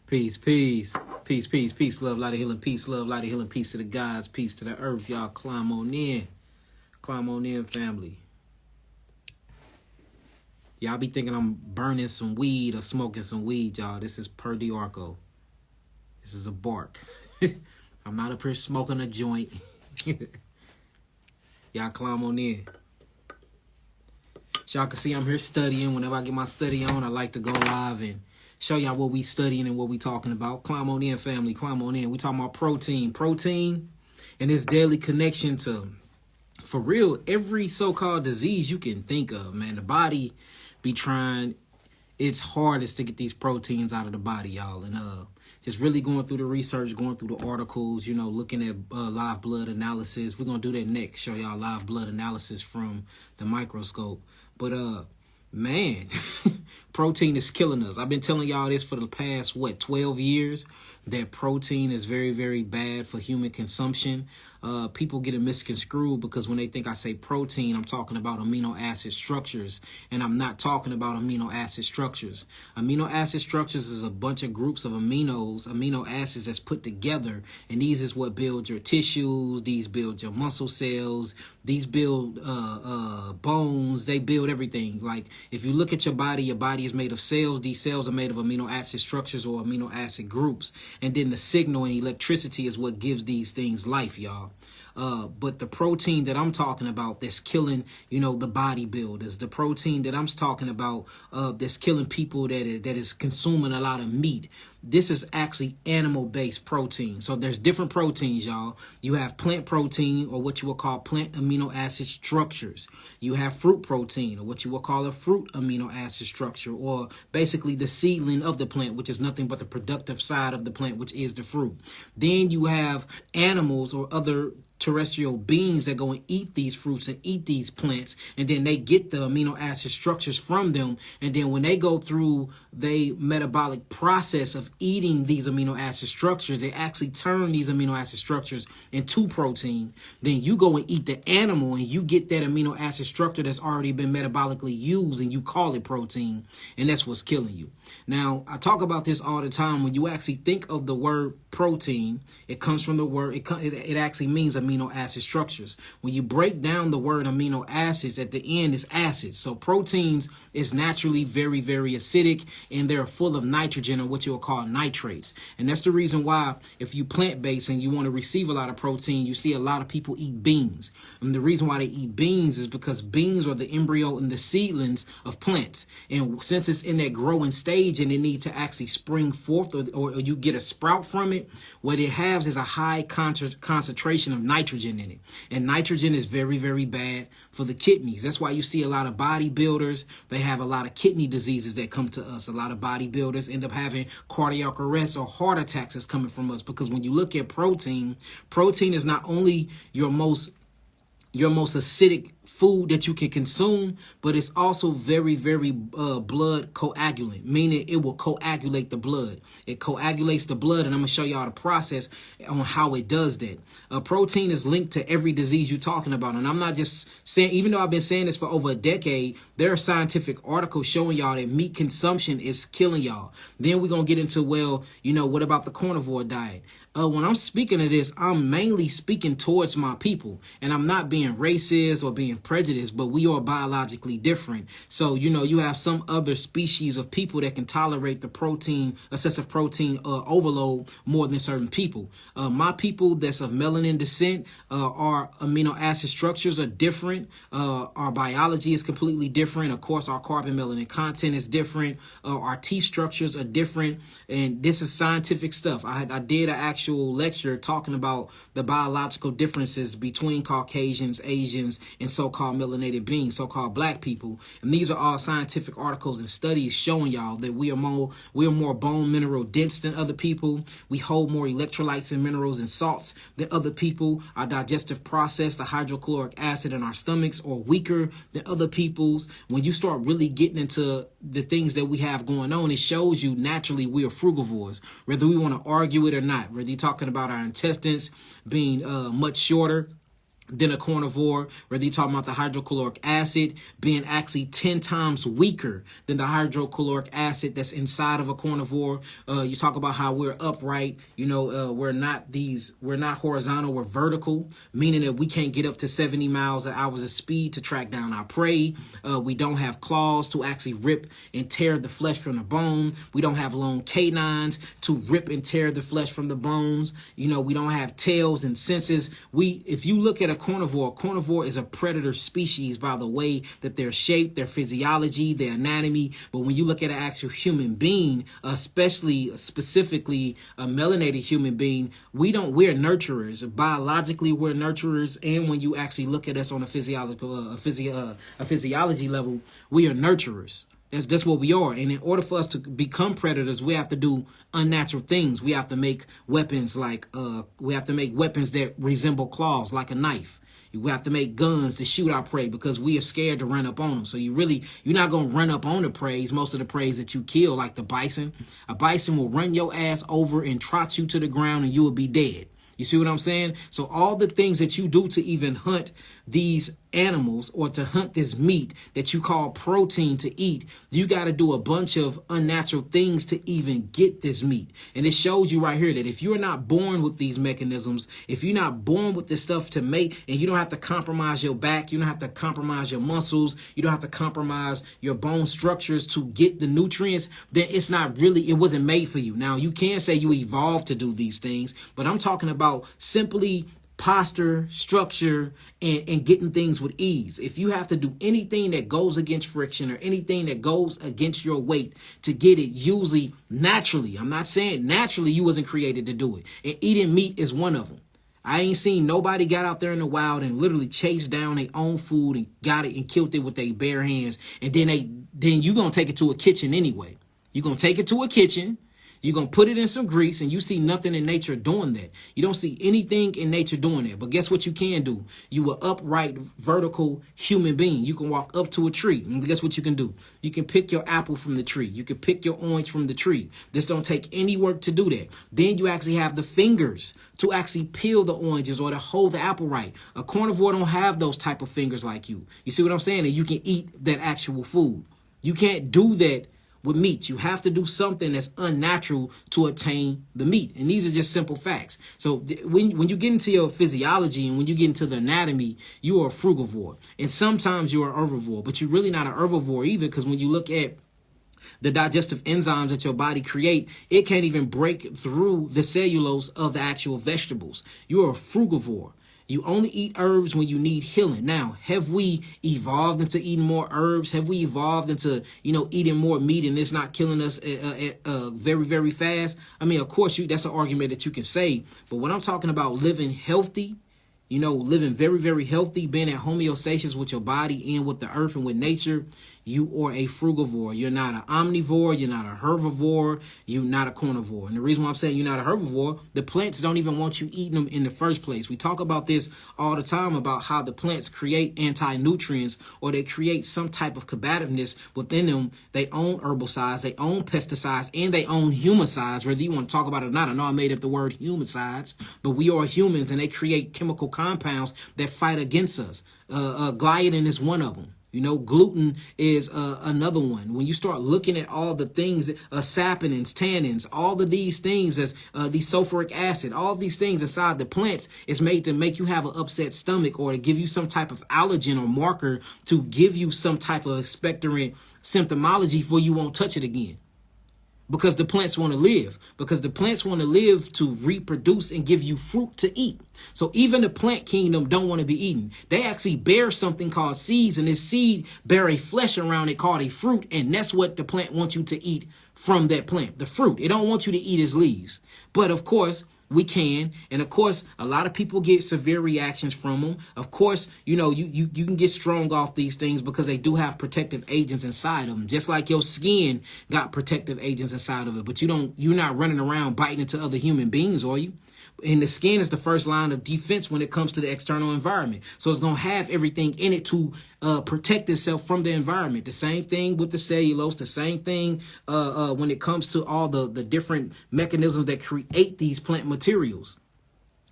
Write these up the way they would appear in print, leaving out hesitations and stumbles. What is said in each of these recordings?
Peace, peace, peace, peace, peace, love, light of healing, peace, love, light of healing, peace to the gods, peace to the earth. Y'all climb on in, family. Y'all be thinking I'm burning some weed or smoking some weed, y'all. This is per the Arco. This is a bark. I'm not up here smoking a joint. Y'all climb on in. Y'all can see I'm here studying. Whenever I get my study on, I like to go live and show y'all what we studying and what we talking about. Climb on in, family. Climb on in. We talking about protein. Protein and its daily connection to, for real, every so-called disease you can think of, man. The body be trying its hardest to get these proteins out of the body, y'all. And just really going through the research, going through the articles, you know, looking at live blood analysis. We're going to do that next, show y'all live blood analysis from the microscope. But, man, protein is killing us. I've been telling y'all this for the past, 12 years, that protein is very, very bad for human consumption. People get it misconstrued because when they think I say protein, I'm talking about amino acid structures, and I'm not talking about amino acid structures. Amino acid structures is a bunch of groups of amino acids that's put together, and these is what build your tissues, these build your muscle cells, these build bones, they build everything. Like, if you look at your body is made of cells. These cells are made of amino acid structures or amino acid groups, and then the signal and electricity is what gives these things life, y'all. But the protein that I'm talking about that's killing, you know, the bodybuilders, the protein that I'm talking about that's killing people that is consuming a lot of meat, this is actually animal-based protein. So there's different proteins, y'all. You have plant protein, or what you will call plant amino acid structures. You have fruit protein, or what you will call a fruit amino acid structure, or basically the seedling of the plant, which is nothing but the productive side of the plant, which is the fruit. Then you have animals or other terrestrial beings that go and eat these fruits and eat these plants, and then they get the amino acid structures from them, and then when they go through the metabolic process of eating these amino acid structures, they actually turn these amino acid structures into protein. Then you go and eat the animal and you get that amino acid structure that's already been metabolically used, and you call it protein, and that's what's killing you. Now, I talk about this all the time. When you actually think of the word protein, it comes from the word, it actually means amino acid structures. When you break down the word amino acids, at the end is acids. So proteins is naturally very, very acidic, and they're full of nitrogen, or what you will call nitrates. And that's the reason why, if you plant-based and you want to receive a lot of protein, you see a lot of people eat beans. And the reason why they eat beans is because beans are the embryo and the seedlings of plants. And since it's in that growing stage and it needs to actually spring forth, or you get a sprout from it, what it has is a high concentration of nitrogen in it. And nitrogen is very, very bad for the kidneys. That's why you see a lot of bodybuilders, they have a lot of kidney diseases that come to us. A lot of bodybuilders end up having cardiac arrest or heart attacks that's coming from us, because when you look at protein is not only your most acidic food that you can consume, but it's also very, very blood coagulant, meaning it will coagulate the blood. It coagulates the blood, and I'm going to show y'all the process on how it does that. Protein is linked to every disease you're talking about, and I'm not just saying, even though I've been saying this for over a decade, there are scientific articles showing y'all that meat consumption is killing y'all. Then we're going to get into, well, you know, what about the carnivore diet? When I'm speaking of this, I'm mainly speaking towards my people, and I'm not being racist or being prejudiced, but we are biologically different. So, you know, you have some other species of people that can tolerate the excessive protein overload more than certain people. My people that's of melanin descent, our amino acid structures are different. Our biology is completely different. Of course, our carbon melanin content is different. Our teeth structures are different. And this is scientific stuff. I did an actual lecture talking about the biological differences between Caucasians, Asians, and so-called melanated beings, so-called black people. And these are all scientific articles and studies showing y'all that we are more bone mineral dense than other people. We hold more electrolytes and minerals and salts than other people. Our digestive process, the hydrochloric acid in our stomachs, are weaker than other people's. When you start really getting into the things that we have going on, it shows you naturally we are frugivores, whether we want to argue it or not, whether you're talking about our intestines being much shorter than a carnivore, whether you're talking about the hydrochloric acid being actually 10 times weaker than the hydrochloric acid that's inside of a carnivore. You talk about how we're upright, we're not horizontal, we're vertical, meaning that we can't get up to 70 miles an hour of speed to track down our prey. We don't have claws to actually rip and tear the flesh from the bone. We don't have long canines to rip and tear the flesh from the bones. We don't have tails and senses. If you look at a carnivore is a predator species by the way that they're shaped, their physiology, their anatomy. But when you look at an actual human being, specifically a melanated human being, we're nurturers. Biologically, we're nurturers. And when you actually look at us on a physiology level, we are nurturers. That's what we are. And in order for us to become predators, we have to do unnatural things. We have to make weapons that resemble claws, like a knife. We have to make guns to shoot our prey because we are scared to run up on them. So you're not going to run up on the prey. Most of the prey that you kill, like the bison. A bison will run your ass over and trot you to the ground and you will be dead. You see what I'm saying? So all the things that you do to even hunt these animals or to hunt this meat that you call protein to eat, you got to do a bunch of unnatural things to even get this meat. And it shows you right here that if you're not born with these mechanisms, if you're not born with this stuff to mate, and you don't have to compromise your back, you don't have to compromise your muscles, you don't have to compromise your bone structures to get the nutrients, then it wasn't made for you. Now, you can say you evolved to do these things, but I'm talking about simply posture, structure, and getting things with ease. If you have to do anything that goes against friction or anything that goes against your weight to get it, usually naturally, I'm not saying naturally you wasn't created to do it. And eating meat is one of them. I ain't seen nobody got out there in the wild and literally chased down their own food and got it and killed it with their bare hands. And then you going to take it to a kitchen anyway. You're going to take it to a kitchen. You're going to put it in some grease, and you see nothing in nature doing that. You don't see anything in nature doing that. But guess what you can do? You are upright, vertical human being. You can walk up to a tree. And guess what you can do? You can pick your apple from the tree. You can pick your orange from the tree. This don't take any work to do that. Then you actually have the fingers to actually peel the oranges or to hold the apple right. A carnivore don't have those type of fingers like you. You see what I'm saying? And you can eat that actual food. You can't do that with meat. You have to do something that's unnatural to attain the meat. And these are just simple facts. So when you get into your physiology and when you get into the anatomy, you are a frugivore. And sometimes you are herbivore, but you're really not an herbivore either, because when you look at the digestive enzymes that your body create, it can't even break through the cellulose of the actual vegetables. You are a frugivore. You only eat herbs when you need healing. Now, have we evolved into eating more herbs? Have we evolved into, eating more meat and it's not killing us very, very fast? I mean, of course, that's an argument that you can say. But when I'm talking about living healthy, living very, very healthy, being at homeostasis with your body and with the earth and with nature, you are a frugivore. You're not an omnivore. You're not a herbivore. You're not a carnivore. And the reason why I'm saying you're not a herbivore, the plants don't even want you eating them in the first place. We talk about this all the time about how the plants create anti-nutrients, or they create some type of combativeness within them. They own herbicides, they own pesticides, and they own humicides, whether you want to talk about it or not. I know I made up the word humicides, but we are humans, and they create chemical compounds that fight against us. Gliadin is one of them. Gluten is another one. When you start looking at all the things, saponins, tannins, all of these things, as the sulfuric acid, all of these things inside the plants is made to make you have an upset stomach, or to give you some type of allergen or marker to give you some type of expectorant symptomology before you won't touch it again. Because the plants want to live. Because the plants want to live to reproduce and give you fruit to eat. So even the plant kingdom don't want to be eaten. They actually bear something called seeds, and this seed bear a flesh around it called a fruit, and that's what the plant wants you to eat from that plant, the fruit. It don't want you to eat its leaves. But of course, we can. And of course, a lot of people get severe reactions from them. Of course, you can get strong off these things because they do have protective agents inside of them. Just like your skin got protective agents inside of it. But you're not running around biting into other human beings, are you? And the skin is the first line of defense when it comes to the external environment. So it's going to have everything in it to protect itself from the environment. The same thing with the cellulose, the same thing when it comes to all the different mechanisms that create these plant materials.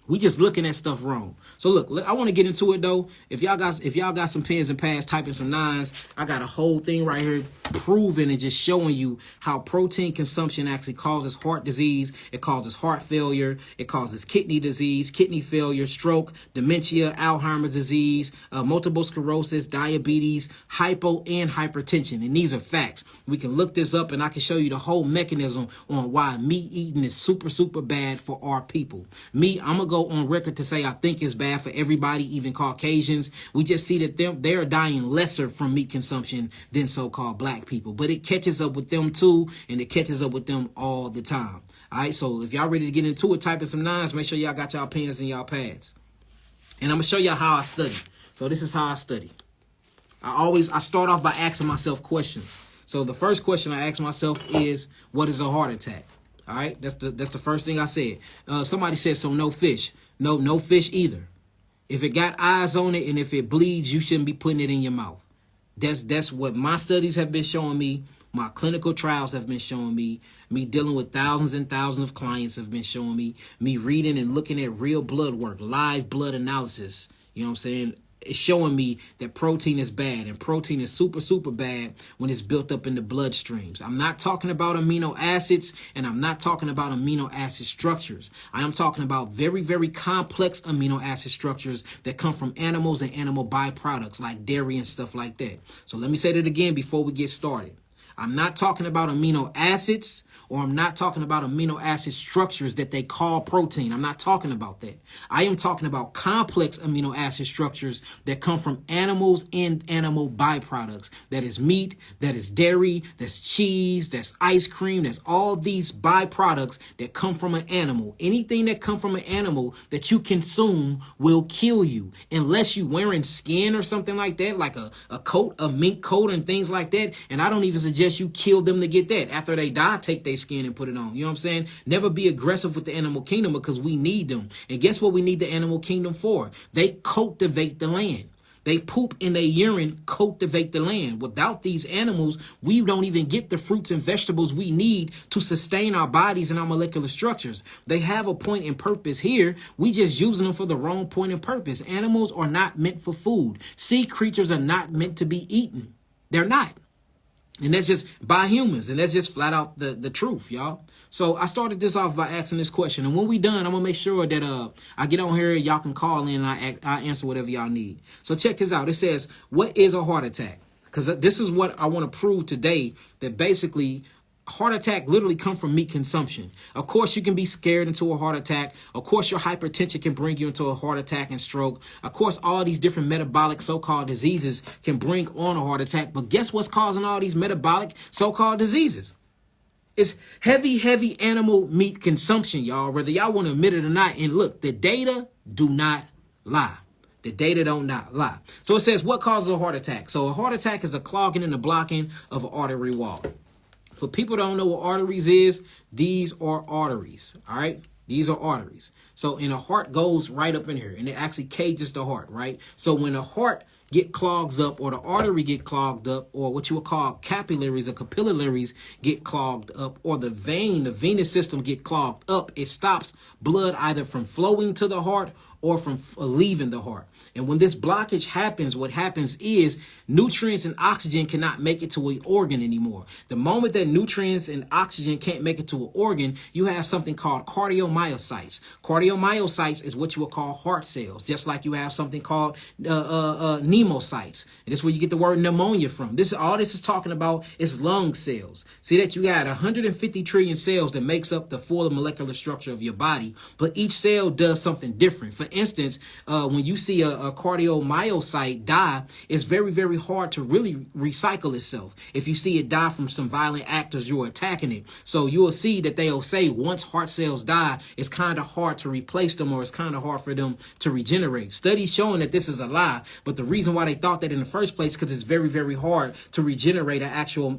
We just looking at stuff wrong. So look, I want to get into it though. If y'all got some pens and pads, typing some nines, I got a whole thing right here proving and just showing you how protein consumption actually causes heart disease. It causes heart failure. It causes kidney disease, kidney failure, stroke, dementia, Alzheimer's disease, multiple sclerosis, diabetes, hypo and hypertension. And these are facts. We can look this up and I can show you the whole mechanism on why meat eating is super, super bad for our people. I'm going to go on record to say I think it's bad for everybody, even Caucasians. We just see that they're dying lesser from meat consumption than so-called black people. But it catches up with them too, and it catches up with them all the time. All right, so if y'all ready to get into it, typing some nines, make sure y'all got y'all pens and y'all pads. And I'm going to show y'all how I study. So this is how I study. I start off by asking myself questions. So the first question I ask myself is, what is a heart attack? All right, that's the first thing I said. Somebody said, so no fish. No fish either. If it got eyes on it and if it bleeds, you shouldn't be putting it in your mouth. That's what my studies have been showing me. My clinical trials have been showing me. Me dealing with thousands and thousands of clients have been showing me. Me reading and looking at real blood work, live blood analysis. You know what I'm saying? It's showing me that protein is bad, and protein is super, super bad when it's built up in the bloodstreams. I'm not talking about amino acids, and I'm not talking about amino acid structures. I am talking about very, very complex amino acid structures that come from animals and animal byproducts like dairy and stuff like that. So let me say that again before we get started. I'm not talking about amino acids, or I'm not talking about amino acid structures that they call protein. I'm not talking about that. I am talking about complex amino acid structures that come from animals and animal byproducts. That is meat, that is dairy, that's cheese, that's ice cream, that's all these byproducts that come from an animal. Anything that comes from an animal that you consume will kill you, unless you're wearing skin or something like that, like a coat, a mink coat and things like that. And I don't even suggest you kill them to get that. After they die, take their skin and put it on. You know what I'm saying? Never be aggressive with the animal kingdom, because we need them. And guess what we need the animal kingdom for? They cultivate the land. They poop and they urine cultivate the land. Without these animals, we don't even get the fruits and vegetables we need to sustain our bodies and our molecular structures. They have a point and purpose here. We just using them for the wrong point and purpose. Animals are not meant for food. Sea creatures are not meant to be eaten. They're not. And that's just by humans. And that's just flat out the truth, y'all. So I started this off by asking this question. And when we done, I'm going to make sure that I get on here. Y'all can call in and I answer whatever y'all need. So check this out. It says, what is a heart attack? Because this is what I want to prove today, that basically heart attack literally come from meat consumption. Of course, you can be scared into a heart attack. Of course, your hypertension can bring you into a heart attack and stroke. Of course, all these different metabolic so-called diseases can bring on a heart attack. But guess what's causing all these metabolic so-called diseases? It's heavy animal meat consumption, y'all, whether y'all want to admit it or not. And look, the data do not lie. The data don't not lie. So it says, what causes a heart attack? So a heart attack is the clogging and the blocking of an artery wall. For people that don't know what arteries is, these are arteries, all right? These are arteries. So, and the heart goes right up in here, and it actually cages the heart, right? So when the heart get clogged up, or the artery get clogged up, or what you would call capillaries or capillaries get clogged up, or the venous system get clogged up, it stops blood either from flowing to the heart or from leaving the heart. And when this blockage happens, what happens is nutrients and oxygen cannot make it to an organ anymore. The moment that nutrients and oxygen can't make it to an organ, you have something called cardiomyocytes. Cardiomyocytes is what you would call heart cells, just like you have something called pneumocytes. And this is where you get the word pneumonia from. All this is talking about is lung cells. See that you got 150 trillion cells that makes up the full molecular structure of your body, but each cell does something different. For instance, when you see a cardiomyocyte die, it's very, very hard to really recycle itself. If you see it die from some violent actors, you're attacking it. So you will see that they'll say once heart cells die, it's kind of hard to replace them, or it's kind of hard for them to regenerate. Studies showing that this is a lie, but the reason why they thought that in the first place, because it's very, very hard to regenerate an actual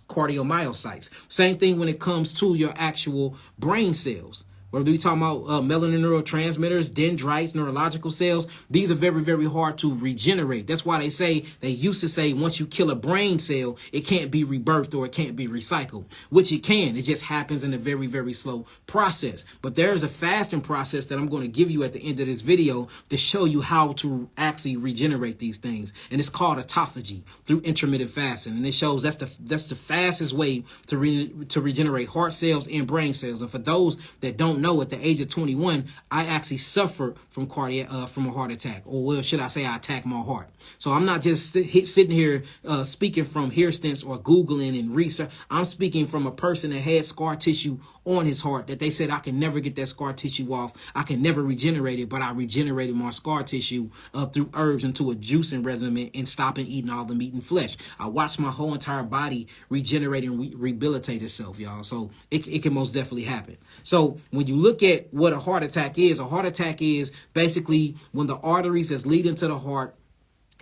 cardiomyocytes. Same thing when it comes to your actual brain cells. Whether we talking about melanin neurotransmitters, dendrites, neurological cells, these are very, very hard to regenerate. That's why they used to say once you kill a brain cell, it can't be rebirthed or it can't be recycled, which it can. It just happens in a very, very slow process. But there is a fasting process that I'm going to give you at the end of this video to show you how to actually regenerate these things. And it's called autophagy through intermittent fasting. And it shows that's the fastest way to regenerate heart cells and brain cells. And for those that don't know, at the age of 21, I actually suffered from from a heart attack, or well, should I say, I attacked my heart. So I'm not just sitting here speaking from hearstats or Googling and research. I'm speaking from a person that had scar tissue on his heart that they said I can never get that scar tissue off. I can never regenerate it, but I regenerated my scar tissue through herbs into a juicing regimen and stopping eating all the meat and flesh. I watched my whole entire body regenerate and rehabilitate itself, y'all. So it can most definitely happen. So when you look at what a heart attack is basically when the arteries that's leading to the heart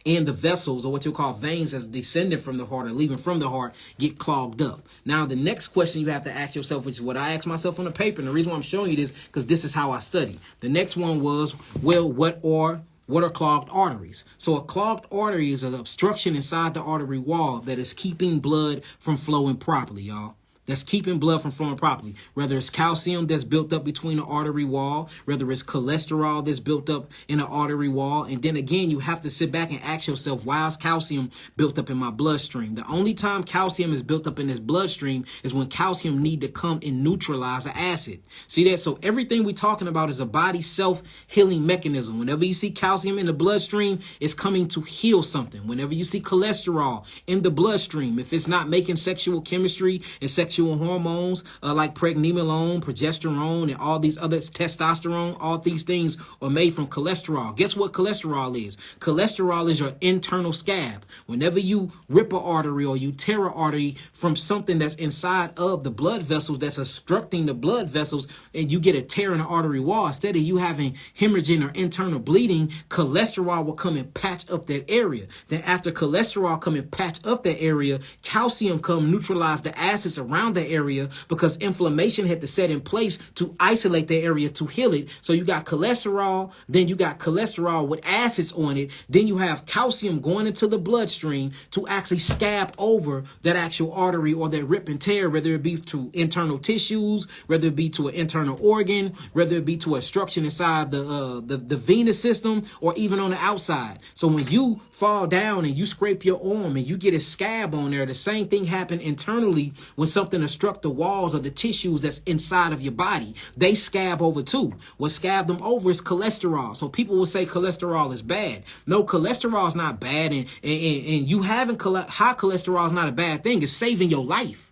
and the vessels, or what you call veins, that's descending from the heart or leaving from the heart, get clogged up. Now, the next question you have to ask yourself, which is what I asked myself on the paper, and the reason why I'm showing you this, because this is how I study. The next one was, well, what are clogged arteries? So a clogged artery is an obstruction inside the artery wall that is keeping blood from flowing properly, y'all. That's keeping blood from flowing properly. Whether it's calcium that's built up between the artery wall, whether it's cholesterol that's built up in the artery wall. And then again, you have to sit back and ask yourself, why is calcium built up in my bloodstream? The only time calcium is built up in this bloodstream is when calcium need to come and neutralize an acid. See that? So everything we're talking about is a body self-healing mechanism. Whenever you see calcium in the bloodstream, it's coming to heal something. Whenever you see cholesterol in the bloodstream, if it's not making sexual chemistry and sexual hormones like pregnenolone, progesterone, and all these other testosterone, all these things are made from cholesterol. Guess what cholesterol is? Cholesterol is your internal scab. Whenever you rip an artery or you tear an artery from something that's inside of the blood vessels that's obstructing the blood vessels, and you get a tear in the artery wall, instead of you having hemorrhaging or internal bleeding, cholesterol will come and patch up that area. Then after cholesterol come and patch up that area, calcium come neutralize the acids around the area, because inflammation had to set in place to isolate the area to heal it. So you got cholesterol, then you got cholesterol with acids on it, then you have calcium going into the bloodstream to actually scab over that actual artery or that rip and tear, whether it be to internal tissues, whether it be to an internal organ, whether it be to a obstruction inside the venous system, or even on the outside. So when you fall down and you scrape your arm and you get a scab on there, the same thing happened internally when something obstruct the walls or the tissues that's inside of your body. They scab over too. What scab them over is cholesterol. So people will say cholesterol is bad. No, cholesterol is not bad, and you having high cholesterol is not a bad thing. It's saving your life.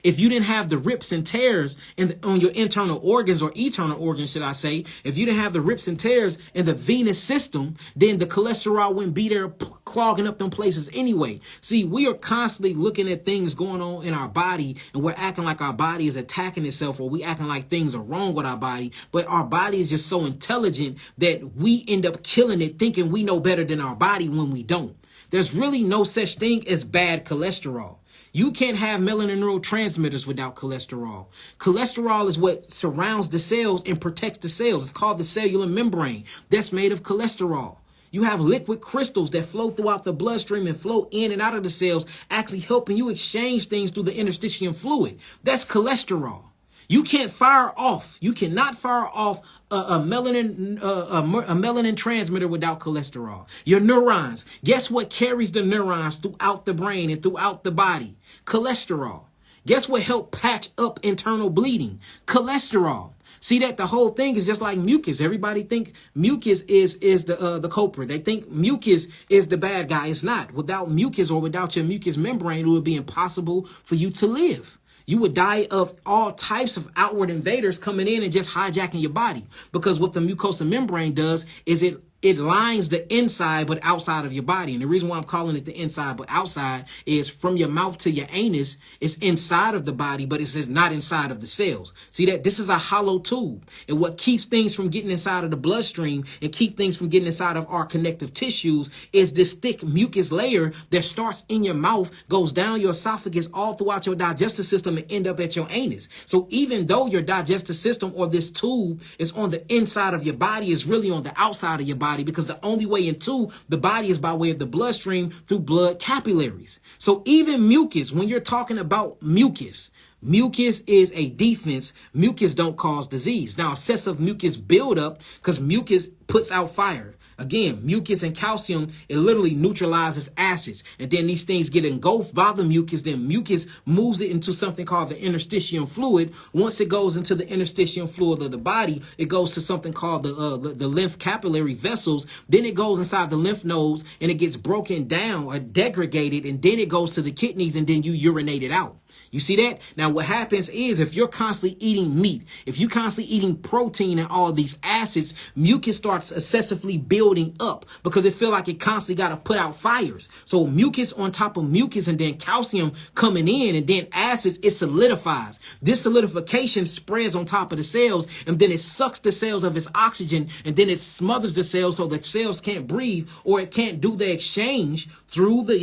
If you didn't have the rips and tears on your internal organs, or eternal organs, should I say, if you didn't have the rips and tears in the venous system, then the cholesterol wouldn't be there clogging up them places anyway. See, we are constantly looking at things going on in our body, and we're acting like our body is attacking itself, or we acting like things are wrong with our body. But our body is just so intelligent that we end up killing it, thinking we know better than our body when we don't. There's really no such thing as bad cholesterol. You can't have melanin neurotransmitters without cholesterol. Cholesterol is what surrounds the cells and protects the cells. It's called the cellular membrane. That's made of cholesterol. You have liquid crystals that flow throughout the bloodstream and flow in and out of the cells, actually helping you exchange things through the interstitial fluid. That's cholesterol. You can't fire off. You cannot fire off a melanin transmitter without cholesterol. Your neurons. Guess what carries the neurons throughout the brain and throughout the body? Cholesterol. Guess what helps patch up internal bleeding? Cholesterol. See that the whole thing is just like mucus. Everybody think mucus is the culprit. They think mucus is the bad guy. It's not. Without mucus, or without your mucous membrane, it would be impossible for you to live. You would die of all types of outward invaders coming in and just hijacking your body. Because what the mucosal membrane does is it it lines the inside but outside of your body. And the reason why I'm calling it the inside but outside is from your mouth to your anus, it's inside of the body, but it's just not inside of the cells. See that? This is a hollow tube. And what keeps things from getting inside of the bloodstream and keep things from getting inside of our connective tissues is this thick mucus layer that starts in your mouth, goes down your esophagus, all throughout your digestive system, and end up at your anus. So even though your digestive system or this tube is on the inside of your body, is really on the outside of your body, because the only way into the body is by way of the bloodstream through blood capillaries. So even mucus, when you're talking about mucus is a defense. Mucus don't cause disease. Now, excessive mucus buildup, because mucus puts out fire. Again, mucus and calcium, it literally neutralizes acids. And then these things get engulfed by the mucus. Then mucus moves it into something called the interstitial fluid. Once it goes into the interstitial fluid of the body, it goes to something called the lymph capillary vessels. Then it goes inside the lymph nodes and it gets broken down or degraded. And then it goes to the kidneys and then you urinate it out. You see that? Now, what happens is if you're constantly eating meat, if you're constantly eating protein and all these acids, mucus starts excessively building up because it feel like it constantly got to put out fires. So mucus on top of mucus and then calcium coming in and then acids, it solidifies. This solidification spreads on top of the cells and then it sucks the cells of its oxygen and then it smothers the cells so that cells can't breathe or it can't do the exchange through the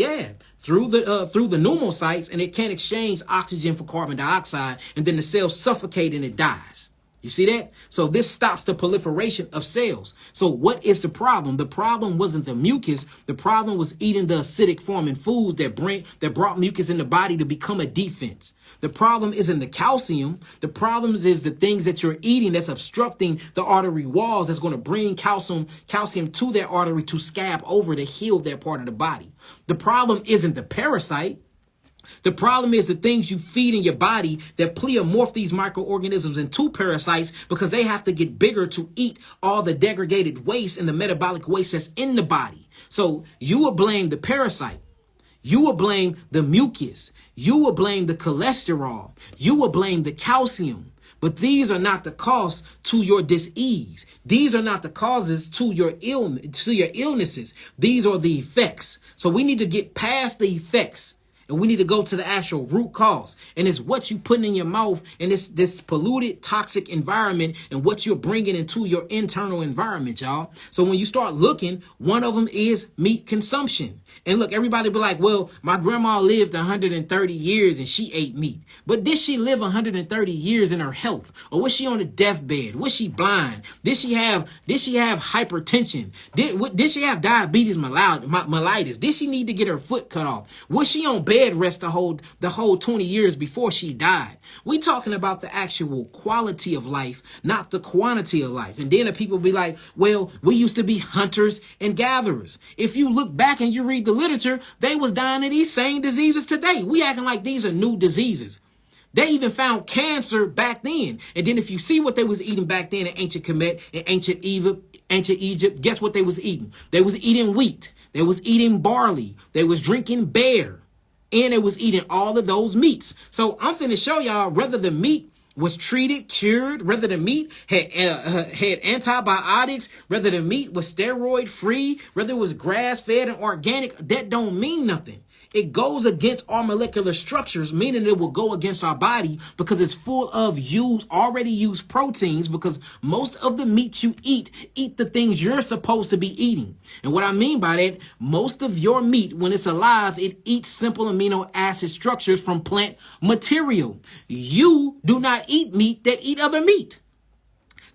pneumocytes, and it can't exchange oxygen for carbon dioxide, and then the cells suffocate and it dies. You see that? So this stops the proliferation of cells. So what is the problem? The problem wasn't the mucus. The problem was eating the acidic forming foods that brought mucus in the body to become a defense. The problem isn't the calcium. The problem is the things that you're eating that's obstructing the artery walls that's going to bring calcium to that artery to scab over to heal that part of the body. The problem isn't the parasite. The problem is the things you feed in your body that pleomorph these microorganisms into parasites because they have to get bigger to eat all the degraded waste and the metabolic waste that's in the body. So you will blame the parasite. You will blame the mucus. You will blame the cholesterol. You will blame the calcium. But these are not the cause to your dis-ease. These are not the causes to your illnesses. These are the effects. So we need to get past the effects. And we need to go to the actual root cause. And it's what you put in your mouth and this polluted, toxic environment and what you're bringing into your internal environment, y'all. So when you start looking, one of them is meat consumption. And look, everybody be like, well, my grandma lived 130 years and she ate meat. But did she live 130 years in her health? Or was she on a deathbed? Was she blind? Did she have hypertension? Did she have diabetes mellitus? Did she need to get her foot cut off? Was she on bed rest the whole 20 years before she died? We talking about the actual quality of life, not the quantity of life. And then the people be like, well, we used to be hunters and gatherers. If you look back and you read the literature, they was dying of these same diseases today. We acting like these are new diseases. They even found cancer back then. And then if you see what they was eating back then in ancient Kemet and ancient Egypt, guess what they was eating? They was eating wheat. They was eating barley. They was drinking beer. And it was eating all of those meats. So I'm finna show y'all whether the meat was treated, cured, whether the meat had antibiotics, whether the meat was steroid free, whether it was grass fed and organic. That don't mean nothing. It goes against our molecular structures, meaning it will go against our body because it's full of already used proteins, because most of the meat you eat the things you're supposed to be eating. And what I mean by that, most of your meat, when it's alive, it eats simple amino acid structures from plant material. You do not eat meat that eat other meat.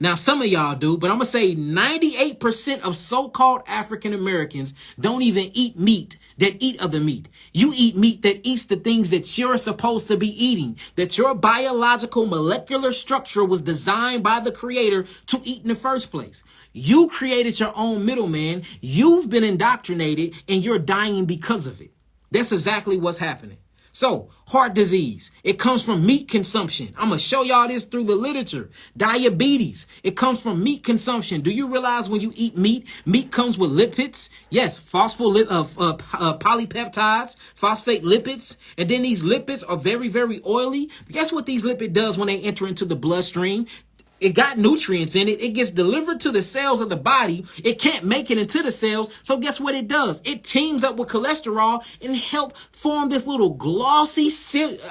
Now, some of y'all do, but I'm going to say 98% of so-called African Americans don't even eat meat that eat other meat. You eat meat that eats the things that you're supposed to be eating, that your biological molecular structure was designed by the creator to eat in the first place. You created your own middleman. You've been indoctrinated and you're dying because of it. That's exactly what's happening. So, heart disease, it comes from meat consumption. I'm going to show y'all this through the literature. Diabetes, it comes from meat consumption. Do you realize when you eat meat, meat comes with lipids? Yes, polypeptides, phosphate lipids. And then these lipids are very, very oily. Guess what these lipids does when they enter into the bloodstream? It got nutrients in it. It gets delivered to the cells of the body. It can't make it into the cells. So guess what it does? It teams up with cholesterol and help form this little glossy,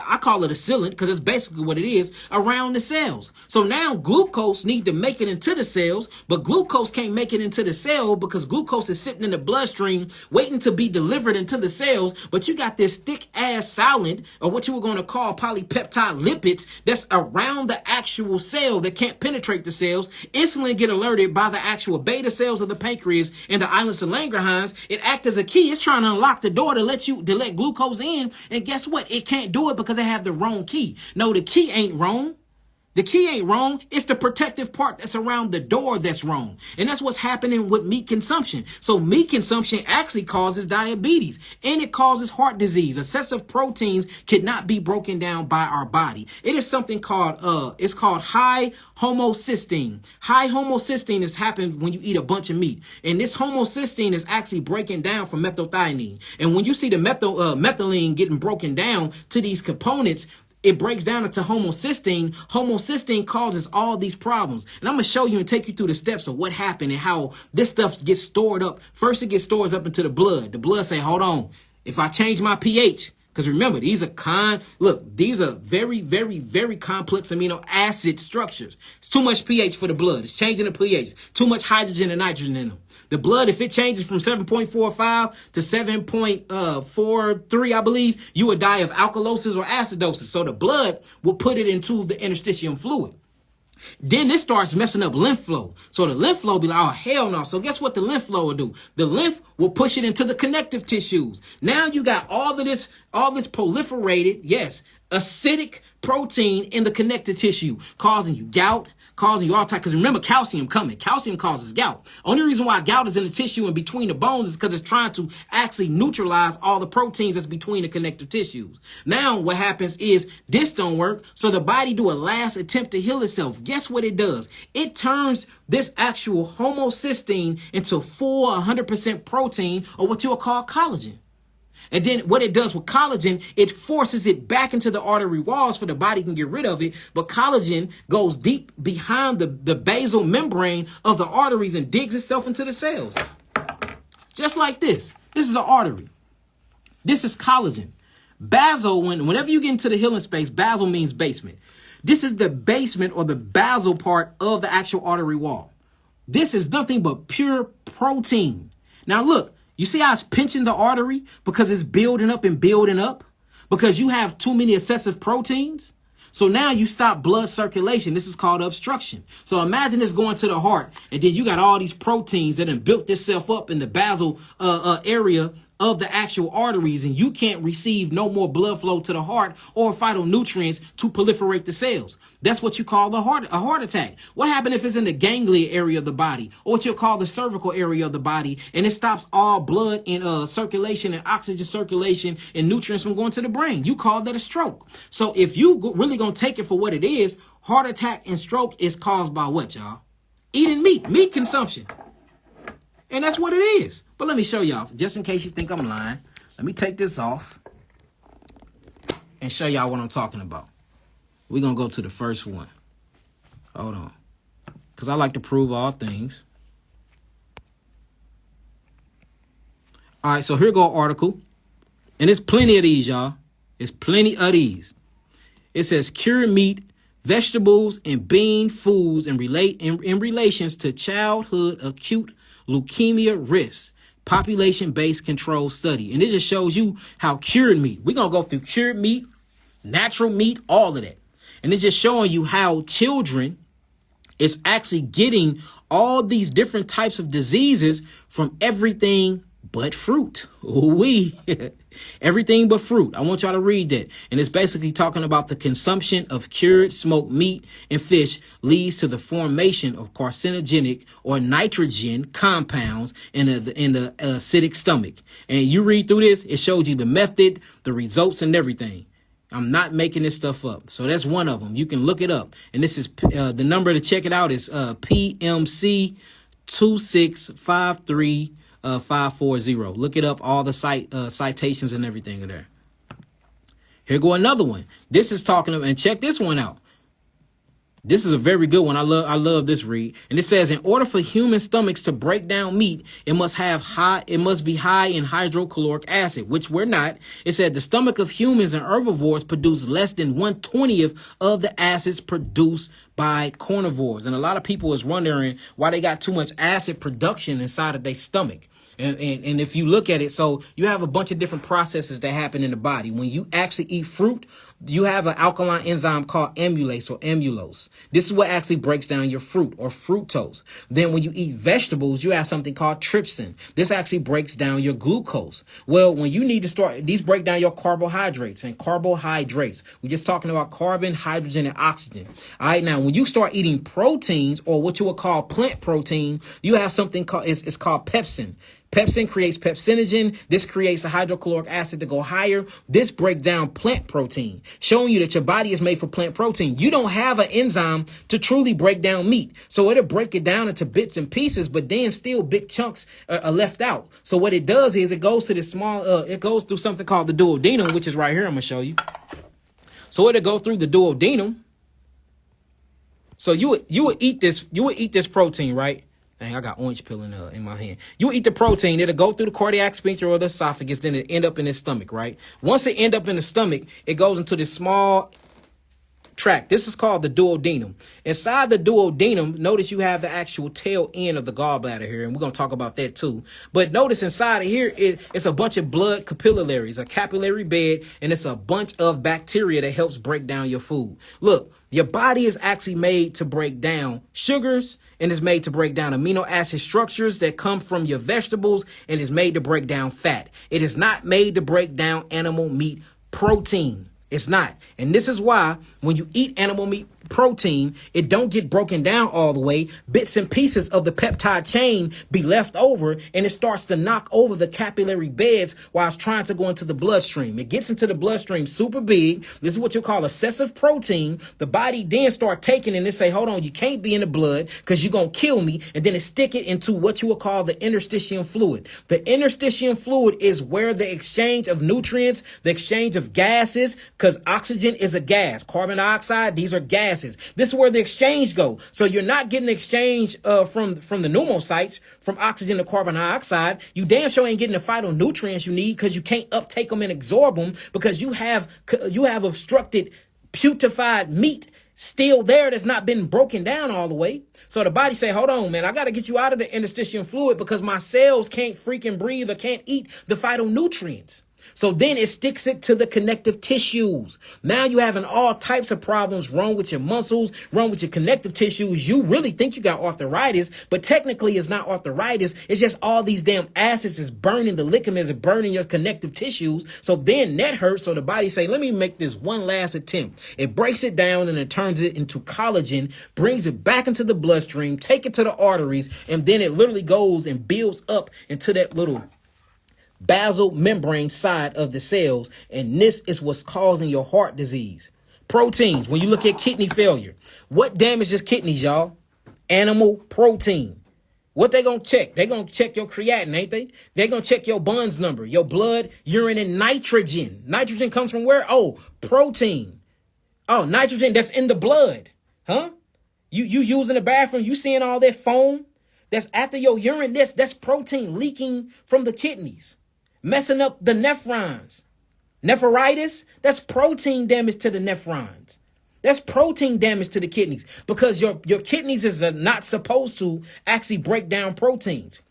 I call it a sealant because it's basically what it is, around the cells. So now glucose need to make it into the cells, but glucose can't make it into the cell because glucose is sitting in the bloodstream waiting to be delivered into the cells. But you got this thick ass silent, or what you were going to call polypeptide lipids, that's around the actual cell that can't penetrate the cells. Insulin get alerted by the actual beta cells of the pancreas and the islands of Langerhans. It acts as a key. It's trying to unlock the door to let glucose in. And guess what? It can't do it because they have the wrong key. No, the key ain't wrong. The key ain't wrong. It's the protective part that's around the door that's wrong. And that's what's happening with meat consumption. So meat consumption actually causes diabetes and it causes heart disease. Excessive proteins cannot be broken down by our body. It is something called, it's called high homocysteine. High homocysteine is happening when you eat a bunch of meat. And this homocysteine is actually breaking down from methylthionine. And when you see the methylene getting broken down to these components, it breaks down into homocysteine. Homocysteine causes all these problems. And I'm going to show you and take you through the steps of what happened and how this stuff gets stored up. First, it gets stored up into the blood. The blood say, hold on, if I change my pH, because remember, these are these are very, very, very complex amino acid structures. It's too much pH for the blood. It's changing the pH. Too much hydrogen and nitrogen in them. The blood, if it changes from 7.45 to 7.43, I believe, you would die of alkalosis or acidosis. So the blood will put it into the interstitium fluid. Then this starts messing up lymph flow. So the lymph flow be like, oh, hell no. So guess what the lymph flow will do? The lymph will push it into the connective tissues. Now you got all this proliferated, yes, acidic protein in the connective tissue, causing you gout, causing you all types. Because remember, calcium coming. Calcium causes gout. Only reason why gout is in the tissue and between the bones is because it's trying to actually neutralize all the proteins that's between the connective tissues. Now what happens is this don't work, so the body do a last attempt to heal itself. Guess what it does? It turns this actual homocysteine into full 100% protein, or what you will call collagen. And then what it does with collagen, it forces it back into the artery walls for the body can get rid of it. But collagen goes deep behind the basal membrane of the arteries and digs itself into the cells. Just like this. This is an artery. This is collagen. Basal, whenever you get into the healing space, basal means basement. This is the basement or the basal part of the actual artery wall. This is nothing but pure protein. Now look. You see how it's pinching the artery because it's building up and building up because you have too many excessive proteins. So now you stop blood circulation. This is called obstruction. So imagine this going to the heart and then you got all these proteins that have built themselves up in the basal area of the actual arteries, and you can't receive no more blood flow to the heart or phytonutrients to proliferate the cells. That's what you call a heart attack. What happens if it's in the ganglia area of the body, or what you'll call the cervical area of the body, and it stops all blood and circulation and oxygen circulation and nutrients from going to the brain? You call that a stroke. So if you really gonna take it for what it is, heart attack and stroke is caused by what, y'all? Eating meat consumption. And that's what it is. But let me show y'all, just in case you think I'm lying. Let me take this off and show y'all what I'm talking about. We're going to go to the first one. Hold on. Because I like to prove all things. All right, so here go an article. And there's plenty of these, y'all. There's plenty of these. It says cured meat, vegetables, and bean foods in relations to childhood acute leukemia risk, population-based control study. And it just shows you how cured meat, we're going to go through cured meat, natural meat, all of that. And it's just showing you how children is actually getting all these different types of diseases from everything but fruit. Ooh-wee. Everything but fruit. I want y'all to read that. And it's basically talking about the consumption of cured smoked meat and fish leads to the formation of carcinogenic or nitrogen compounds in the acidic stomach. And you read through this, it shows you the method, the results, and everything. I'm not making this stuff up. So that's one of them. You can look it up. And this is the number to check it out is PMC 2653 540. Look it up. All the citations and everything are there. Here go another one. This is talking about, and check this one out. This is a very good one. I love this read. And it says, in order for human stomachs to break down meat, it must be high in hydrochloric acid, which we're not. It said the stomach of humans and herbivores produce less than 1/20th of the acids produced by carnivores. And a lot of people is wondering why they got too much acid production inside of their stomach. And if you look at it, so you have a bunch of different processes that happen in the body. When you actually eat fruit, you have an alkaline enzyme called amylase or amylose. This is what actually breaks down your fruit or fructose. Then when you eat vegetables, you have something called trypsin. This actually breaks down your glucose. Well, when you need to start, these break down your carbohydrates and carbohydrates. We're just talking about carbon, hydrogen, and oxygen. All right, now when you start eating proteins or what you would call plant protein, you have something called, it's called pepsin. Pepsin creates pepsinogen. This creates a hydrochloric acid to go higher. This breaks down plant protein, showing you that your body is made for plant protein. You don't have an enzyme to truly break down meat. So it'll break it down into bits and pieces, but then still big chunks are left out. So what it does is it goes to this small, it goes through something called the duodenum, which is right here. I'm going to show you. So it'll go through the duodenum. So you would eat this protein, right? Dang, I got orange peel in my hand. You eat the protein, it'll go through the cardiac sphincter or the esophagus, then it'll end up in the stomach, right? Once it end up in the stomach, it goes into this small tract. This is called the duodenum. Inside the duodenum, notice you have the actual tail end of the gallbladder here, and we're going to talk about that too. But notice inside of here, it's a bunch of blood capillaries, a capillary bed, and it's a bunch of bacteria that helps break down your food. Look, your body is actually made to break down sugars, and is made to break down amino acid structures that come from your vegetables, and is made to break down fat. It is not made to break down animal meat protein. It's not. And this is why when you eat animal meat protein, it don't get broken down all the way. Bits and pieces of the peptide chain be left over, and it starts to knock over the capillary beds while it's trying to go into the bloodstream. It gets into the bloodstream super big. This is what you call excessive protein. The body then start taking it and say, hold on, you can't be in the blood because you're going to kill me. And then it stick it into what you would call the interstitium fluid. The interstitium fluid is where the exchange of nutrients, the exchange of gases, because oxygen is a gas. Carbon dioxide, these are gases. This is where the exchange go. So you're not getting exchange from the pneumocytes, from oxygen to carbon dioxide. You damn sure ain't getting the phytonutrients you need because you can't uptake them and absorb them because you have obstructed putrefied meat still there that's not been broken down all the way. So the body say, hold on, man, I got to get you out of the interstitial fluid because my cells can't freaking breathe or can't eat the phytonutrients. So then it sticks it to the connective tissues. Now you having all types of problems wrong with your muscles, wrong with your connective tissues. You really think you got arthritis, but technically it's not arthritis. It's just all these damn acids is burning the ligaments and burning your connective tissues. So then that hurts. So the body say, let me make this one last attempt. It breaks it down and it turns it into collagen, brings it back into the bloodstream, take it to the arteries, and then it literally goes and builds up into that little basal membrane side of the cells, and this is what's causing your heart disease. Proteins, when you look at kidney failure, what damages kidneys, y'all? Animal protein. What they gonna check? They gonna check your creatinine, ain't they? They gonna check your Bun's number, your blood, urine, and nitrogen. Nitrogen comes from where? Oh, protein. Oh, nitrogen that's in the blood. Huh? You using the bathroom, you seeing all that foam that's after your urine, that's protein leaking from the kidneys, messing up the nephrons. Nephritis, that's protein damage to the nephrons. That's protein damage to the kidneys because your kidneys is not supposed to actually break down proteins.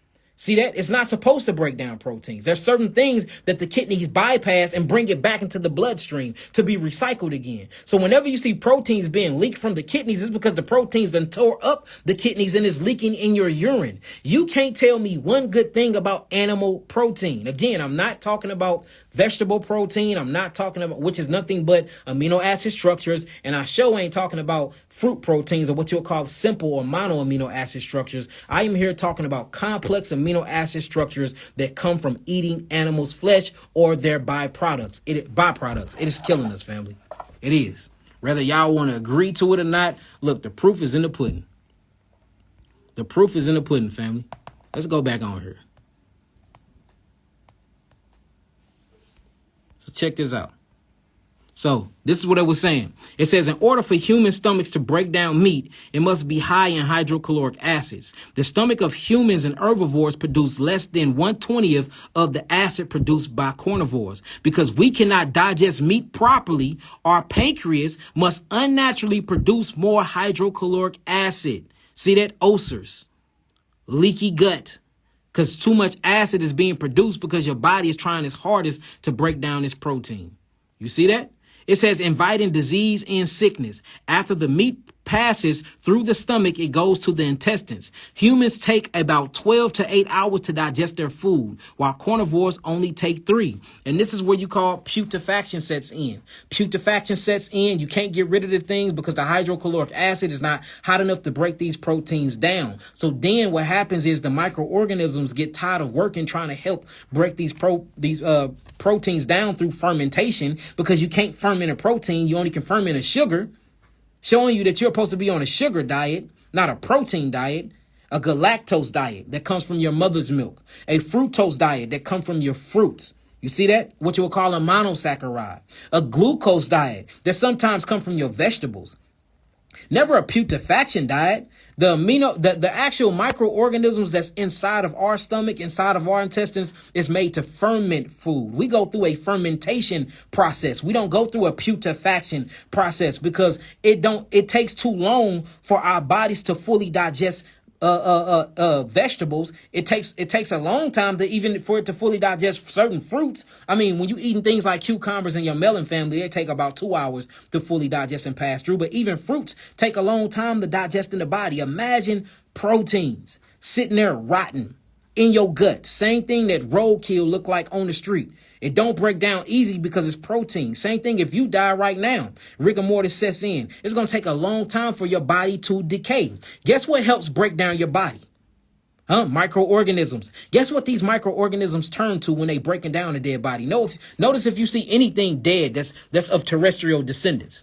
See that? It's not supposed to break down proteins. There's certain things that the kidneys bypass and bring it back into the bloodstream to be recycled again. So whenever you see proteins being leaked from the kidneys, it's because the proteins done tore up the kidneys and is leaking in your urine. You can't tell me one good thing about animal protein. Again, I'm not talking about vegetable protein. I'm not talking about, which is nothing but amino acid structures. And I sure ain't talking about fruit proteins or what you'll call simple or mono amino acid structures. I am here talking about complex amino acid structures that come from eating animals' flesh or their byproducts. It is killing us, family. It is. Whether y'all want to agree to it or not, look, the proof is in the pudding. The proof is in the pudding, family. Let's go back on here. So check this out. So this is what it was saying. It says, in order for human stomachs to break down meat, it must be high in hydrochloric acids. The stomach of humans and herbivores produce less than 1/20th of the acid produced by carnivores. Because we cannot digest meat properly, our pancreas must unnaturally produce more hydrochloric acid. See that? Ulcers, leaky gut, because too much acid is being produced because your body is trying its hardest to break down this protein. You see that? It says inviting disease and sickness. After the meat passes through the stomach, it goes to the intestines. Humans take about 12 to 8 hours to digest their food, while carnivores only take 3. And this is where you call putrefaction sets in. Putrefaction sets in. You can't get rid of the things because the hydrochloric acid is not hot enough to break these proteins down. So then what happens is the microorganisms get tired of working trying to help break these proteins down through fermentation, because you can't ferment a protein. You only can ferment a sugar. Showing you that you're supposed to be on a sugar diet, not a protein diet, a galactose diet that comes from your mother's milk, a fructose diet that comes from your fruits. You see that? What you will call a monosaccharide, a glucose diet that sometimes come from your vegetables. Never a putrefaction diet. The actual microorganisms that's inside of our stomach, inside of our intestines, is made to ferment food. We go through a fermentation process. We don't go through a putrefaction process because it takes too long for our bodies to fully digest vegetables. It takes a long time to even for it to fully digest certain fruits. I mean, when you eating things like cucumbers in your melon family, they take about 2 hours to fully digest and pass through. But even fruits take a long time to digest in the body. Imagine proteins sitting there rotting in your gut. Same thing that roadkill look like on the street. It don't break down easy because it's protein. Same thing if you die right now. Rigor mortis sets in. It's going to take a long time for your body to decay. Guess what helps break down your body? Microorganisms. Guess what these microorganisms turn to when they breaking down a dead body? Notice if you see anything dead that's of terrestrial descendants.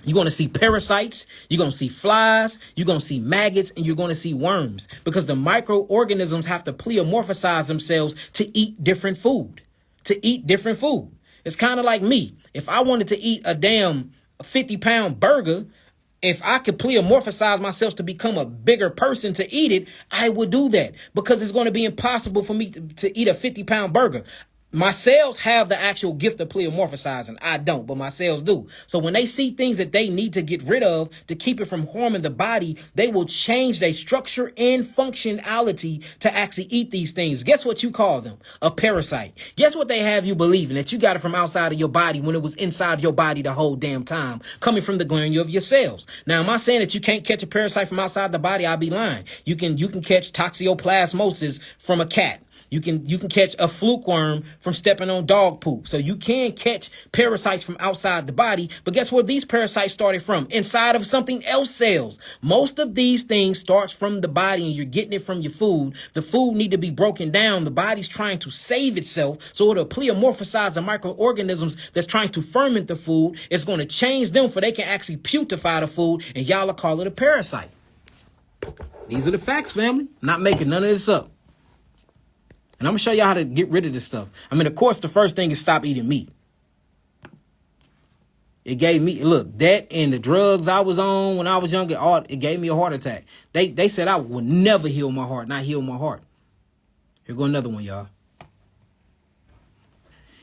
You're going to see parasites, you're going to see flies, you're going to see maggots, and you're going to see worms, because the microorganisms have to pleomorphosize themselves to eat different food. It's kind of like me. If I wanted to eat a damn 50-pound burger, if I could pleomorphosize myself to become a bigger person to eat it, I would do that, because it's going to be impossible for me to eat a 50-pound burger. My cells have the actual gift of pleomorphosizing. I don't, but my cells do. So when they see things that they need to get rid of to keep it from harming the body, they will change their structure and functionality to actually eat these things. Guess what you call them? A parasite. Guess what they have you believing? That you got it from outside of your body when it was inside your body the whole damn time, coming from the granule of your cells. Now, am I saying that you can't catch a parasite from outside the body? I'll be lying. You can catch toxoplasmosis from a cat. You can catch a fluke worm from stepping on dog poop. So you can catch parasites from outside the body. But guess where these parasites started from? Inside of something else cells. Most of these things starts from the body, and you're getting it from your food. The food need to be broken down. The body's trying to save itself, so it'll pleomorphosize the microorganisms that's trying to ferment the food. It's going to change them for they can actually putrefy the food, and y'all will call it a parasite. These are the facts, family. Not making none of this up. And I'm going to show y'all how to get rid of this stuff. I mean, of course, the first thing is stop eating meat. It gave me, look, that and the drugs I was on when I was younger, it gave me a heart attack. They said I would never heal my heart, not heal my heart. Here go another one, y'all.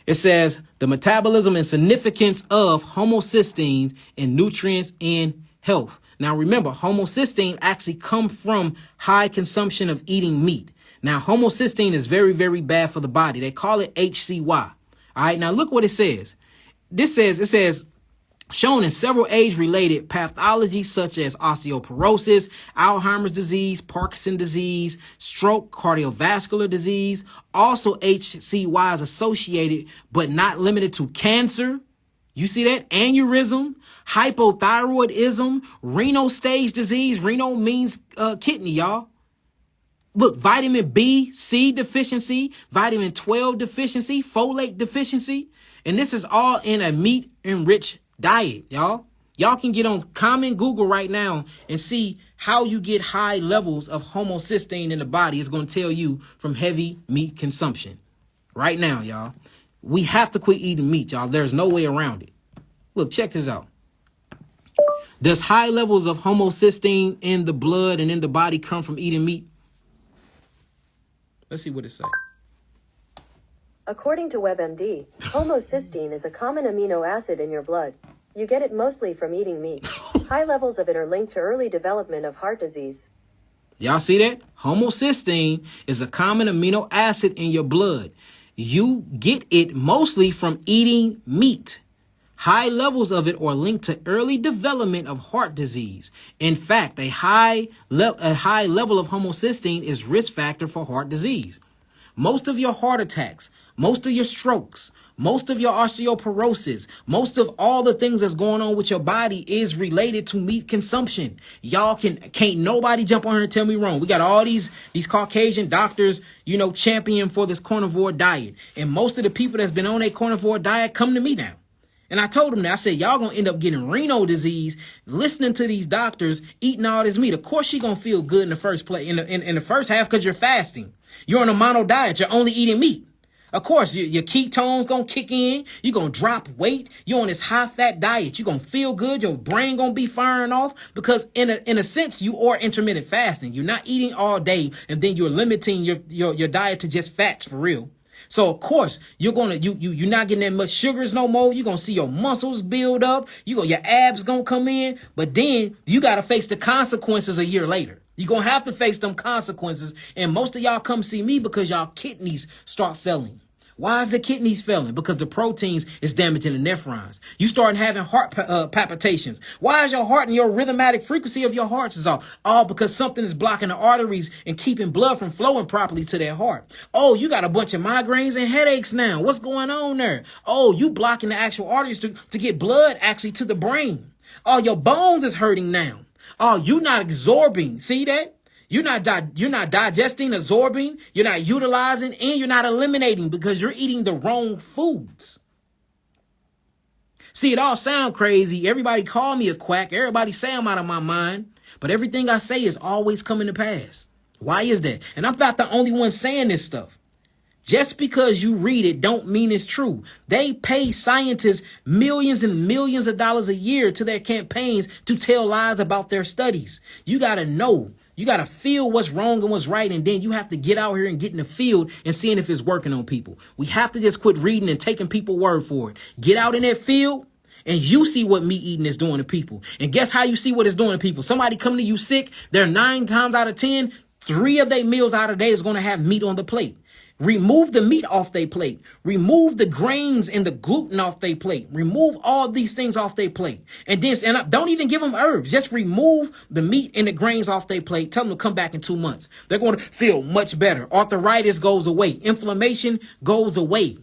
It says the metabolism and significance of homocysteine and nutrients in health. Now, remember, homocysteine actually come from high consumption of eating meat. Now, homocysteine is very, very bad for the body. They call it HCY. All right. Now, look what it says. It says shown in several age-related pathologies such as osteoporosis, Alzheimer's disease, Parkinson's disease, stroke, cardiovascular disease. Also, HCY is associated but not limited to cancer. You see that? Aneurysm, hypothyroidism, renal stage disease. Renal means kidney, y'all. Look, vitamin B, C deficiency, vitamin 12 deficiency, folate deficiency. And this is all in a meat-enriched diet, y'all. Y'all can get on common Google right now and see how you get high levels of homocysteine in the body. It's going to tell you from heavy meat consumption. Right now, y'all. We have to quit eating meat, y'all. There's no way around it. Look, check this out. Does high levels of homocysteine in the blood and in the body come from eating meat? Let's see what it says. According to WebMD, homocysteine is a common amino acid in your blood. You get it mostly from eating meat. High levels of it are linked to early development of heart disease. Y'all see that? Homocysteine is a common amino acid in your blood. You get it mostly from eating meat. High levels of it are linked to early development of heart disease. In fact, a high level of homocysteine is risk factor for heart disease. Most of your heart attacks, most of your strokes, most of your osteoporosis, most of all the things that's going on with your body is related to meat consumption. Y'all can't nobody jump on here and tell me wrong. We got all these Caucasian doctors, champion for this carnivore diet. And most of the people that's been on a carnivore diet come to me now. And I told them that, I said, y'all going to end up getting renal disease listening to these doctors eating all this meat. Of course, you're going to feel good in the first place, in the first half, because you're fasting. You're on a mono diet. You're only eating meat. Of course, your ketones going to kick in. You're going to drop weight. You're on this high fat diet. You're going to feel good. Your brain going to be firing off because in a sense, you are intermittent fasting. You're not eating all day and then you're limiting your diet to just fats for real. So of course you're not getting that much sugars no more. You're gonna see your muscles build up. Your abs gonna come in, but then you gotta face the consequences a year later. You're gonna have to face them consequences. And most of y'all come see me because y'all kidneys start failing. Why is the kidneys failing? Because the proteins is damaging the nephrons. You start having heart palpitations. Why is your heart and your rhythmatic frequency of your hearts is off? All because something is blocking the arteries and keeping blood from flowing properly to their heart. Oh, you got a bunch of migraines and headaches now. What's going on there? Oh, you blocking the actual arteries to get blood actually to the brain. Oh, your bones is hurting now. Oh, you not absorbing. See that? You're not digesting, absorbing, you're not utilizing, and you're not eliminating because you're eating the wrong foods. See, it all sound crazy. Everybody call me a quack. Everybody say I'm out of my mind. But everything I say is always coming to pass. Why is that? And I'm not the only one saying this stuff. Just because you read it don't mean it's true. They pay scientists millions and millions of dollars a year to their campaigns to tell lies about their studies. You got to know. You got to feel what's wrong and what's right. And then you have to get out here and get in the field and seeing if it's working on people. We have to just quit reading and taking people's word for it. Get out in that field and you see what meat eating is doing to people. And guess how you see what it's doing to people? Somebody come to you sick. They're 9 times out of 10, 3 of their meals out of the day is going to have meat on the plate. Remove the meat off their plate. Remove the grains and the gluten off their plate. Remove all these things off their plate. And don't even give them herbs. Just remove the meat and the grains off their plate. Tell them to come back in 2 months. They're going to feel much better. Arthritis goes away. Inflammation goes away.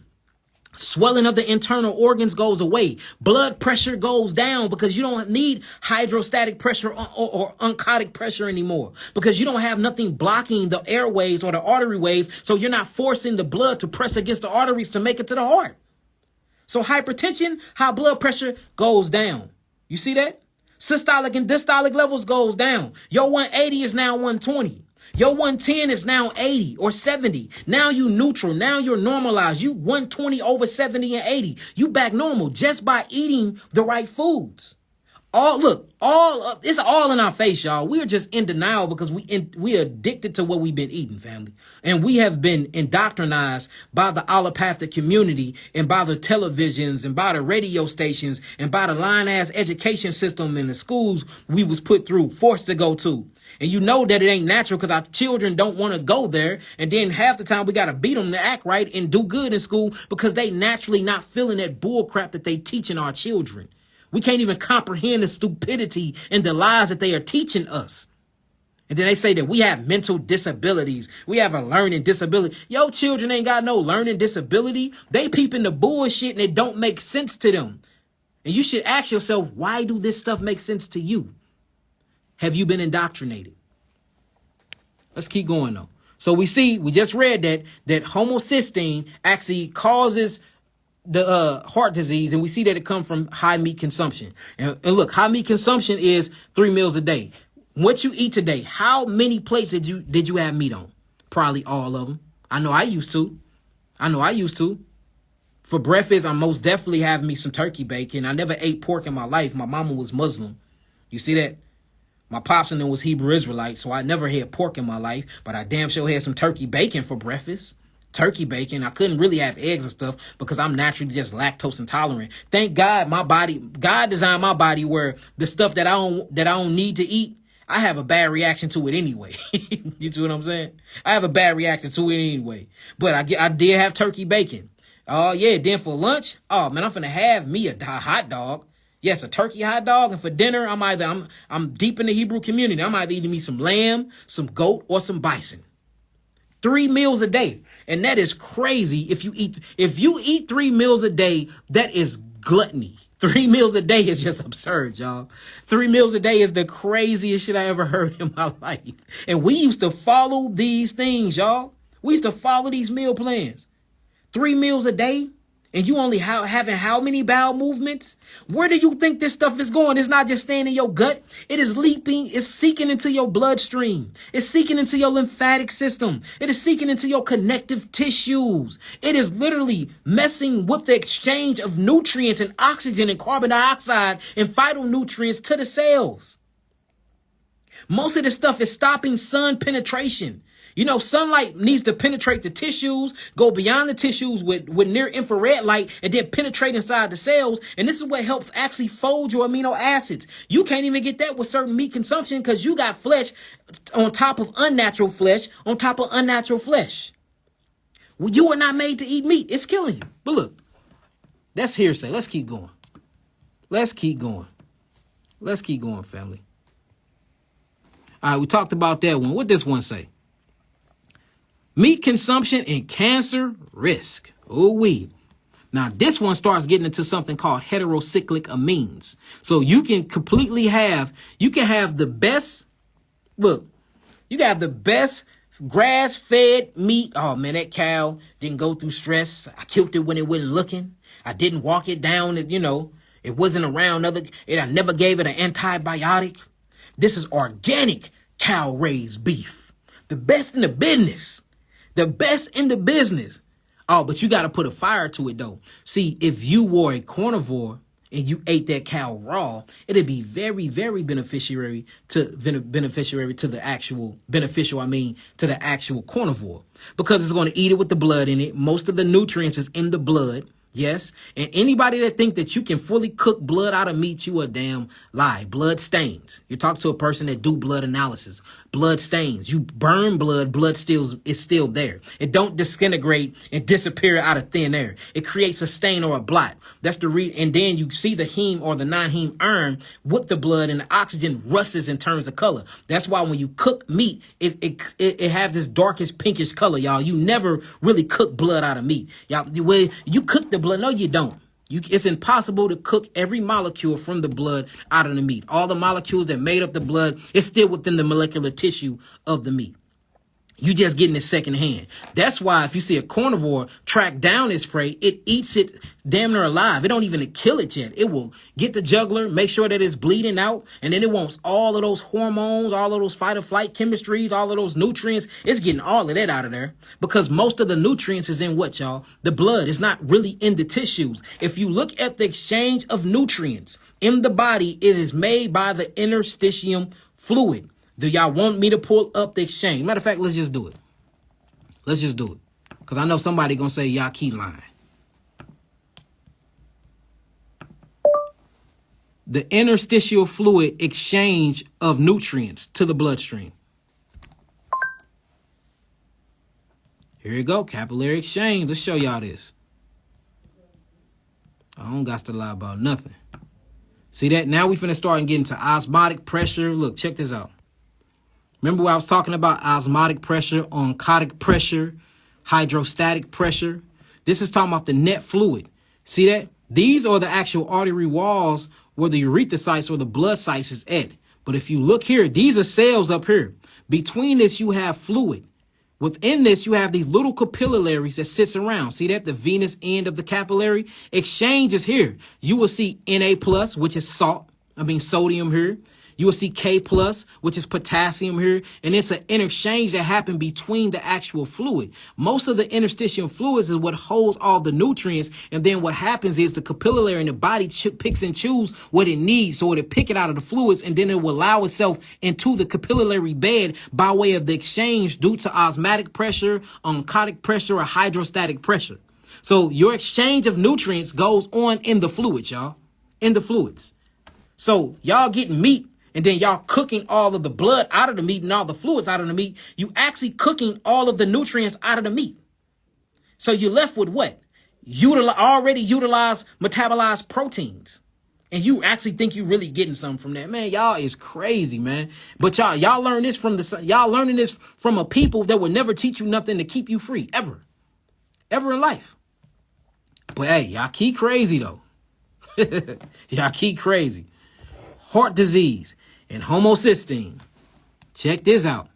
Swelling of the internal organs goes away. Blood pressure goes down because you don't need hydrostatic pressure or oncotic pressure anymore because you don't have nothing blocking the airways or the artery ways. So you're not forcing the blood to press against the arteries to make it to the heart. So hypertension, high blood pressure goes down. You see that? Systolic and diastolic levels goes down. Your 180 is now 120. Your 110 is now 80 or 70. Now you neutral. Now you're normalized. You 120 over 70 and 80. You back normal just by eating the right foods. It's all in our face, y'all. We're just in denial because we're addicted to what we've been eating, family. And we have been indoctrinized by the allopathic community and by the televisions and by the radio stations and by the line-ass education system in the schools we was put through, forced to go to. And you know that it ain't natural because our children don't want to go there. And then half the time we got to beat them to act right and do good in school because they naturally not feeling that bull crap that they teaching our children. We can't even comprehend the stupidity and the lies that they are teaching us. And then they say that we have mental disabilities. We have a learning disability. Your children ain't got no learning disability. They peeping the bullshit and it don't make sense to them. And you should ask yourself, why do this stuff make sense to you? Have you been indoctrinated? Let's keep going though. So we just read that homocysteine actually causes the heart disease, and we see that it comes from high meat consumption. And look, high meat consumption is 3 meals a day. What you eat today, how many plates did you have meat on? Probably all of them. I know I used to. For breakfast, I'm most definitely having me some turkey bacon. I never ate pork in my life. My mama was Muslim. You see that? My pops and them was Hebrew Israelite, so I never had pork in my life, but I damn sure had some turkey bacon for breakfast. Turkey bacon. I couldn't really have eggs and stuff because I'm naturally just lactose intolerant. Thank God God designed my body where the stuff that I don't need to eat, I have a bad reaction to it anyway. You see what I'm saying? I have a bad reaction to it anyway. But I did have turkey bacon. Oh yeah, then for lunch, oh man, I'm finna have me a hot dog. Yes, a turkey hot dog, and for dinner, I'm deep in the Hebrew community. I'm either eating me some lamb, some goat, or some bison. 3 meals a day. And that is crazy. If you eat 3 meals a day, that is gluttony. 3 meals a day is just absurd, y'all. 3 meals a day is the craziest shit I ever heard in my life. And we used to follow these things, y'all. We used to follow these meal plans. 3 meals a day, and you only having how many bowel movements? Where do you think this stuff is going? It's not just staying in your gut. It is leaping. It's seeking into your bloodstream. It's seeking into your lymphatic system. It is seeking into your connective tissues. It is literally messing with the exchange of nutrients and oxygen and carbon dioxide and phytonutrients to the cells. Most of this stuff is stopping sun penetration. You know, sunlight needs to penetrate the tissues, go beyond the tissues with near infrared light, and then penetrate inside the cells. And this is what helps actually fold your amino acids. You can't even get that with certain meat consumption because you got flesh on top of unnatural flesh on top of unnatural flesh. Well, you were not made to eat meat. It's killing you. But look, that's hearsay. Let's keep going. Let's keep going. Let's keep going, family. All right, we talked about that one. What this one say? Meat consumption and cancer risk. Ooh-wee. Now, this one starts getting into something called heterocyclic amines. So you can have the best, look, you can have the best grass-fed meat. Oh, man, that cow didn't go through stress. I killed it when it wasn't looking. I didn't walk it down. It wasn't around I never gave it an antibiotic. This is organic cow-raised beef. The best in the business. The best in the business. Oh, but you got to put a fire to it, though. See, if you were a carnivore and you ate that cow raw, it'd be very, very beneficial to the actual carnivore, because it's going to eat it with the blood in it. Most of the nutrients is in the blood. Yes. And anybody that think that you can fully cook blood out of meat, you a damn lie. Blood stains. You talk to a person that do blood analysis. Blood stains. You burn blood is still there. It don't disintegrate and disappear out of thin air. It creates a stain or a blot. That's the and then you see the heme or the non-heme iron with the blood, and the oxygen rusts and turns a color. That's why when you cook meat, it has this darkish pinkish color, y'all. You never really cook blood out of meat. Y'all, you cook the blood. No, you don't. It's impossible to cook every molecule from the blood out of the meat. All the molecules that made up the blood is still within the molecular tissue of the meat. You just getting it secondhand. That's why if you see a carnivore track down its prey, it eats it damn near alive. It don't even kill it yet. It will get the jugular, make sure that it's bleeding out, and then it wants all of those hormones, all of those fight or flight chemistries, all of those nutrients. It's getting all of that out of there, because most of the nutrients is in what, y'all? The blood. Is not really in the tissues. If you look at the exchange of nutrients in the body, it is made by the interstitium fluid. Do y'all want me to pull up the exchange? Matter of fact, let's just do it. Let's just do it. Because I know somebody going to say, y'all keep lying. The interstitial fluid exchange of nutrients to the bloodstream. Here you go. Capillary exchange. Let's show y'all this. I don't got to lie about nothing. See that? Now we finna start and get into osmotic pressure. Look, check this out. Remember what I was talking about? Osmotic pressure, oncotic pressure, hydrostatic pressure. This is talking about the net fluid. See that? These are the actual artery walls where the erythrocytes or the blood sites is at. But if you look here, these are cells up here. Between this, you have fluid. Within this, you have these little capillaries that sits around. See that? The venous end of the capillary exchange is here. You will see Na+, which is sodium here. You will see K plus, which is potassium here. And it's an interchange that happened between the actual fluid. Most of the interstitial fluids is what holds all the nutrients. And then what happens is the capillary in the body picks and choose what it needs. So it'll pick it out of the fluids, and then it will allow itself into the capillary bed by way of the exchange due to osmotic pressure, oncotic pressure, or hydrostatic pressure. So your exchange of nutrients goes on in the fluids, y'all. In the fluids. So y'all getting meat, and then y'all cooking all of the blood out of the meat and all the fluids out of the meat. You actually cooking all of the nutrients out of the meat. So you're left with what? Already utilized, metabolized proteins. And you actually think you really getting something from that. Man, y'all is crazy, man. But y'all learn this y'all learning this from a people that will never teach you nothing to keep you free, ever. Ever in life. But hey, y'all keep crazy though. Y'all keep crazy. Heart disease and homocysteine. Check this out.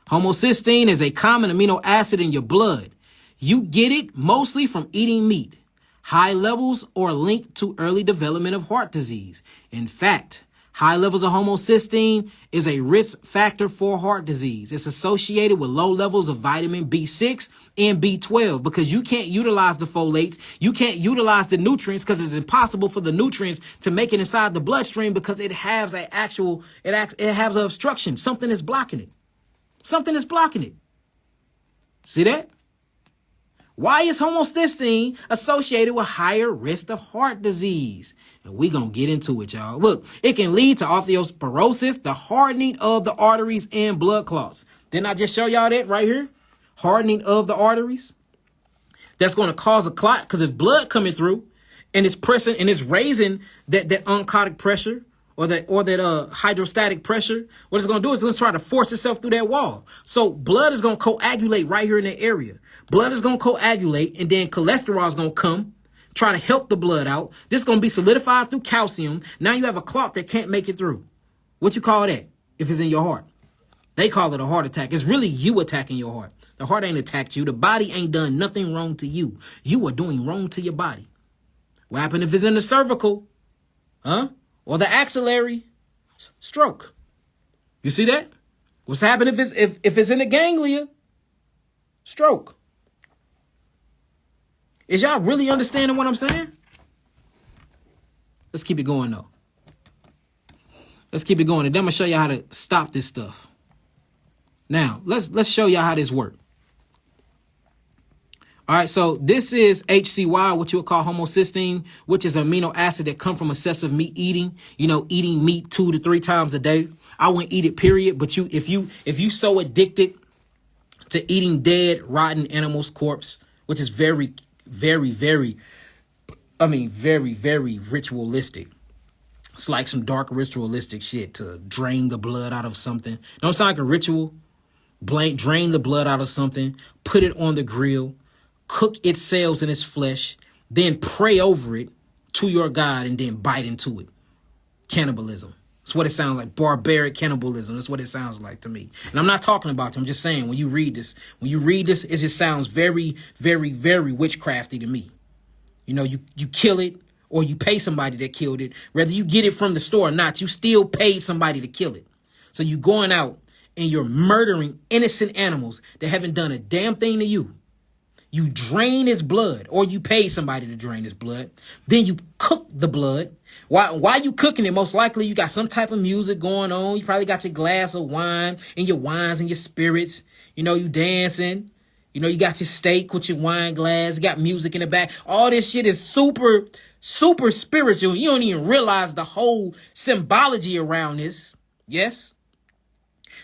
Homocysteine is a common amino acid in your blood. You get it mostly from eating meat. High levels are linked to early development of heart disease. In fact, high levels of homocysteine is a risk factor for heart disease. It's associated with low levels of vitamin B6 and B12 because you can't utilize the folates. You can't utilize the nutrients because it's impossible for the nutrients to make it inside the bloodstream because it has it has an obstruction. Something is blocking it. Something is blocking it. See that? Why is homocysteine associated with higher risk of heart disease? And we're going to get into it, y'all. Look, it can lead to osteoporosis, the hardening of the arteries and blood clots. Didn't I just show y'all that right here? Hardening of the arteries. That's going to cause a clot because if blood coming through and it's pressing and it's raising that oncotic pressure or that hydrostatic pressure, what it's going to do is it's going to try to force itself through that wall. So blood is going to coagulate right here in that area. Blood is going to coagulate, and then cholesterol is going to come, try to help the blood out. This is going to be solidified through calcium. Now you have a clot that can't make it through. What you call that if it's in your heart? They call it a heart attack. It's really you attacking your heart. The heart ain't attacked you. The body ain't done nothing wrong to you. You are doing wrong to your body. What happened if it's in the cervical? Huh? Or the axillary? Stroke. You see that? What's happening if it's in the ganglia? Stroke. Is y'all really understanding what I'm saying? Let's keep it going though. Let's keep it going, and then I'm gonna show you how to stop this stuff. Now, let's show y'all how this works. All right, so this is HCY, what you would call homocysteine, which is an amino acid that come from excessive meat eating. You know, eating meat 2 to 3 times a day. I wouldn't eat it, period. But if you so addicted to eating dead, rotten animals' corpse, which is very, very, very, very, very ritualistic. It's like some dark ritualistic shit to drain the blood out of something. Don't sound like a ritual. Drain the blood out of something, put it on the grill, cook its cells and its flesh, then pray over it to your God and then bite into it. Cannibalism. That's what it sounds like. Barbaric cannibalism. That's what it sounds like to me. And I'm not talking about them. I'm just saying when you read this, it just sounds very, very, very witchcrafty to me. You know, you kill it or you pay somebody that killed it. Whether you get it from the store or not, you still paid somebody to kill it. So you going out and you're murdering innocent animals that haven't done a damn thing to you. You drain his blood, or you pay somebody to drain his blood. Then you cook the blood. While you cooking it, most likely you got some type of music going on. You probably got your glass of wine and your wines and your spirits. You know, you dancing. You know, you got your steak with your wine glass. You got music in the back. All this shit is super, super spiritual. You don't even realize the whole symbology around this. Yes?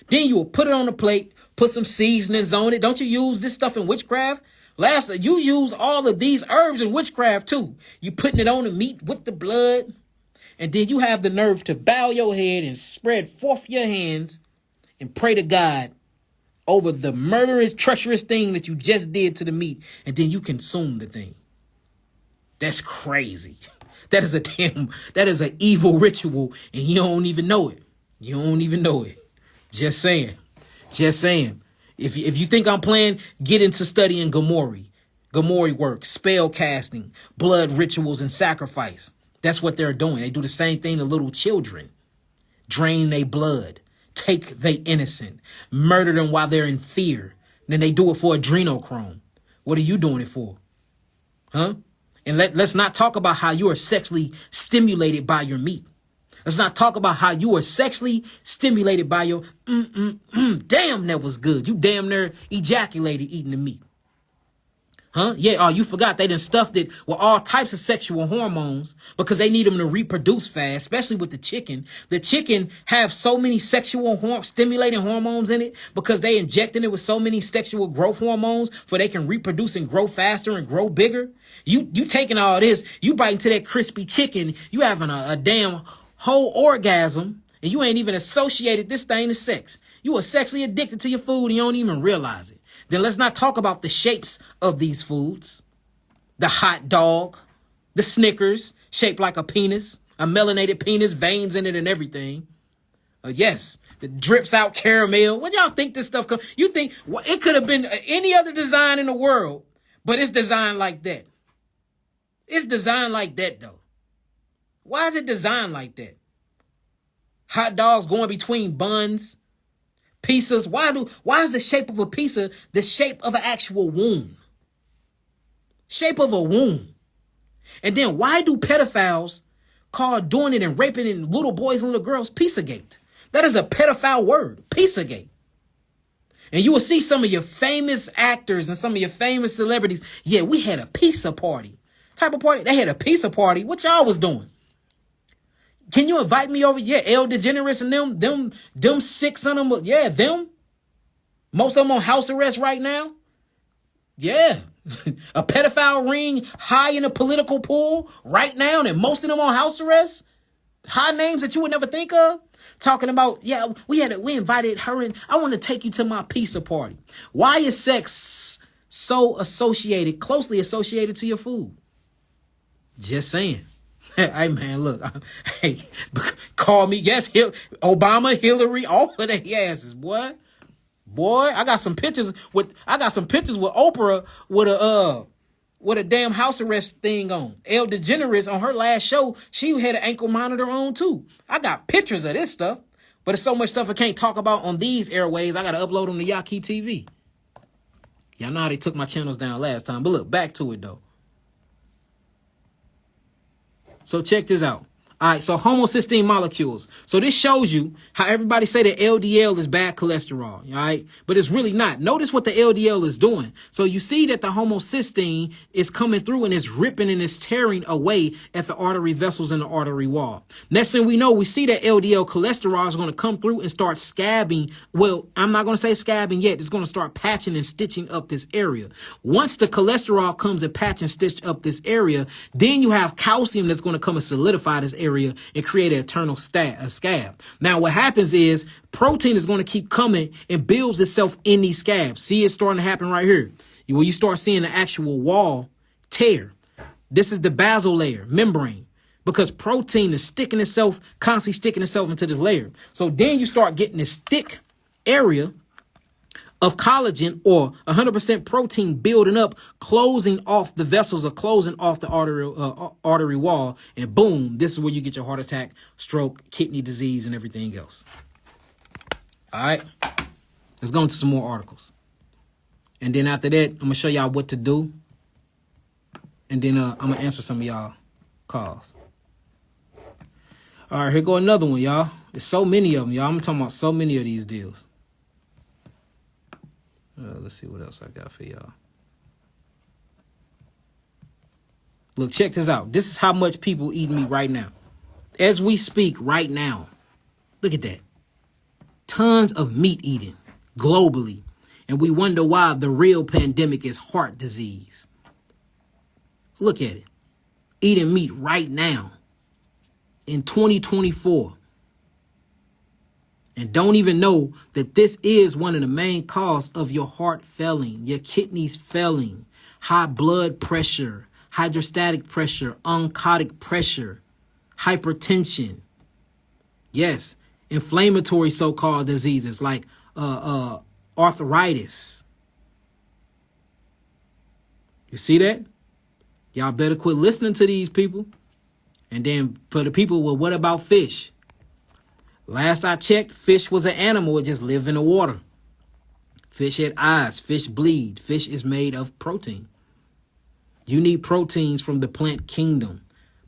Then you will put it on the plate, put some seasonings on it. Don't you use this stuff in witchcraft? Lastly, you use all of these herbs in witchcraft too. You putting it on the meat with the blood. And then you have the nerve to bow your head and spread forth your hands and pray to God over the murderous, treacherous thing that you just did to the meat. And then you consume the thing. That's crazy. That is an evil ritual and you don't even know it. You don't even know it. Just saying. If you think I'm playing, get into studying Gomori work, spell casting, blood rituals, and sacrifice. That's what they're doing. They do the same thing to little children. drain their blood, take they innocent, murder them while they're in fear. Then they do it for adrenochrome. What are you doing it for? Huh? And let's not talk about how you are sexually stimulated by your meat. Let's not talk about how you are sexually stimulated by your damn, that was good. You damn near ejaculated eating the meat. Huh? Yeah, oh, you forgot they done stuffed it with all types of sexual hormones because they need them to reproduce fast, especially with the chicken. The chicken have so many sexual stimulating hormones in it because they injecting it with so many sexual growth hormones for they can reproduce and grow faster and grow bigger. You taking all this, you biting to that crispy chicken, you having a damn whole orgasm, and you ain't even associated this thing to sex. You are sexually addicted to your food and you don't even realize it. Then let's not talk about the shapes of these foods. The hot dog, the Snickers, shaped like a penis, a melanated penis, veins in it and everything. Yes, it drips out caramel. What y'all think this stuff comes? You think it could have been any other design in the world, but it's designed like that. It's designed like that, though. Why is it designed like that? Hot dogs going between buns. Pizzas, why is the shape of a pizza the shape of an actual womb? Shape of a womb. And then why do pedophiles call doing it and raping in little boys and little girls Pizzagate? That is a pedophile word, Pizzagate. And you will see some of your famous actors and some of your famous celebrities. Yeah, we had a pizza party. Type of party. They had a pizza party. What y'all was doing? Can you invite me over? Yeah, El DeGeneres and them 6 of them. Yeah, them. Most of them on house arrest right now. Yeah. A pedophile ring high in a political pool right now. And most of them on house arrest. High names that you would never think of. Talking about, yeah, we invited her and I want to take you to my pizza party. Why is sex so closely associated to your food? Just saying. Hey, man, look. Hey, call me. Yes, Obama, Hillary, all of their asses, boy. Boy, I got some pictures with Oprah with a damn house arrest thing on. El DeGeneres on her last show, she had an ankle monitor on too. I got pictures of this stuff, but it's so much stuff I can't talk about on these airways. I got to upload them to Yaki TV. Y'all know how they took my channels down last time, but look, back to it though. So check this out. All right, so homocysteine molecules. So this shows you how everybody say that LDL is bad cholesterol, all right? But it's really not. Notice what the LDL is doing. So you see that the homocysteine is coming through and it's ripping and it's tearing away at the artery vessels in the artery wall. Next thing we know, we see that LDL cholesterol is going to come through and start scabbing. Well, I'm not going to say scabbing yet. It's going to start patching and stitching up this area. Once the cholesterol comes and patch and stitch up this area, then you have calcium that's going to come and solidify this area and create an eternal scab. Now, what happens is protein is going to keep coming and builds itself in these scabs. See, it's starting to happen right here. When you start seeing the actual wall tear, this is the basal layer, membrane, because protein is constantly sticking itself into this layer. So then you start getting this thick area of collagen or 100% protein building up, closing off the vessels or closing off the artery wall. And boom, this is where you get your heart attack, stroke, kidney disease, and everything else. All right, let's go into some more articles. And then after that, I'm going to show y'all what to do. And then I'm going to answer some of y'all calls. All right, here go another one, y'all. There's so many of them, y'all. I'm talking about so many of these deals. Let's see what else I got for y'all. Look, check this out. This is how much people eat meat right now. As we speak right now. Look at that. Tons of meat eating globally. And we wonder why the real pandemic is heart disease. Look at it. Eating meat right now in 2024. And don't even know that this is one of the main causes of your heart failing, your kidneys failing, high blood pressure, hydrostatic pressure, oncotic pressure, hypertension. Yes, inflammatory so-called diseases like arthritis. You see that? Y'all better quit listening to these people. And then for the people, well, what about fish? Last I checked, fish was an animal. It just lived in the water. Fish had eyes. Fish bleed. Fish is made of protein. You need proteins from the plant kingdom,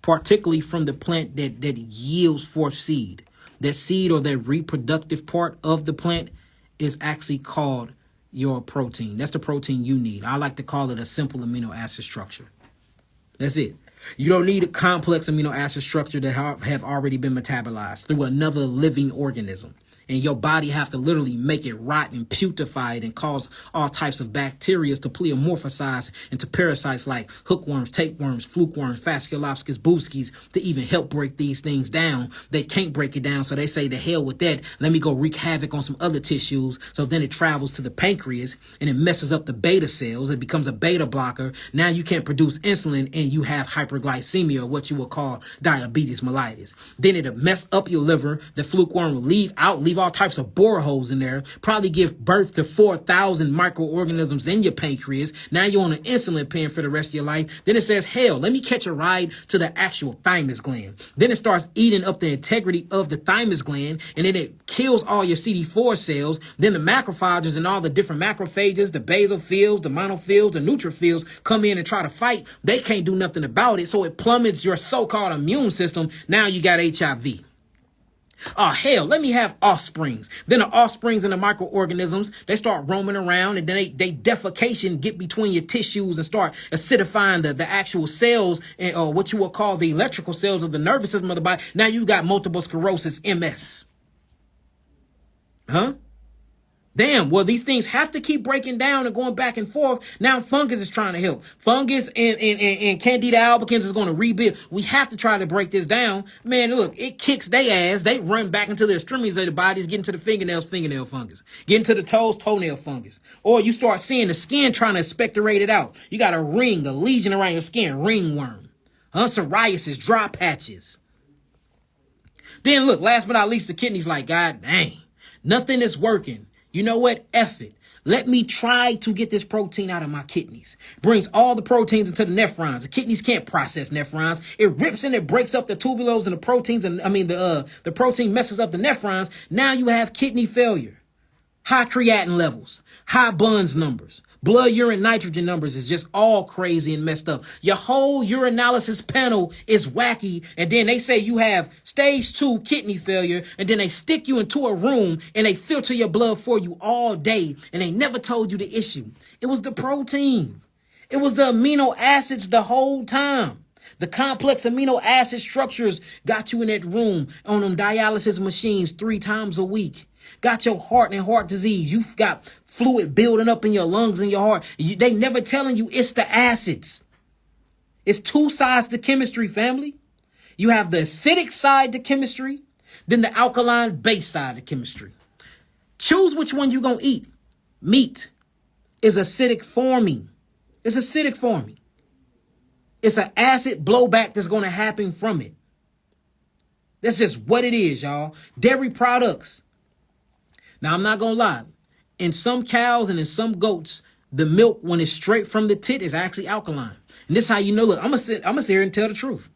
particularly from the plant that yields forth seed. That seed, or that reproductive part of the plant, is actually called your protein. That's the protein you need. I like to call it a simple amino acid structure. That's it. You don't need a complex amino acid structure that have already been metabolized through another living organism. And your body have to literally make it rot and putrefy it and cause all types of bacteria to pleomorphosize into parasites like hookworms, tapeworms, flukeworms, fasciolopsis, booskies to even help break these things down. They can't break it down, so they say, the hell with that. Let me go wreak havoc on some other tissues. So then it travels to the pancreas and it messes up the beta cells. It becomes a beta blocker. Now you can't produce insulin and you have hyperglycemia, or what you would call diabetes mellitus. Then it'll mess up your liver. The flukeworm will leave all types of boreholes in there, probably give birth to 4,000 microorganisms in your pancreas. Now you're on an insulin pen for the rest of your life. Then it says, hell, let me catch a ride to the actual thymus gland. Then it starts eating up the integrity of the thymus gland, and then it kills all your CD4 cells. Then the macrophages and all the different macrophages, the basophils, the monophils, the neutrophils come in and try to fight. They can't do nothing about it, so it plummets your so-called immune system. Now you got HIV. Oh, hell, let me have offsprings. Then the offsprings and the microorganisms, they start roaming around, and then they defecation get between your tissues and start acidifying the actual cells, or what you will call the electrical cells of the nervous system of the body. Now you got multiple sclerosis, MS. Huh? Damn, well, these things have to keep breaking down and going back and forth. Now fungus is trying to help. Fungus and Candida albicans is going to rebuild. We have to try to break this down. Man, look, it kicks their ass. They run back into the extremities of the bodies, get into the fingernails, fingernail fungus. Get into the toes, toenail fungus. Or you start seeing the skin trying to expectorate it out. You got a ring, a lesion around your skin, ringworm. Psoriasis, dry patches. Then look, last but not least, the kidneys like, God dang, nothing is working. You know what? F it. Let me try to get this protein out of my kidneys. Brings all the proteins into the nephrons. The kidneys can't process nephrons. It rips and it breaks up the tubules and the proteins. And the protein messes up the nephrons. Now you have kidney failure. High creatinine levels, high Bun's numbers, blood urine nitrogen numbers is just all crazy and messed up. Your whole urinalysis panel is wacky. And then they say you have stage 2 kidney failure. And then they stick you into a room and they filter your blood for you all day. And they never told you the issue. It was the protein. It was the amino acids the whole time. The complex amino acid structures got you in that room on them dialysis machines 3 times a week. Got your heart and heart disease. You've got fluid building up in your lungs and your heart. They never telling you it's the acids. It's 2 sides to chemistry, family. You have the acidic side to chemistry, then the alkaline base side to chemistry. Choose which one you're going to eat. Meat is acidic forming. It's acidic forming. It's an acid blowback that's going to happen from it. That's just what it is, y'all. Dairy products. Now, I'm not going to lie. In some cows and in some goats, the milk, when it's straight from the tit, is actually alkaline. And this is how you know, look, I'm going to sit here and tell the truth.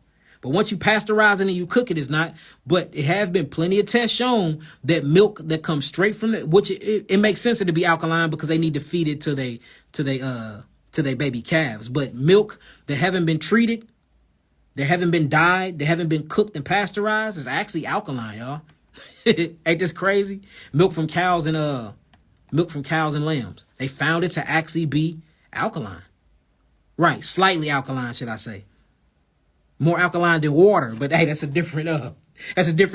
But once you pasteurize it and you cook it, it's not. But it has been plenty of tests shown that milk that comes straight from it, which it makes sense to be alkaline because they need to feed it to their baby calves. But milk that haven't been treated, that haven't been dyed, that haven't been cooked and pasteurized is actually alkaline, y'all. Ain't this crazy? Milk from cows and lambs. They found it to actually be alkaline. Right, slightly alkaline, should I say. More alkaline than water, but hey, that's a different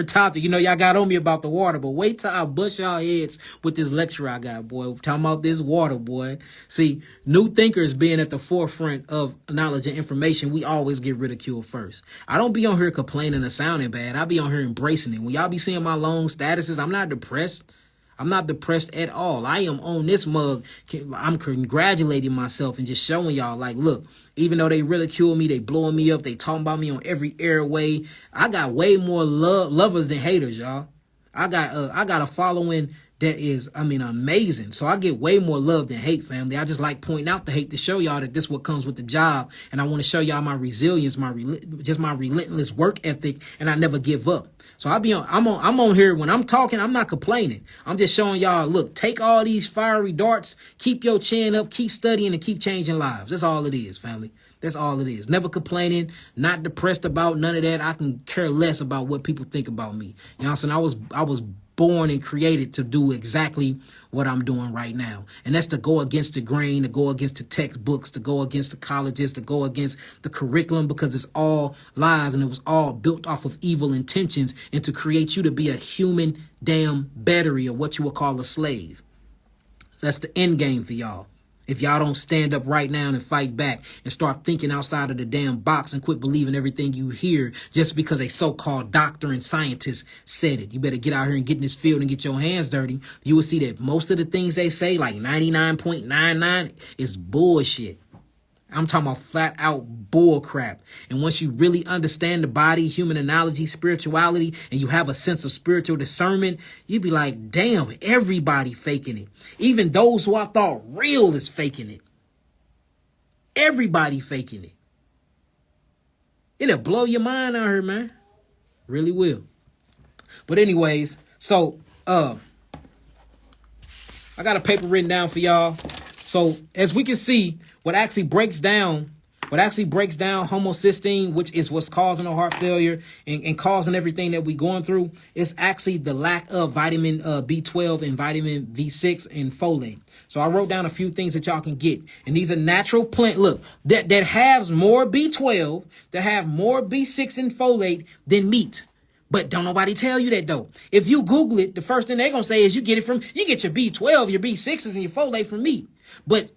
topic. You know, y'all got on me about the water, but wait till I bust y'all heads with this lecture I got, boy. We're talking about this water, boy. See, new thinkers being at the forefront of knowledge and information, we always get ridiculed first. I don't be on here complaining or sounding bad. I be on here embracing it. When y'all be seeing my long statuses, I'm not depressed. I'm not depressed at all. I am on this mug. I'm congratulating myself and just showing y'all, like, look, even though they ridicule me, they blowing me up, they talking about me on every airway, I got way more lovers than haters, y'all. I got a following that is, I mean, amazing. So I get way more love than hate, family. I just like pointing out the hate to show y'all that this what comes with the job. And I want to show y'all my resilience, my relentless work ethic, and I never give up. So I'm on here when I'm talking, I'm not complaining. I'm just showing y'all, look, take all these fiery darts, keep your chin up, keep studying, and keep changing lives. That's all it is, family. That's all it is. Never complaining, not depressed about none of that. I can care less about what people think about me. You know what I'm saying? I was born and created to do exactly what I'm doing right now. And that's to go against the grain, to go against the textbooks, to go against the colleges, to go against the curriculum, because it's all lies and it was all built off of evil intentions and to create you to be a human damn battery, or what you would call a slave. So that's the end game for y'all. If y'all don't stand up right now and fight back and start thinking outside of the damn box and quit believing everything you hear just because a so-called doctor and scientist said it. You better get out here and get in this field and get your hands dirty. You will see that most of the things they say, like 99.99, is bullshit. I'm talking about flat out bull crap. And once you really understand the body, human analogy, spirituality, and you have a sense of spiritual discernment, you be like, damn, everybody faking it. Even those who I thought real is faking it. Everybody faking it. It'll blow your mind out here, man. Really will. But anyways, so I got a paper written down for y'all. So as we can see, what actually breaks down homocysteine, which is what's causing the heart failure and causing everything that we're going through, is actually the lack of vitamin B12 and vitamin B6 and folate. So I wrote down a few things that y'all can get. And these are natural plant, look, that has more B12, that have more B6 and folate than meat. But don't nobody tell you that, though. If you Google it, the first thing they're going to say is you get your B12, your B6s, and your folate from meat. But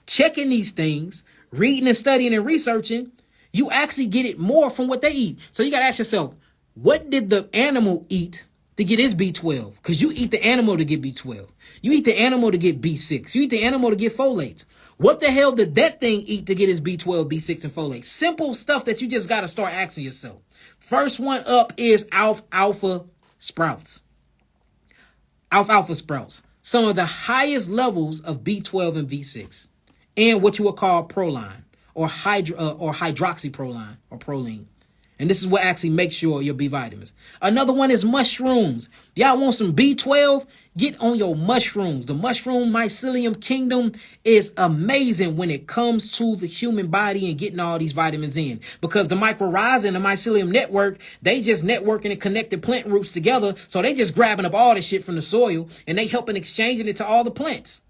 checking these things, reading and studying and researching, you actually get it more from what they eat. So you got to ask yourself, what did the animal eat to get his B12? Because you eat the animal to get B12. You eat the animal to get B6. You eat the animal to get folates. What the hell did that thing eat to get his B12, B6, and folate? Simple stuff that you just got to start asking yourself. First one up is alfalfa sprouts. Alfalfa sprouts. Some of the highest levels of B12 and B6. And what you would call proline or hydroxyproline or proline. And this is what actually makes your B vitamins. Another one is mushrooms. Y'all want some B12? Get on your mushrooms. The mushroom mycelium kingdom is amazing when it comes to the human body and getting all these vitamins in. Because the mycorrhiza and the mycelium network, they just networking and connected plant roots together. So they just grabbing up all this shit from the soil and they helping exchanging it to all the plants.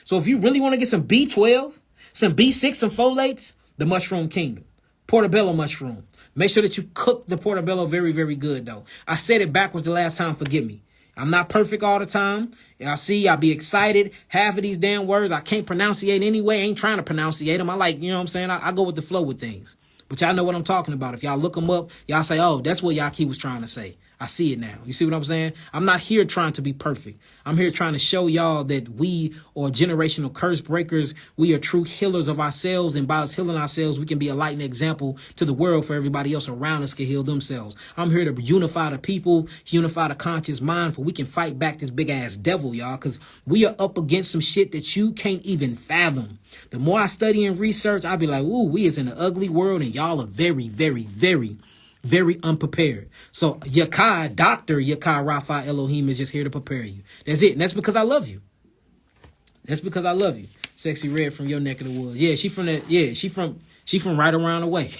So if you really want to get some B12, some B6, some folates, the mushroom kingdom. Portobello mushroom. Make sure that you cook the portobello very, very good, though. I said it backwards the last time. Forgive me. I'm not perfect all the time. I'll be excited. Half of these damn words I can't pronunciate anyway. I ain't trying to pronunciate them. I like, you know what I'm saying? I go with the flow with things. But y'all know what I'm talking about. If y'all look them up, y'all say, oh, that's what Yaki was trying to say. I see it now. You see what I'm saying? I'm not here trying to be perfect. I'm here trying to show y'all that we are generational curse breakers. We are true healers of ourselves. And by us healing ourselves, we can be a light and example to the world for everybody else around us can heal themselves. I'm here to unify the people, unify the conscious mind, for we can fight back this big ass devil, y'all, because we are up against some shit that you can't even fathom. The more I study and research, I'll be like, ooh, we is in an ugly world and y'all are very, very, very, very unprepared. So Dr. Yakai Rapha Elohim is just here to prepare you. That's it. And that's because I love you. That's because I love you. Sexy Red from your neck of the woods. Yeah, she from right around the way.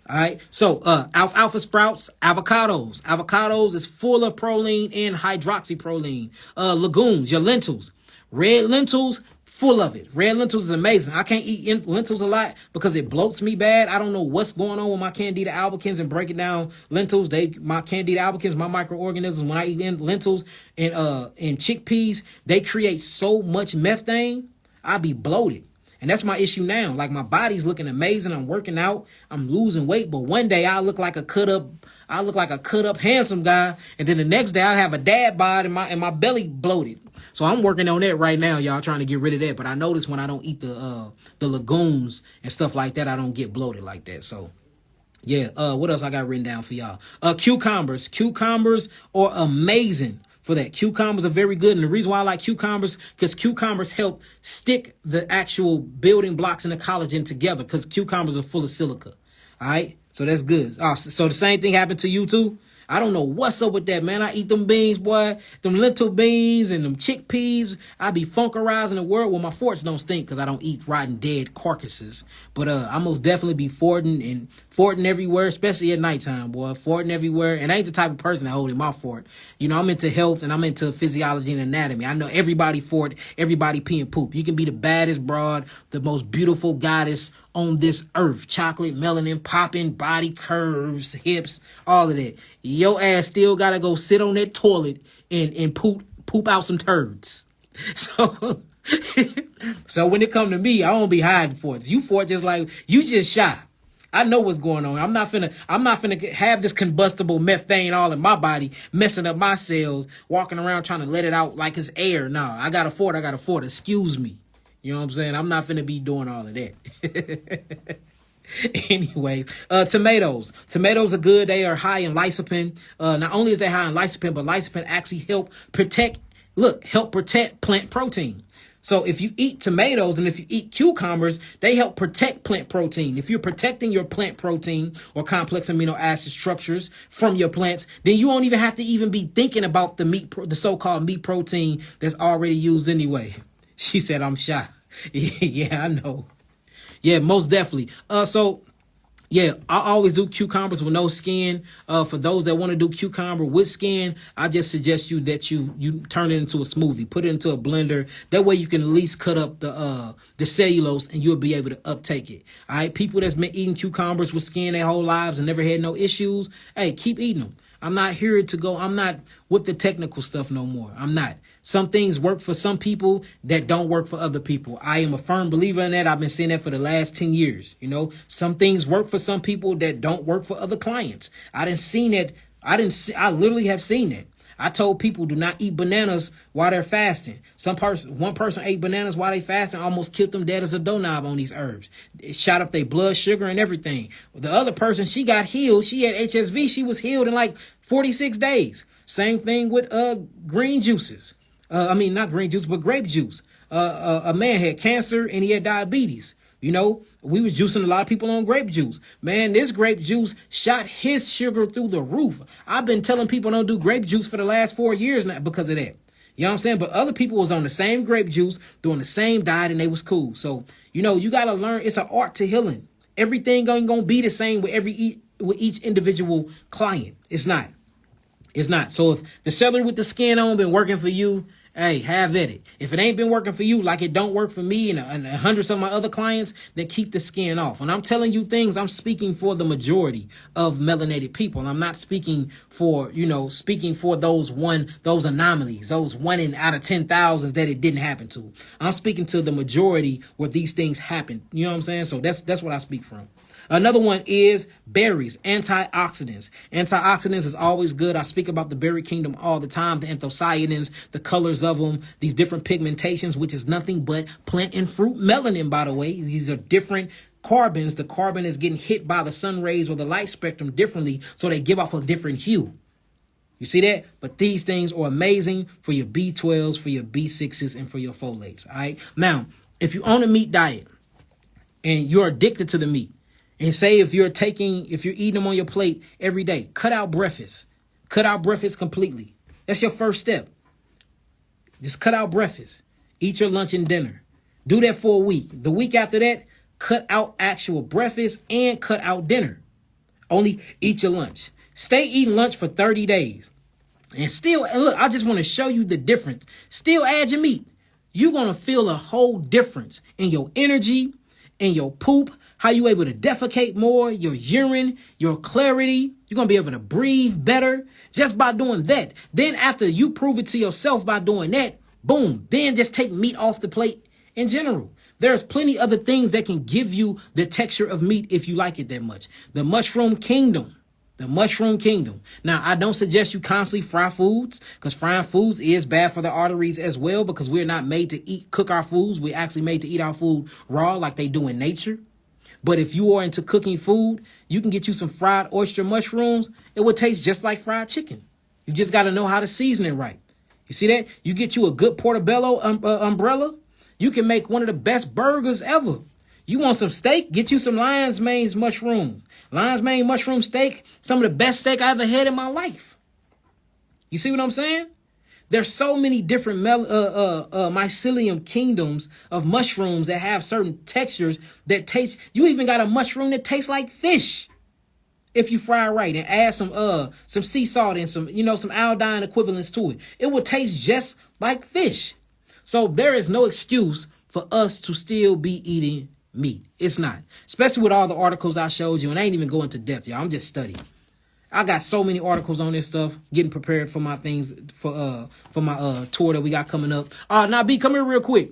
All right. So alfalfa sprouts, avocados. Avocados is full of proline and hydroxyproline. Legumes, your lentils. Red lentils, full of it. Red lentils is amazing. I can't eat lentils a lot because it bloats me bad. I don't know what's going on with my Candida albicans and breaking down lentils. My Candida albicans, my microorganisms, when I eat lentils and chickpeas, they create so much methane, I be bloated. And that's my issue now. Like, my body's looking amazing. I'm working out. I'm losing weight. But one day I look like a cut up handsome guy. And then the next day I have a dad bod and my belly bloated. So I'm working on that right now, y'all, trying to get rid of that. But I notice when I don't eat the legumes and stuff like that, I don't get bloated like that. So Yeah, what else I got written down for y'all? Cucumbers. Cucumbers are amazing for that. Cucumbers are very good. And the reason why I like cucumbers, because cucumbers help stick the actual building blocks and the collagen together, because cucumbers are full of silica. All right, so that's good. So the same thing happened to you too? I don't know what's up with that, man. I eat them beans, boy, them lentil beans and them chickpeas. I be funkerizing the world. Well, my forts don't stink because I don't eat rotten dead carcasses. But I most definitely be forting everywhere, especially at nighttime, boy. Forting everywhere. And I ain't the type of person that hold in my fort. You know, I'm into health and I'm into physiology and anatomy. I know everybody fort, everybody pee and poop. You can be the baddest broad, the most beautiful goddess on this earth. Chocolate, melanin, popping, body curves, hips, all of that. Your ass still gotta go sit on that toilet and poop out some turds. So so when it come to me, I don't be hiding forts. You fort just like you just shy. I know what's going on. I'm not finna have this combustible methane all in my body, messing up my cells, walking around trying to let it out like it's air. Nah, I got a fort. Excuse me. You know what I'm saying? I'm not finna be doing all of that. Anyway, tomatoes. Tomatoes are good. They are high in lycopene. Not only is they high in lycopene, but lycopene actually help protect plant protein. So if you eat tomatoes and if you eat cucumbers, they help protect plant protein. If you're protecting your plant protein or complex amino acid structures from your plants, then you won't even have to even be thinking about the so-called meat protein that's already used anyway. She said, I'm shy. Yeah, I know. Yeah, most definitely. Yeah, I always do cucumbers with no skin. For those that want to do cucumber with skin, I just suggest that you turn it into a smoothie, put it into a blender. That way you can at least cut up the cellulose and you'll be able to uptake it. All right, people that's been eating cucumbers with skin their whole lives and never had no issues, hey, keep eating them. I'm not with the technical stuff no more. I'm not. Some things work for some people that don't work for other people. I am a firm believer in that. I've been saying that for the last 10 years. You know, some things work for some people that don't work for other clients. I literally have seen that. I told people do not eat bananas while they're fasting. One person ate bananas while they fasting, almost killed them dead as a doorknob on these herbs. It shot up their blood sugar and everything. The other person, she got healed. She had HSV. She was healed in like 46 days. Same thing with green juices. Not green juice, but grape juice. A man had cancer and he had diabetes. You know, we was juicing a lot of people on grape juice. Man, this grape juice shot his sugar through the roof. I've been telling people don't do grape juice for the last 4 years now because of that. You know what I'm saying? But other people was on the same grape juice, doing the same diet, and they was cool. So, you know, you got to learn. It's an art to healing. Everything ain't going to be the same with each individual client. It's not. It's not. So if the celery with the skin on been working for you, hey, have at it. If it ain't been working for you, like it don't work for me and 100 of my other clients, then keep the skin off. When I'm telling you things, I'm speaking for the majority of melanated people. I'm not speaking for those anomalies, those 1 out of 10,000 that it didn't happen to. I'm speaking to the majority where these things happen. You know what I'm saying? So that's what I speak from. Another one is berries, antioxidants. Antioxidants is always good. I speak about the berry kingdom all the time, the anthocyanins, the colors of them, these different pigmentations, which is nothing but plant and fruit melanin, by the way. These are different carbons. The carbon is getting hit by the sun rays or the light spectrum differently, so they give off a different hue. You see that? But these things are amazing for your B12s, for your B6s, and for your folates. All right. Now, if you're on a meat diet and you're addicted to the meat, and say if you're eating them on your plate every day, cut out breakfast. Cut out breakfast completely. That's your first step. Just cut out breakfast. Eat your lunch and dinner. Do that for a week. The week after that, cut out actual breakfast and cut out dinner. Only eat your lunch. Stay eating lunch for 30 days. And look, I just want to show you the difference. Still add your meat. You're going to feel a whole difference in your energy, in your poop, how you able to defecate more, your urine, your clarity. You're going to be able to breathe better just by doing that. Then after you prove it to yourself by doing that, boom, then just take meat off the plate in general. There's plenty other things that can give you the texture of meat if you like it that much. The mushroom kingdom. The mushroom kingdom. Now, I don't suggest you constantly fry foods because frying foods is bad for the arteries as well because we're not made to cook our foods. We're actually made to eat our food raw like they do in nature. But if you are into cooking food, you can get you some fried oyster mushrooms. It will taste just like fried chicken. You just got to know how to season it right. You see that? You get you a good portobello umbrella. You can make one of the best burgers ever. You want some steak? Get you some lion's mane mushrooms. Lion's mane mushroom steak, some of the best steak I ever had in my life. You see what I'm saying? There's so many different mycelium kingdoms of mushrooms that have certain textures that taste. You even got a mushroom that tastes like fish. If you fry it right and add some sea salt and some iodine equivalents to it, it will taste just like fish. So there is no excuse for us to still be eating meat. It's not. Especially with all the articles I showed you, and I ain't even going to depth, y'all. I'm just studying. I got so many articles on this stuff, getting prepared for my things for my tour that we got coming up. Now B, come here real quick.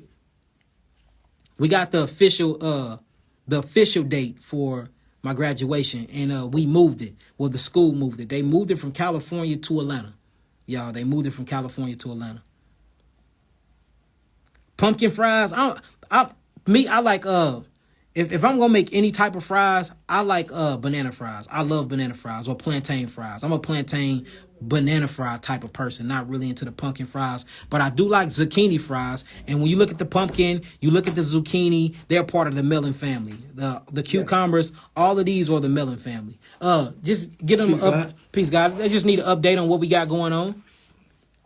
We got the official date for my graduation, and we moved it. Well, the school moved it. They moved it from California to Atlanta. Y'all, they moved it from California to Atlanta. Pumpkin fries. I like if I'm gonna make any type of fries, I like banana fries. I love banana fries or plantain fries. I'm a plantain banana fry type of person, not really into the pumpkin fries, but I do like zucchini fries. And when you look at the pumpkin, you look at the zucchini, they're part of the melon family. The cucumbers, all of these are the melon family. Just get them up. Peace, God. I just need an update on what we got going on.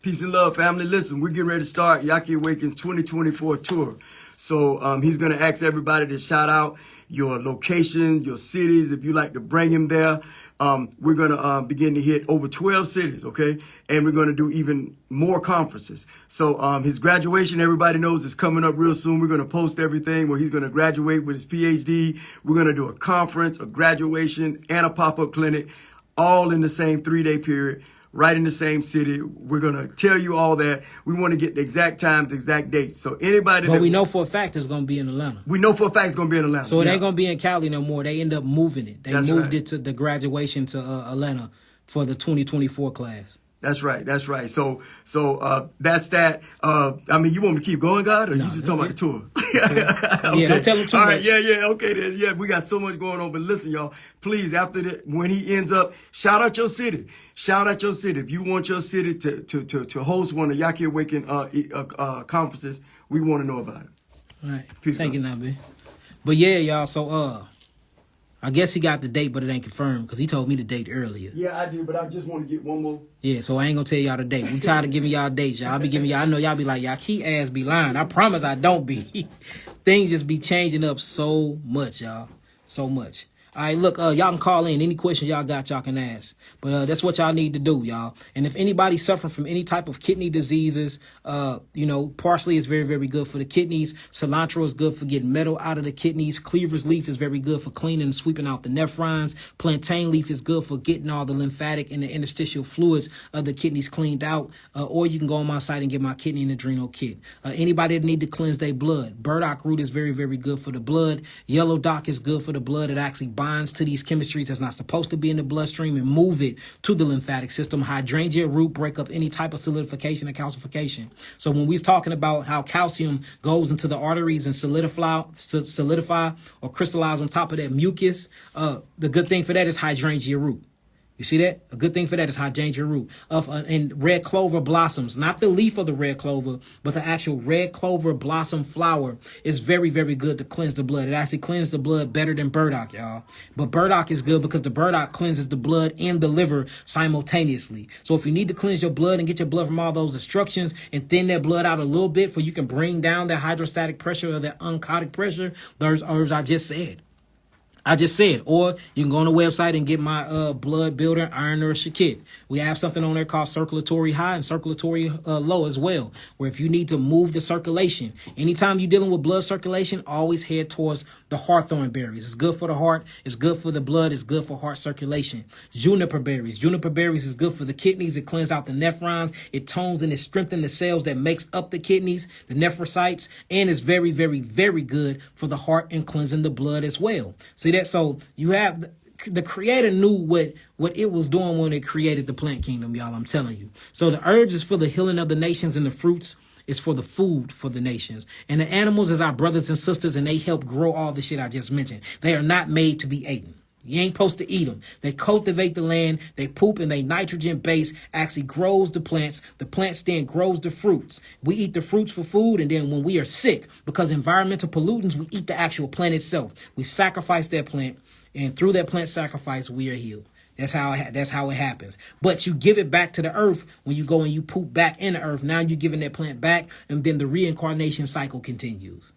Peace and love, family. Listen, we're getting ready to start Yaki Awakens 2024 tour. So he's going to ask everybody to shout out your locations, your cities, if you like to bring him there. We're going to begin to hit over 12 cities, okay? And we're going to do even more conferences. So his graduation, everybody knows, is coming up real soon. We're going to post everything where he's going to graduate with his PhD. We're going to do a conference, a graduation, and a pop-up clinic, all in the same 3-day period. Right in the same city. We're going to tell you all that. We want to get the exact times, the exact dates. So anybody But we know for a fact it's going to be in Atlanta. We know for a fact it's going to be in Atlanta. So it ain't going to be in Cali no more. They end up moving it. They moved it to the graduation to Atlanta for the 2024 class. That's right. That's right. So that's that. I mean, you want me to keep going, God, or you just talking about the tour? Okay. Yeah, don't tell him too much. All much. right. Yeah. Okay. Then. Yeah, we got so much going on. But listen, y'all, please, after that, when he ends up, shout out your city. Shout out your city. If you want your city to host one of Yaki Awaken conferences, we want to know about it. All right. Peace. Thank you, Nabi. But yeah, y'all. So I guess he got the date, but it ain't confirmed because he told me the date earlier. Yeah, I did, but I just want to get one more. Yeah, so I ain't gonna tell y'all the date. We tired of giving y'all dates, y'all. I be giving y'all. I know y'all be like, y'all key ass be lying. I promise I don't be. Things just be changing up so much, y'all. So much. All right, look, y'all can call in. Any questions y'all got, y'all can ask. But that's what y'all need to do, y'all. And if anybody suffering from any type of kidney diseases, parsley is very, very good for the kidneys. Cilantro is good for getting metal out of the kidneys. Cleaver's leaf is very good for cleaning and sweeping out the nephrons. Plantain leaf is good for getting all the lymphatic and the interstitial fluids of the kidneys cleaned out. Or you can go on my site and get my kidney and adrenal kit. Anybody that need to cleanse their blood, burdock root is very, very good for the blood. Yellow dock is good for the blood. It actually binds to these chemistries that's not supposed to be in the bloodstream and move it to the lymphatic system. Hydrangea root break up any type of solidification or calcification. So when we're talking about how calcium goes into the arteries and solidify or crystallize on top of that mucus, the good thing for that is hydrangea root. You see that? A good thing for that is hydrangea root. And red clover blossoms, not the leaf of the red clover, but the actual red clover blossom flower is very, very good to cleanse the blood. It actually cleanses the blood better than burdock, y'all. But burdock is good because the burdock cleanses the blood and the liver simultaneously. So if you need to cleanse your blood and get your blood from all those obstructions and thin that blood out a little bit so you can bring down that hydrostatic pressure or that oncotic pressure, those herbs I just said. Or you can go on the website and get my blood builder iron nourisher kit. We have something on there called circulatory high and circulatory low as well, where if you need to move the circulation, anytime you're dealing with blood circulation, always head towards the hawthorn berries. It's good for the heart. It's good for the blood. It's good for heart circulation. Juniper berries. Juniper berries is good for the kidneys. It cleans out the nephrons. It tones and it strengthens the cells that makes up the kidneys, the nephrocytes, and it's very, very, very good for the heart and cleansing the blood as well. See that? So you have the creator knew what it was doing when it created the plant kingdom, y'all. I'm telling you. So the herbs is for the healing of the nations, and the fruits is for the food for the nations. And the animals is our brothers and sisters, and they help grow all the shit I just mentioned. They are not made to be eaten. You ain't supposed to eat them. They cultivate the land. They poop, and they nitrogen base actually grows the plants. The plants then grows the fruits. We eat the fruits for food, and then when we are sick, because environmental pollutants, we eat the actual plant itself. We sacrifice that plant, and through that plant sacrifice, we are healed. That's how it happens. But you give it back to the earth when you go and you poop back in the earth. Now you're giving that plant back, and then the reincarnation cycle continues.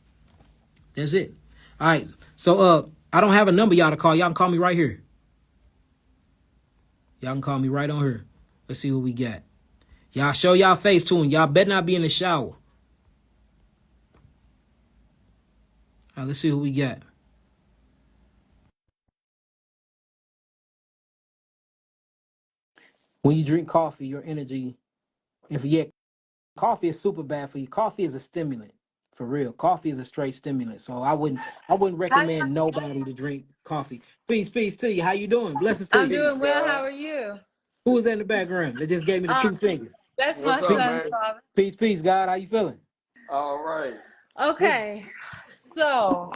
That's it. All right. So I don't have a number y'all to call. Y'all can call me right here. Y'all can call me right on here. Let's see what we got. Y'all show y'all face to him. Y'all better not be in the shower. All right, let's see what we got. When you drink coffee, your energy, coffee is super bad for you. Coffee is a stimulant. For real. Coffee is a straight stimulant. So I wouldn't recommend nobody to drink coffee. Peace to you. How you doing? Blessings to I'm you. doing well. How are you? Who was that in the background? They just gave me the two fingers. That's my What's up, son, man? Father. Peace, God. How you feeling? All right. Okay, so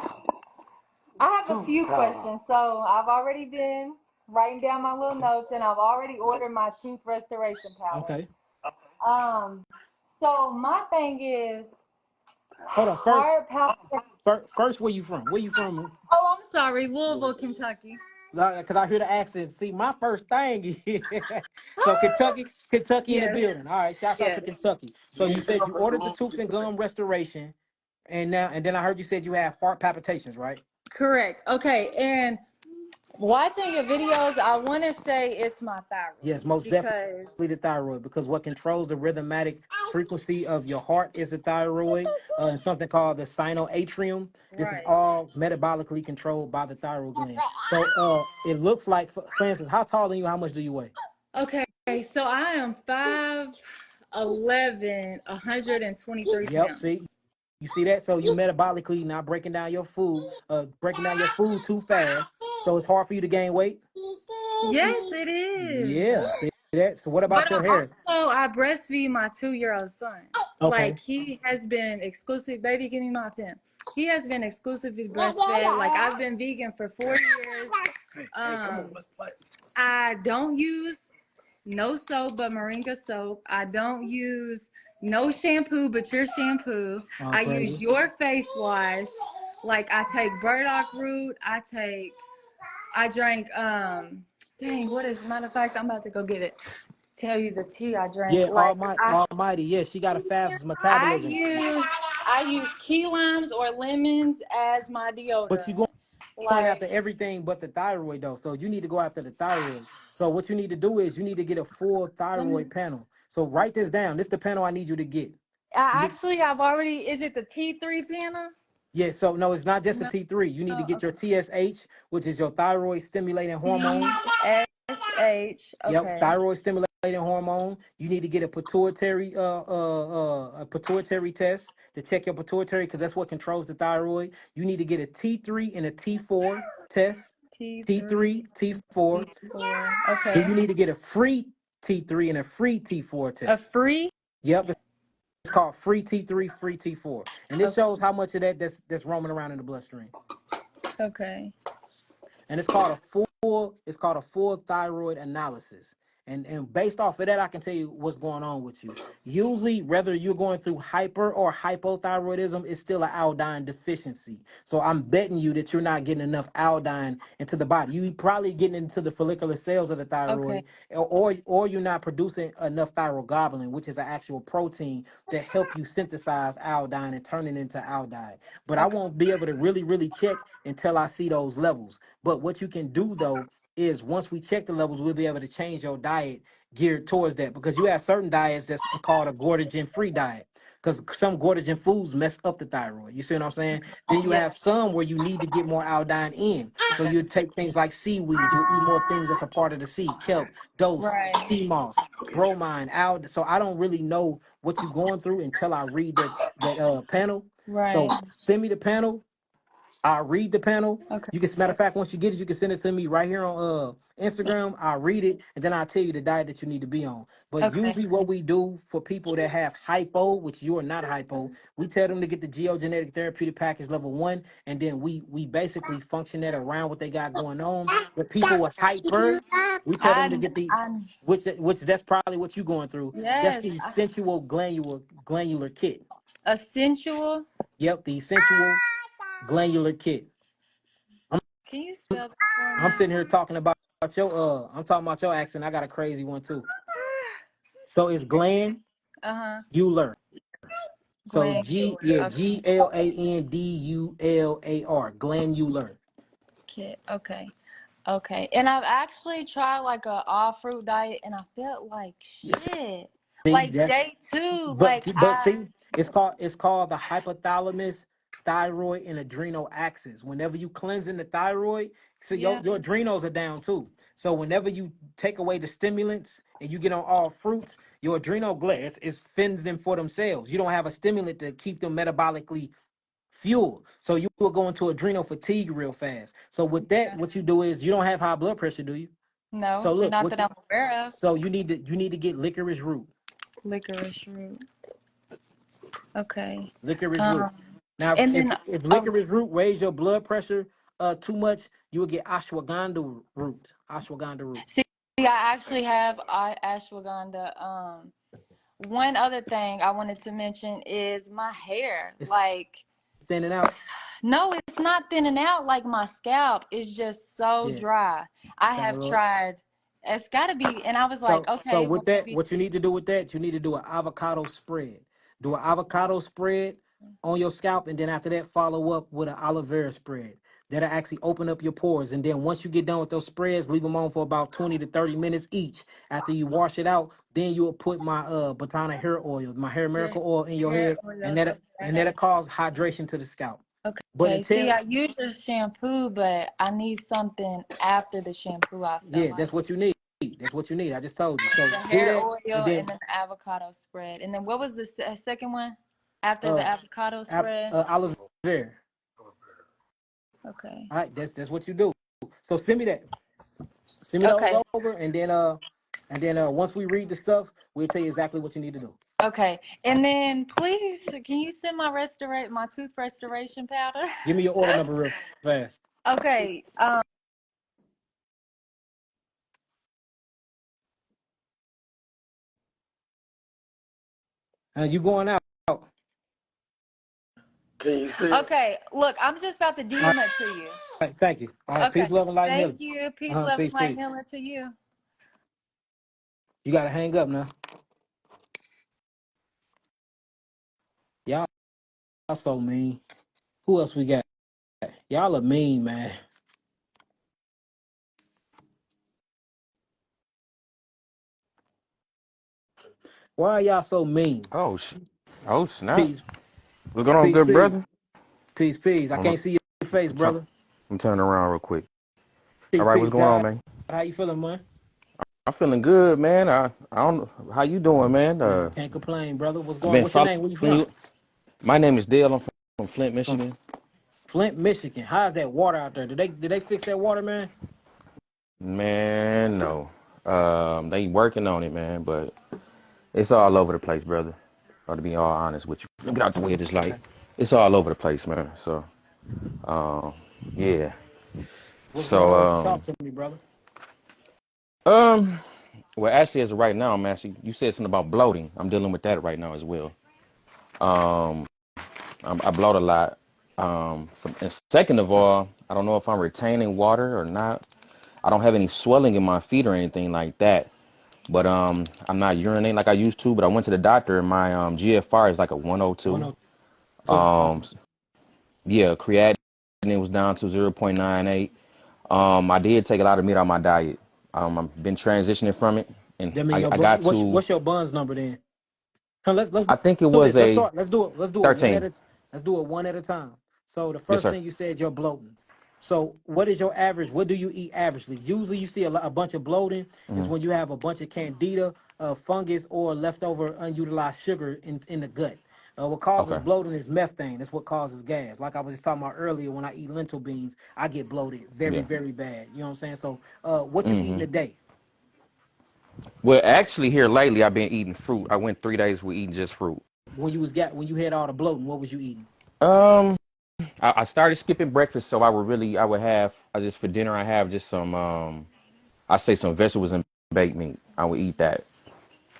I have a few questions. So I've already been writing down my little notes, and I've already ordered my tooth restoration powder. Okay. So my thing is Hold on. heart palpitation. First, where you from? Where you from? Oh, I'm sorry, Louisville, Kentucky. Because I hear the accent. See, my first thing is so Kentucky in the Yes, building. All right, shouts out to yes, Kentucky. So you said you ordered the tooth and gum restoration, and then I heard you said you have heart palpitations, right? correct. Okay, and watching your videos, I want to say it's my Yes, thyroid most definitely because the thyroid, because what controls the rhythmatic frequency of your heart is the thyroid, and something called the sinoatrium. This is right. all metabolically controlled by the thyroid gland. So it looks like, for instance, how tall are you? How much do you weigh? Okay, so I am 5'11", 123 Yep. pounds. See, you see that? So you metabolically not breaking down your food too fast. So it's hard for you to gain weight. Yes, it is. Yeah. See that? So what about But your hair? I breastfeed my 2-year-old son. Okay. Like he has been exclusive. Baby, give me my pen. He has been exclusively breastfed. Like I've been vegan for 4 years. I don't use no soap but moringa soap. I don't use no shampoo but your shampoo. All I use praises. your face wash. Like I take burdock root. I drank dang, what is matter of fact, I'm about to go get it. Tell you the tea I drank. Yeah, Like Almighty. Yeah, she got a fast I metabolism. use I use key limes or lemons as my But deodorant. you going Like after everything but the thyroid though. So you need to go after the thyroid. So what you need to do is you need to get a full let me thyroid panel. So write this down. This is the panel I need you to get. You need I've already is it the T3 panel? Yeah, so no, it's not just a No, T3. You need to get your okay. TSH, which is your thyroid stimulating hormone. TSH. Yep, Okay. thyroid stimulating hormone. You need to get a pituitary test to check your pituitary because that's what controls the thyroid. You need to get a T3 and a T4 test. T3, T3, T4. T4. Then Okay. you need to get a free T3 and a free T4 A test. free? Yep, it's called free T3, free T4. And this Okay. shows how much of that's roaming around in the bloodstream. Okay. And it's called a full thyroid analysis. And based off of that, I can tell you what's going on with you. Usually, whether you're going through hyper or hypothyroidism, it's still an iodine deficiency. So I'm betting you that you're not getting enough iodine into the body. You probably getting into the follicular cells of the Okay. thyroid, or you're not producing enough thyroglobulin, which is an actual protein that help you synthesize iodine and turn it into iodide. But I Okay. won't be able to really check until I see those levels. But what you can do though is once we check the levels, we'll be able to change your diet geared towards that because you have certain diets that's called a goitrogen free diet because some goitrogen foods mess up the thyroid. You see what I'm saying? Then you Yeah. have some where you need to get more iodine in. So you take things like seaweed, you'll eat more things that's a part of the sea, kelp, dose, Right. sea moss, bromine, iodine. So I don't really know what you're going through until I read that panel. Right. So send me the panel I read the panel. Okay. You can, matter of fact, once you get it, you can send it to me right here on Instagram. I read it, and then I'll tell you the diet that you need to be on. But Okay. usually, what we do for people that have hypo, which you are not hypo, we tell them to get the geogenetic therapeutic package level 1, and then we basically function that around what they got going on. With people with hyper, we tell them to I get the I which that's probably what you're going through. That's yes. the sensual glandular kit. Essential. Yep, the sensual glandular kit. Can you spell that for I'm me? sitting here talking about your I'm talking about your accent. I got a crazy one too. So it's glandular. Uh-huh. So Glandular. Okay. Glandular. Glandular. Kit. Okay. Okay. And I've actually tried like a all fruit diet and I felt like Yes. shit. See, Like that's day two, but like but see, it's called the hypothalamus, thyroid, and adrenal axis. Whenever you cleansing the thyroid, so your yeah, your adrenals are down too. So whenever you take away the stimulants and you get on all fruits, your adrenal gland is fends them for themselves. You don't have a stimulant to keep them metabolically fueled. So you will go into adrenal fatigue real fast. So with that, yeah. what you do is you don't have high blood pressure, do you? No, So look, not what that you I'm aware of. so you need to get licorice root. Licorice root. Okay. Licorice root. Um, Now, and if then if oh, licorice root raise your blood pressure too much, you will get ashwagandha root. Ashwagandha root. see, I actually have ashwagandha. One other thing I wanted to mention is my hair. It's Like, thinning out. no, it's not thinning out. Like my scalp is just so Yeah. dry. I have Thyroid. tried. It's got to be, and I was like, So okay, with well that, maybe. what you need to do with that, you need to do an avocado spread. Do an avocado spread on your scalp, and then after that, follow up with an aloe vera spread. That'll actually open up your pores. And then once you get done with those spreads, leave them on for about 20 to 30 minutes each. After you wash it out, then you will put my Botana hair oil, my hair Yeah, miracle oil in your hair head, and oils. that'll and Okay. that'll cause hydration to the scalp. But Okay. See, until I use the shampoo, but I need something after the shampoo. I feel yeah, like that's what you need. That's what you need. I just told you. So the do hair that, and oil and then then the avocado spread. And then what was the second one after the uh, avocado spread? aloe vera. Okay. All right, that's what you do. So send me that. Send me those Okay. over, and then once we read the stuff, we'll tell you exactly what you need to do. Okay. And then please, can you send my tooth restoration powder? Give me your order number real fast. Okay. You going out? All Okay. Look, I'm just about to DM it to you. right, thank you. All right, Okay. peace, love, and light and Thank healing. you. Peace, love, and Peace, light peace. healing to you. You gotta hang up now. Y'all so mean. Who else we got? Y'all are mean, man. Why are y'all so mean? Oh, oh snap! Peace, What's going on, peace, good peace, brother? peace, peace. I Hold on, can't see your face, I'm, turn, brother. I'm turning around real quick. All Peace, right, what's peace, going on, God. man? How you feeling, man? I'm feeling good, man. I don't how you doing, man. Can't complain, brother. I've been What's your following name? Where you from? you. My name is Dale. I'm from Flint, From Michigan. Flint, Michigan. How's that water out there? Did they fix that water, man? Man, no. They working on it, man, but it's all over the place, brother. To be all honest with you, get out the way of this light. Okay. It's all over the place, man. So, um, yeah. What's going So, on with you? Talk to me, brother. um, well, actually, as of right now, I'm actually. You said something about bloating. I'm dealing with that right now as well. Um, I bloat a lot. And second of all, I don't know if I'm retaining water or not. I don't have any swelling in my feet or anything like that. But I'm not urinating like I used to. But I went to the doctor and my GFR is like a 102. 102. Um, Okay. yeah, creatinine was down to 0.98. I did take a lot of meat out of my diet. I've been transitioning from it, and That mean I, your I got what's to. what's your buns number then? Huh, let's I think it do this. was Let's a start. Let's do it one at 13. a let's do it one at a time. So the Yes, first sir. thing you said, you're bloating. So what is your average? What do you eat averagely? Usually you see a bunch of bloating is when you have a bunch of candida, fungus, or leftover unutilized sugar in the gut. What causes Okay. bloating is methane. That's what causes gas. Like I was just talking about earlier, when I eat lentil beans, I get bloated very, Yeah. very bad. You know what I'm saying? So, what you eating Hmm. today? Well, actually, here lately, I've been eating fruit. I went 3 days with eating just fruit. When you had all the bloating, what was you eating? Um, I started skipping breakfast, so I would have, I just for dinner, I have just some, I say some vegetables and baked meat. I would eat that.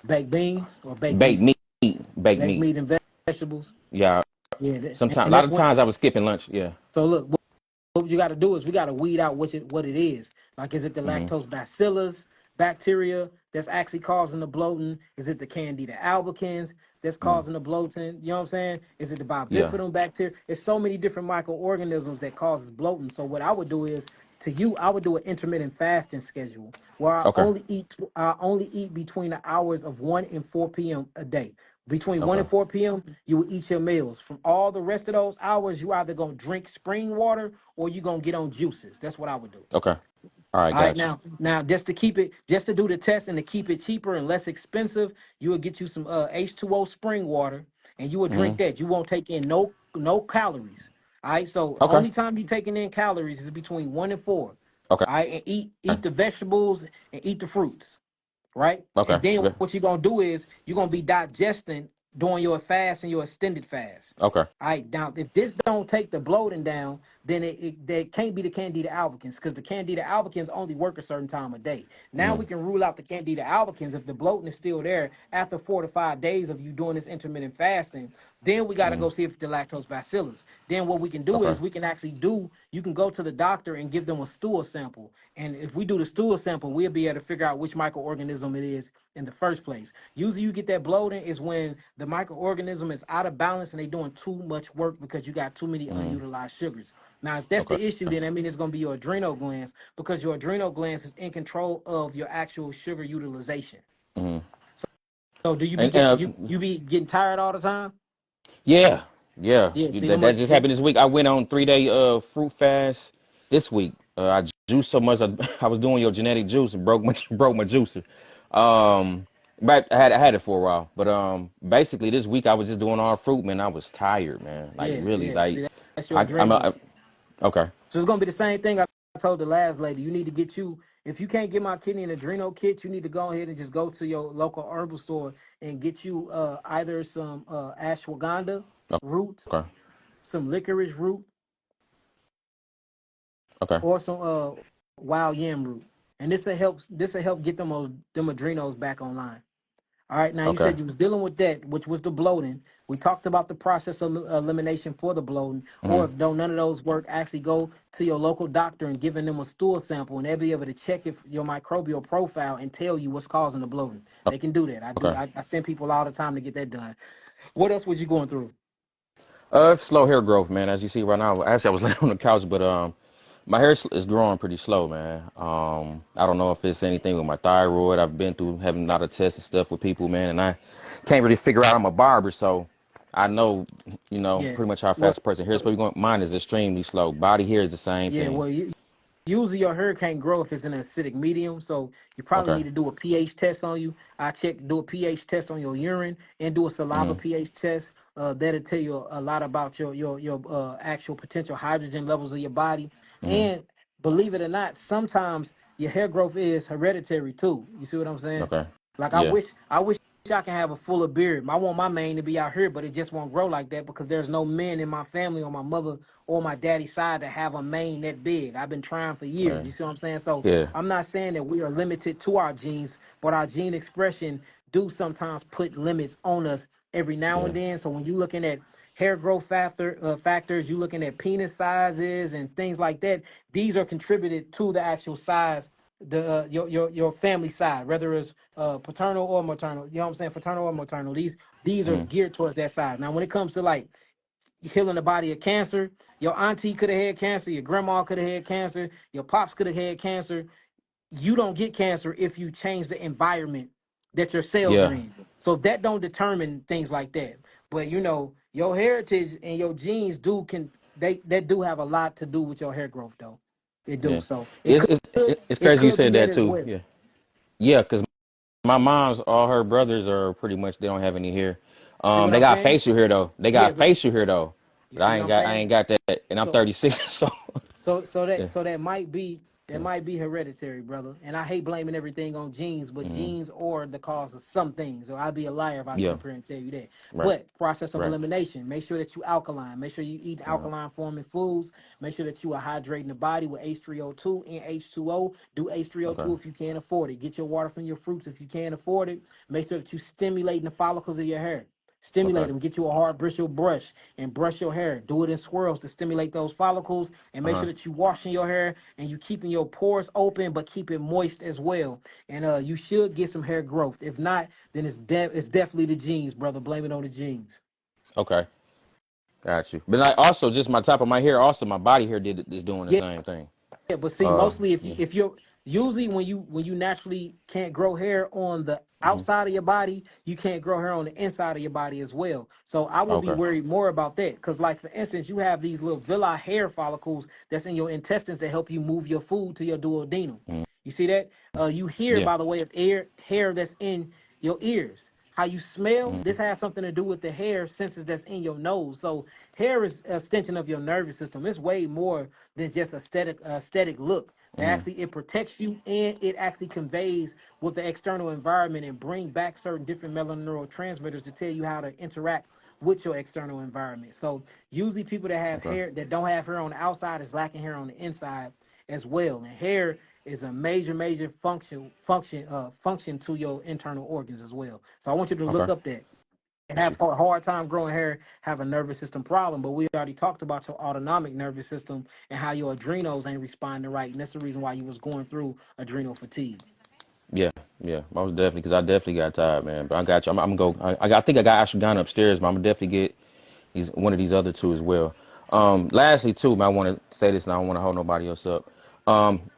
Baked beans or baked Baked meat? meat, baked Baked meat. meat and vegetables. Yeah. Yeah, Sometimes, a and lot that's of when. times I was skipping lunch. Yeah. So look, what you got to do is we got to weed out what it is. Like, is it the Hmm. lactose bacillus bacteria that's actually causing the bloating? Is it the Candida albicans that's Hmm. causing the bloating? You know what I'm saying? Is it the Yeah. bifidum bacteria? It's so many different microorganisms that causes bloating. So what I would do is, to you, I would do an intermittent fasting schedule where Okay. I only eat between the hours of 1 and 4 p.m. a day. Between 1 Okay. and 4 p.m., you will eat your meals. From all the rest of those hours, you either gonna drink spring water or you gonna get on juices. That's what I would do. Okay. All right. All right, Got you. now, just to do the test and to keep it cheaper and less expensive, you will get you some H2O spring water, and you will Hmm. drink that. You won't take in no calories. All right, so Okay. only time you taking in calories is between 1 and 4. Okay. All right, and eat the vegetables and eat the fruits, right? Okay. And then Good. what you're gonna do is you're gonna be digesting during your fast and your extended fast. Okay. All right, now if this don't take the bloating down, then that can't be the Candida albicans because the Candida albicans only work a certain time of day. Now Hmm. we can rule out the Candida albicans if the bloating is still there after 4 to 5 days of you doing this intermittent fasting. Then we got to Hmm. go see if it's the lactose bacillus. Then what we can do Okay. is you can go to the doctor and give them a stool sample. And if we do the stool sample, we'll be able to figure out which microorganism it is in the first place. Usually you get that bloating is when the microorganism is out of balance and they doing too much work because you got too many Hmm. unutilized sugars. Now, if that's Okay. the issue, then I mean it's going to be your adrenal glands because your adrenal glands is in control of your actual sugar utilization. Hmm. So do you be And get you be getting tired all the time? yeah, yeah. Yeah, see That them. that just happened this week. I went on 3 day fruit fast this week. I juiced so much. I was doing your genetic juice and broke my broke my juicer. Um, but I had it for a while. But basically this week I was just doing all fruit, man. I was tired, man. Like Yeah, really, yeah. See like that's your I'm adrenal. okay. So it's gonna be the same thing I told the last lady. You need to get you if you can't get my kidney and adrenal kit, you need to go ahead and just go to your local herbal store and get you either some ashwagandha root, Okay. some licorice root, Okay. or some wild yam root. And this will help get them adrenals back online. All right, now you Okay. said you was dealing with that, which was the bloating. We talked about the process of elimination for the bloating, or Hmm. if don't none of those work, actually go to your local doctor and giving them a stool sample, and they'll be able to check if your microbial profile and tell you what's causing the bloating. They can do that. I do. Okay. I send people all the time to get that done. What else was you going through? Slow hair growth, man. As you see right now, actually, I was laying on the couch, but my hair is growing pretty slow, man. I don't know if it's anything with my thyroid. I've been through having a lot of tests and stuff with people, man, and I can't really figure out. I'm a barber, so I know, Yeah. pretty much how Well, fast a person hair is. But going, mine is extremely slow. Body hair is the same yeah. thing. Well, usually your hair can't grow if it's in an acidic medium, so you probably Okay. need to do a pH test on you. Do a pH test on your urine and do a saliva Hmm. pH test. That'll tell you a lot about your actual potential hydrogen levels of your body. Hmm. And believe it or not, sometimes your hair growth is hereditary too. You see what I'm saying? Okay. Like Yeah. I wish I can have a fuller beard. I want my mane to be out here, but it just won't grow like that because there's no men in my family on my mother or my daddy's side to have a mane that big. I've been trying for years. Yeah. You see what I'm saying? So Yeah. I'm not saying that we are limited to our genes, but our gene expression do sometimes put limits on us every now Yeah. and then. So when you're looking at hair growth factors, you're looking at penis sizes and things like that. These are contributed to the actual size your family side, whether it's paternal or maternal, you know what I'm saying, fraternal or maternal. These are Hmm. geared towards that side. Now, when it comes to like healing the body of cancer, your auntie could have had cancer, your grandma could have had cancer, your pops could have had cancer. You don't get cancer if you change the environment that your cells are Yeah. in. So that don't determine things like that. But your heritage and your genes do have a lot to do with your hair growth though. It do. Yeah. So it It's could it's it's it crazy you could be said that that as too. well. Yeah. Yeah, 'cause my mom's, all her brothers are pretty much, they don't have any hair. You see what They I'm got saying? facial hair though. They Yeah, got but facial hair though. you But see what I'm I saying? ain't got that, and I'm So 36. So that yeah, that yeah, might be hereditary, brother. And I hate blaming everything on genes, but genes are the cause of some things. So I'd be a liar if I sit yeah, up here and tell you that. right, But process of right. elimination, make sure that you alkaline. Make sure you eat alkaline forming foods. Make sure that you are hydrating the body with H3O2 and H2O. Do Okay, H3O2 if you can't afford it. Get your water from your fruits if you can't afford it. Make sure that you stimulating the follicles of your hair. Stimulate okay, them. Get you a hard bristle brush and brush your hair. Do it in swirls to stimulate those follicles, and make sure that you washing your hair and you keeping your pores open, but keep it moist as well. And you should get some hair growth. If not, then it's definitely the genes, brother. Blame it on the genes. okay. Got you. But like also just my top of my hair, also my body hair is doing the Yeah, same thing. yeah, but see, mostly Yeah. if you're usually when you naturally can't grow hair on the outside of your body, you can't grow hair on the inside of your body as well. So I would be Okay. worried more about that because, like for instance, you have these little villi hair follicles that's in your intestines that help you move your food to your duodenum. You see that? You hear Yeah. by the way of hair that's in your ears. How you smell, this has something to do with the hair senses that's in your nose. So hair is an extension of your nervous system. It's way more than just aesthetic look. That actually it protects you and it actually conveys with the external environment and bring back certain different neurotransmitters to tell you how to interact with your external environment. So usually people that have Okay. hair that don't have hair on the outside is lacking hair on the inside as well. And hair is a major function to your internal organs as well. So I want you to look Okay. up that and Got have you. a hard time growing hair, have a nervous system problem. But we already talked about your autonomic nervous system and how your adrenals ain't responding right, and that's the reason why you was going through adrenal fatigue. Yeah. Yeah. Most definitely, because I definitely got tired, man. But I got you. I'm gonna go. I think I got ashwagandha upstairs, but I'm gonna definitely get these one of these other two as well. Lastly, too, man, I want to say this, and I don't want to hold nobody else up.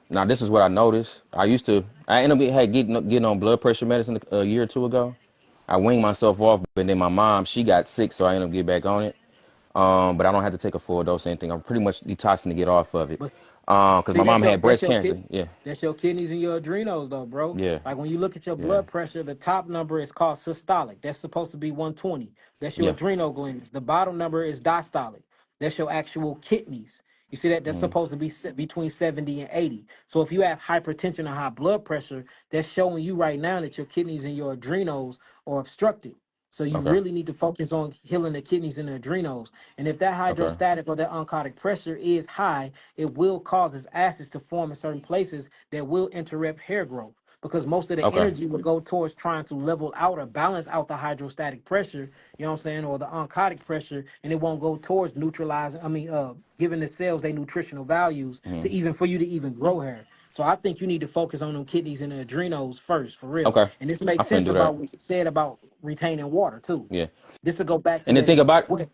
Now this is what I noticed. I ended up getting on blood pressure medicine a year or two ago. I winged myself off, but then my mom, she got sick, so I ended up getting back on it. But I don't have to take a full dose or anything. I'm pretty much detoxing to get off of it. But Because see, my mom had that's breast your cancer. kid. Yeah, That's your kidneys and your adrenals, though, bro. yeah, Like when you look at your yeah, blood pressure, the top number is called systolic. That's supposed to be 120. That's your yeah. adrenal glands. The bottom number is diastolic. That's your actual kidneys. You see that? That's supposed to be between 70 and 80. So if you have hypertension or high blood pressure, that's showing you right now that your kidneys and your adrenals are obstructed. So you Okay, really need to focus on healing the kidneys and the adrenals. And if that okay, hydrostatic or that oncotic pressure is high, it will cause acids to form in certain places that will interrupt hair growth. Because most of the okay. energy will go towards trying to level out or balance out the hydrostatic pressure, you know what I'm saying, or the oncotic pressure, and it won't go towards neutralizing, giving the cells their nutritional values to even for you to even grow hair. So I think you need to focus on them kidneys and the adrenals first, for real. Okay. And this I makes finna sense do that. about what you said about retaining water too. Yeah. This will go back to And the that. thing about What?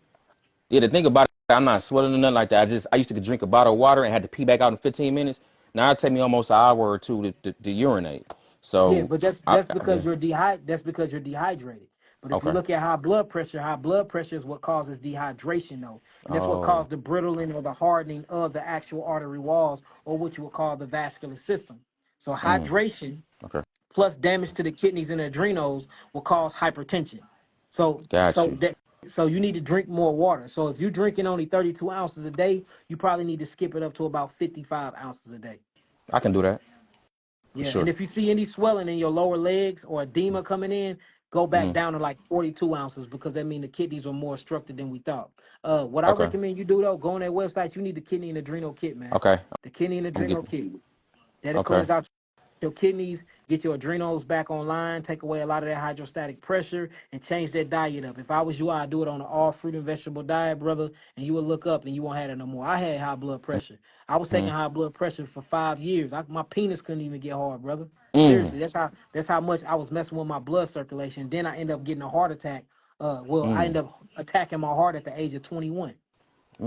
Yeah, the thing about it, I'm not swelling or nothing like that. I used to drink a bottle of water and had to pee back out in 15 minutes. Now it take me almost an hour or two to urinate. Yeah, So but that's yeah. because that's because you're dehydrated. But if you Okay. look at high blood pressure is what causes dehydration though. And that's what Oh. caused the brittling or the hardening of the actual artery walls or what you would call the vascular system. So hydration Okay. plus damage to the kidneys and adrenals will cause hypertension. So Got so you. that so you need to drink more water. So if you're drinking only 32 ounces a day, you probably need to skip it up to about 55 ounces a day. I can do that for Yeah, and sure. if you see any swelling in your lower legs or edema coming in, go back down to like 42 ounces because that means the kidneys are more obstructed than we thought. What I Okay. recommend you do though, go on that website. You need the kidney and adrenal kit, man. Okay. The kidney and I'm adrenal getting. kit. That'll Okay. cleanse out your kidneys, get your adrenals back online, take away a lot of that hydrostatic pressure, and change that diet up. If I was you, I'd do it on an all fruit and vegetable diet, brother, and you would look up and you won't have it no more. I had high blood pressure. I was taking high blood pressure for 5 years. My penis couldn't even get hard, brother. Seriously, that's how much I was messing with my blood circulation. Then I ended up getting a heart attack. I ended up attacking my heart at the age of 21.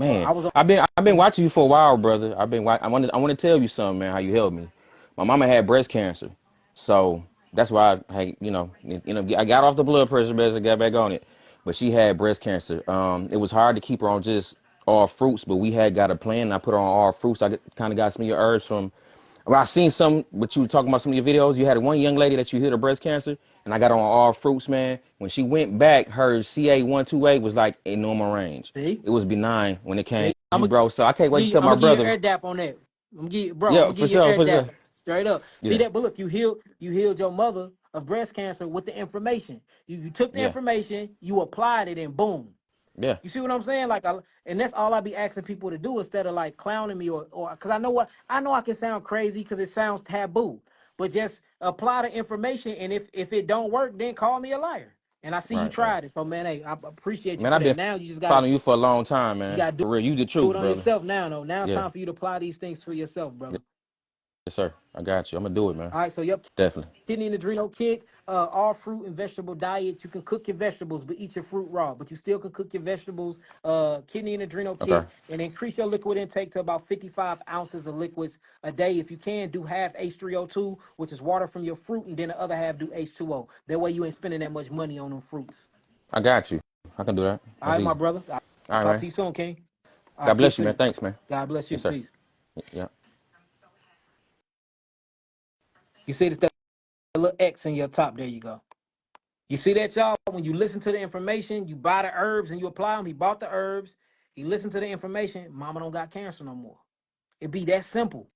So Man, I was I've been on. watching you for a while, brother. I want to tell you something, man. How you helped me. My mama had breast cancer, so that's why I got off the blood pressure medicine, got back on it. But she had breast cancer. It was hard to keep her on just all fruits, but we had got a plan. And I put her on all fruits. Kind of got some of your herbs from Well, I seen some, what you were talking about, some of your videos. You had one young lady that you hit her breast cancer, and I got on all fruits, man. When she went back, her CA128 was like in normal range. See, It was benign when it came see, to you, bro. So I can't wait to tell I'm my gonna give you an brother. air dap on that. I'm gonna give bro, I'm Yeah, gonna for give you an sure, air for dap sure. straight up. See Yeah, that, but look, you healed your mother of breast cancer with the information. You took the yeah, information, you applied it, and boom. yeah. You see what I'm saying? Like, and that's all I be asking people to do instead of like clowning me or because I know I can sound crazy because it sounds taboo, but just apply the information. And if it don't work, then call me a liar. And I see you Right, right. tried it, so man, hey, I appreciate you Man, for I've that. been Now you just gotta following you for a long time, you man. gotta For real, you the do truth, it on brother. yourself now. No, now it's Yeah, time for you to apply these things for yourself, yeah, brother. yes, sir. I got you. I'm gonna do it, man. All right, so yep. Definitely. Kidney and adrenal kit, all fruit and vegetable diet. You can cook your vegetables, but eat your fruit raw. But you still can cook your vegetables. Kidney and adrenal Okay, kit, and increase your liquid intake to about 55 ounces of liquids a day. If you can, do half H3O2, which is water from your fruit, and then the other half do H2O. That way you ain't spending that much money on them fruits. I got you. I can do that. All That's right, my easy. brother. I'll All right, talk man. to you soon, King. All God right, peace bless you, to man. you. Thanks, man. God bless you. Yes, sir. Peace. Yeah. You see this that little X in your top? There you go. You see that, y'all? When you listen to the information, you buy the herbs and you apply them. He bought the herbs. He listened to the information. Mama don't got cancer no more. It be that simple.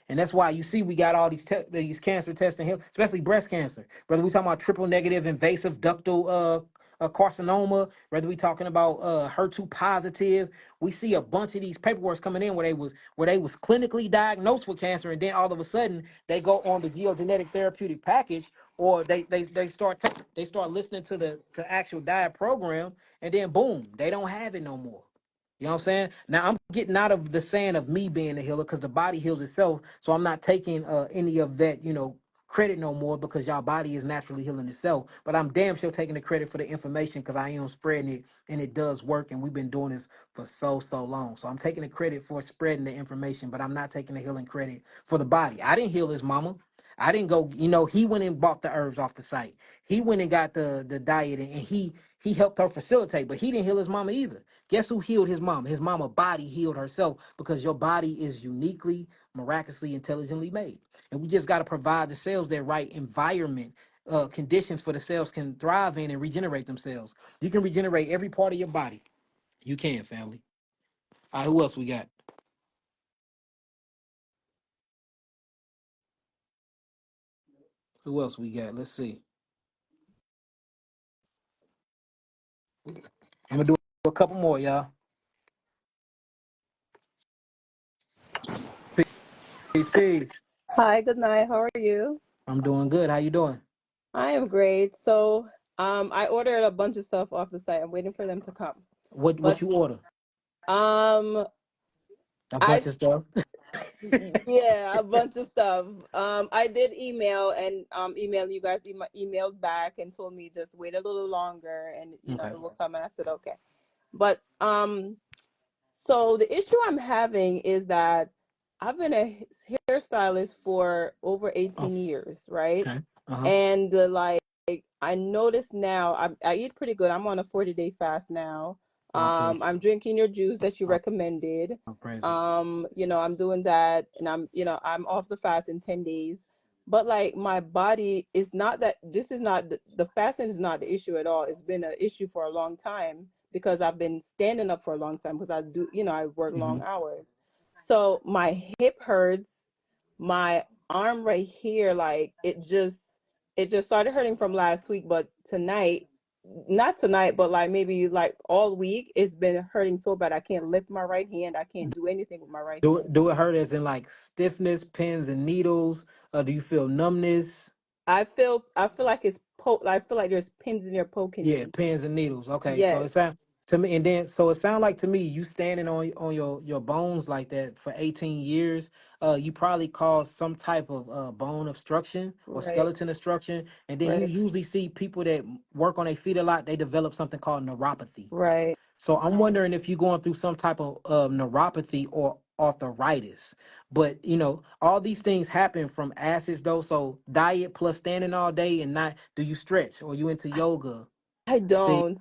And that's why you see we got all these cancer testing here, especially breast cancer. Whether we talking about triple negative invasive ductal carcinoma, whether we talking about HER2 positive, we see a bunch of these paperworks coming in where they was clinically diagnosed with cancer, and then all of a sudden they go on the geogenetic therapeutic package, or they start listening to the actual diet program, and then boom, they don't have it no more. You know what I'm saying? Now I'm getting out of the saying of me being a healer because the body heals itself. So I'm not taking any of that, credit no more because y'all body is naturally healing itself. But I'm damn sure taking the credit for the information because I am spreading it and it does work. And we've been doing this for so long. So I'm taking the credit for spreading the information, but I'm not taking the healing credit for the body. I didn't heal his mama. I didn't go, he went and bought the herbs off the site. He went and got the diet and he helped her facilitate, but he didn't heal his mama either. Guess who healed his mama? His mama body healed herself because your body is uniquely, miraculously, intelligently made. And we just got to provide the cells that right environment, conditions for the cells can thrive in and regenerate themselves. You can regenerate every part of your body. You can, family. All right, who else we got? Who else we got? Let's see. I'm gonna do a couple more, y'all. Peace, peace. Hi, good night. How are you? I'm doing good. How you doing? I am great. So, I ordered a bunch of stuff off the site. I'm waiting for them to come. What But you order? um, A bunch I of stuff. yeah, a bunch of stuff. I did email and email you guys emailed back and told me just wait a little longer and Okay. it will come. And I said okay. But so the issue I'm having is that I've been a hairstylist for over Oh, 18 years, right? okay. Uh-huh. And like I notice now I eat pretty good. I'm on a 40-day fast now. All praise. I'm drinking your juice that you All recommended. praises. I'm doing that and I'm off the fast in 10 days. But like my body is not that this is not the fasting is not the issue at all. It's been an issue for a long time because I've been standing up for a long time because I work Hmm. long hours. So my hip hurts, my arm right here, like it just started hurting from last week, but tonight, not tonight, but like maybe like all week, it's been hurting so bad I can't lift my right hand. I can't do anything with my right hand. Do it hurt as in like stiffness, pins and needles? Do you feel numbness? I feel like I feel like there's pins in there poking Yeah, me. pins and needles. Okay, so Yes, it sound to me, and then so it sound like to me, you standing on your bones like that for 18 years. You probably caused some type of bone obstruction or right, skeleton obstruction, and then you right, usually see people that work on their feet a lot. They develop something called neuropathy. right. So I'm wondering if you're going through some type of neuropathy or arthritis. But all these things happen from acids though. So diet plus standing all day and not do you stretch or you into yoga? I See, don't.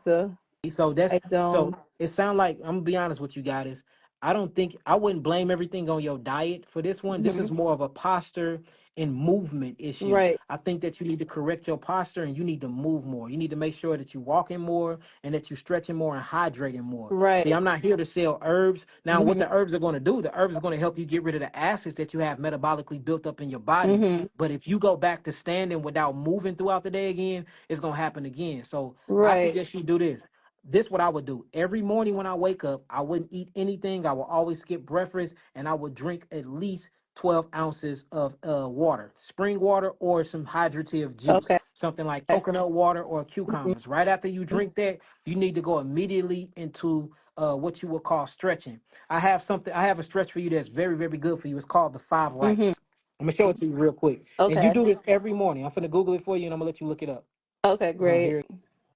so I so don't. it sounds like I'm gonna be honest with you guys. I don't think I wouldn't blame everything on your diet for this one. This Hmm. is more of a posture and movement issue. Right. I think that you need to correct your posture and you need to move more. You need to make sure that you're walking more and that you're stretching more and hydrating more. See, Right. I'm not here to sell herbs. Now, what Hmm. the herbs are going to do, the herbs are going to help you get rid of the acids that you have metabolically built up in your body. Hmm. But if you go back to standing without moving throughout the day again, it's going to happen again. So I Right. suggest you do this. This what I would do every morning when I wake up. I wouldn't eat anything. I will always skip breakfast, and I would drink at least 12 ounces of water, spring water or some hydrative juice, Okay. something like coconut water or Hmm. cucumbers. Right after you drink that, you need to go immediately into what you would call stretching. I have something. I have a stretch for you that's very, very good for you. It's called the five Hmm. rights. I'm gonna show it to you real quick, and you Okay. do this every morning. I'm gonna Google it for you, and I'm gonna let you look it up. Okay, great. Here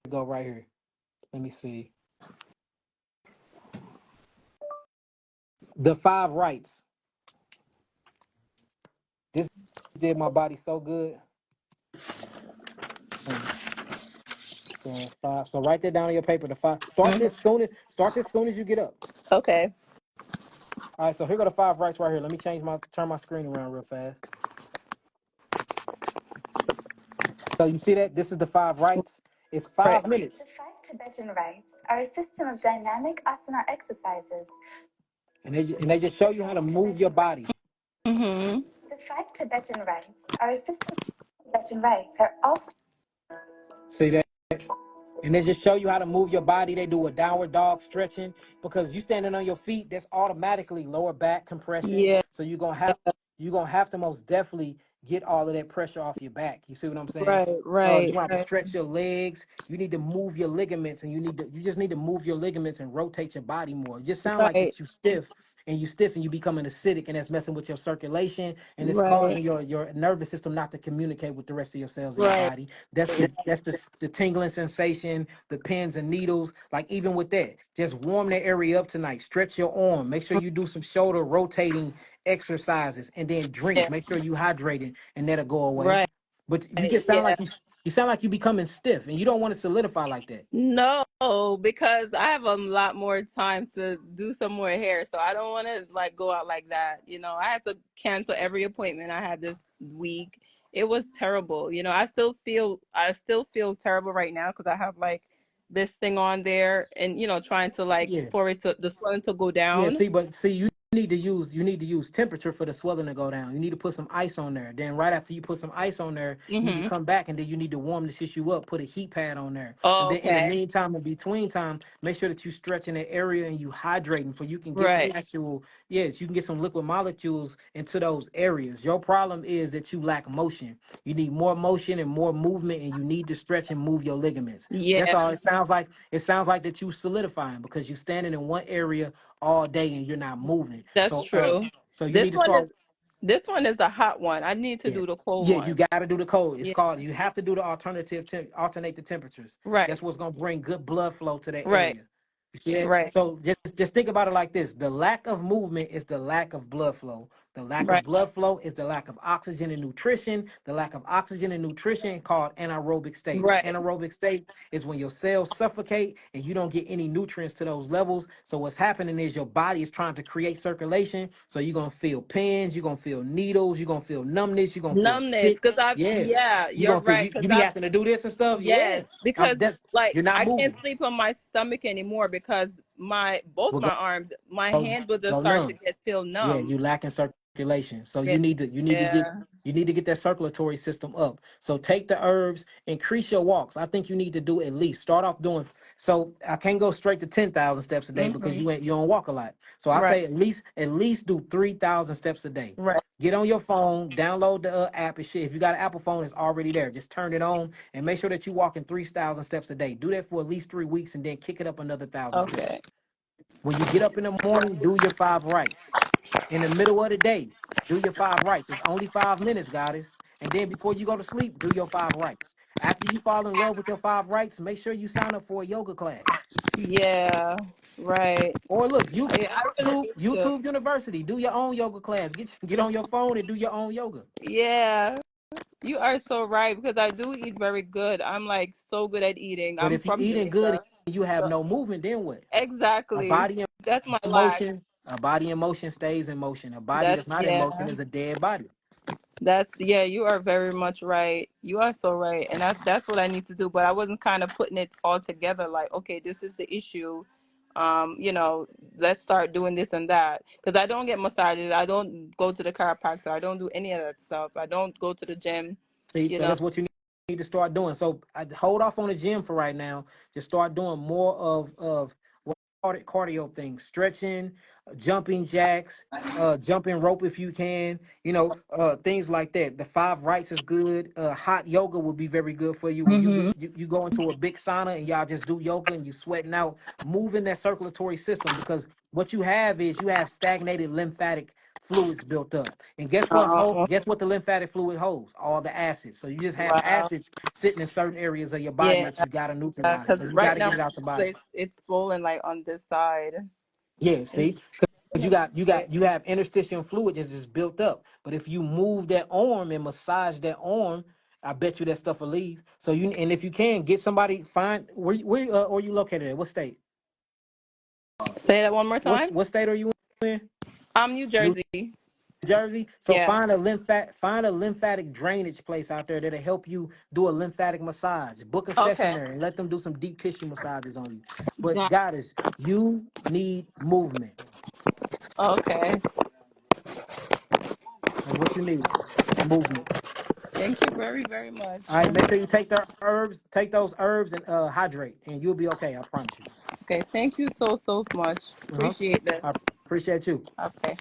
we go, right here. Let me see. The five rights. This did my body so good. Um, so five. So write that down on your paper. The five. Hmm. Start this soon as you get up. Okay. All right. So here go the five rights right here. Let me turn my screen around real fast. So you see that? This is the five rights. It's Right. 5 minutes, The five Tibetan rites are a system of dynamic asana exercises. and they just show you how to move your body. Hmm. The five Tibetan rites are a system of Tibetan rites are often See that? And they just show you how to move your body. They do a downward dog stretching because you standing on your feet. That's automatically lower back compression. Yeah. So you're gonna have to most definitely get all of that pressure off your back. You see what I'm saying? Right. You Right. want to Right. stretch your legs. You need to move your ligaments, and you just need to move your ligaments and rotate your body more. It just sound like Right. that you stiff and you becoming acidic, and that's messing with your circulation, and it's Right. causing your nervous system not to communicate with the rest of your cells in your Right. body. That's the tingling sensation, the pins and needles. Like even with that, just warm that area up tonight. Stretch your arm. Make sure you do some shoulder rotating exercises, and then drink. Yeah. Make sure you hydrated, and that'll go away. Right. But you just sound Yeah. like you sound like you becoming stiff, and you don't want to solidify like that. No, because I have a lot more time to do some more hair, so I don't want to like go out like that. I had to cancel every appointment I had this week. It was terrible. I still feel terrible right now because I have like this thing on there, and trying to like Yeah. for it to the swelling to go Yeah, down. but you need to use temperature for the swelling to go down. You need to put some ice on there. Then right after you put some ice on there, you need to Mm-hmm. come back and then you need to warm the tissue up, put a heat pad on there. And Oh, then in the okay. meantime, in between time, make sure that you stretch in that area and you hydrating so you can get some Right. actual, yes, you can get some liquid molecules into those areas. Your problem is that you lack motion. You need more motion and more movement and you need to stretch and move your ligaments. That's Yeah, all it sounds like. It sounds like that you solidifying because you're standing in one area all day and you're not moving. that's So true. you This need to one is start. this one is a hot one. I need to Yeah, do the cold yeah, you one. got to do the cold. It's Yeah. called. You have to do the alternate the temperatures. Right. That's what's gonna bring good blood flow to that Right. area. You see that? Right. So just think about it like this: the lack of movement is the lack of blood flow. The lack of Right. blood flow is the lack of oxygen and nutrition. The lack of oxygen and nutrition is called anaerobic state. The Right. anaerobic state is when your cells suffocate and you don't get any nutrients to those levels. So what's happening is your body is trying to create circulation. So you're gonna feel pins, you're gonna feel needles, you're gonna feel numbness, you're gonna feel Numbness, stick. because I've Yeah, yeah, you're you're gonna feel right. you be having to do this and stuff. Yeah, Yes, because that's like you're not I can't moving. sleep on my stomach anymore because my both Well, my arms, my go hand will just go start to numb. feel Yeah, numb. you lacking circulation. So Yeah. Yeah. you need to get that circulatory system up. So take the herbs, increase your walks. I think you need to do at least start off doing. So I can't go straight to 10,000 steps a day because Hmm. you don't walk a lot. So I Right. say at least do 3,000 steps a day. Right. Get on your phone, download the app and shit. If you got an Apple phone, it's already there. Just turn it on and make sure that you walking 3,000 steps a day. Do that for at least 3 weeks and then kick it up another 1,000 steps. Okay. When you get up in the morning, do your five rights. In the middle of the day, do your five rights. It's only 5 minutes, goddess. And then before you go to sleep, do your five rights. After you fall in love with your five rights, make sure you sign up for a yoga class. Yeah. Right. Or look, I really YouTube, need to. YouTube University, do your own yoga class. Get on your phone and do your own yoga. Yeah. You are so right because I do eat very good. I'm like so good at eating. But I'm if you're from eating good Jamaica. and you have So no movement, then what? A exactly. body That's my in lack. motion, A body in motion stays in motion. A body That's that's not in yeah. motion is a dead body. That's yeah, you are very much right. You are so right. And that's what I need to do. But I wasn't kind of putting it all together like, okay, this is the issue. You know, let's start doing this and that. Because I don't get massages. I don't go to the chiropractor. I don't do any of that stuff. I don't go to the gym, See, you so know. that's what you need to start doing. So I hold off on the gym for right now. Just start doing more of what cardio things, stretching, jumping jacks, jumping rope if you can. Things like that. The five rights is good. Hot yoga would be very good for you when you go into a big sauna and y'all just do yoga and you sweating out, moving that circulatory system because what you have is you have stagnated lymphatic fluids built up. And Oh, guess what the lymphatic fluid holds? All the acids. So you just have wow. acids sitting in certain areas of your body Yeah, that you gotta neutralize. because So you right gotta now get it out the body. it's swollen like on this side. Yeah, And see? Because you have interstitial fluid that's just built up. But if you move that arm and massage that arm, I bet you that stuff will leave. So and if you can get somebody, find where are you located at? What state? say that one more time. What state are you in? I'm New New Jersey. Jersey. So Yeah. find a lymphatic drainage place out there that'll help you do a lymphatic massage. Book a session Okay. there and let them do some deep tissue massages on you. But Got- goddess, you need movement. Okay. That's what you need. Movement. Thank you very, very much. All right, make sure you take those herbs and hydrate, and you'll be okay. I promise you. Okay. Thank you so, so much. Uh-huh. Appreciate that. I appreciate you. Okay.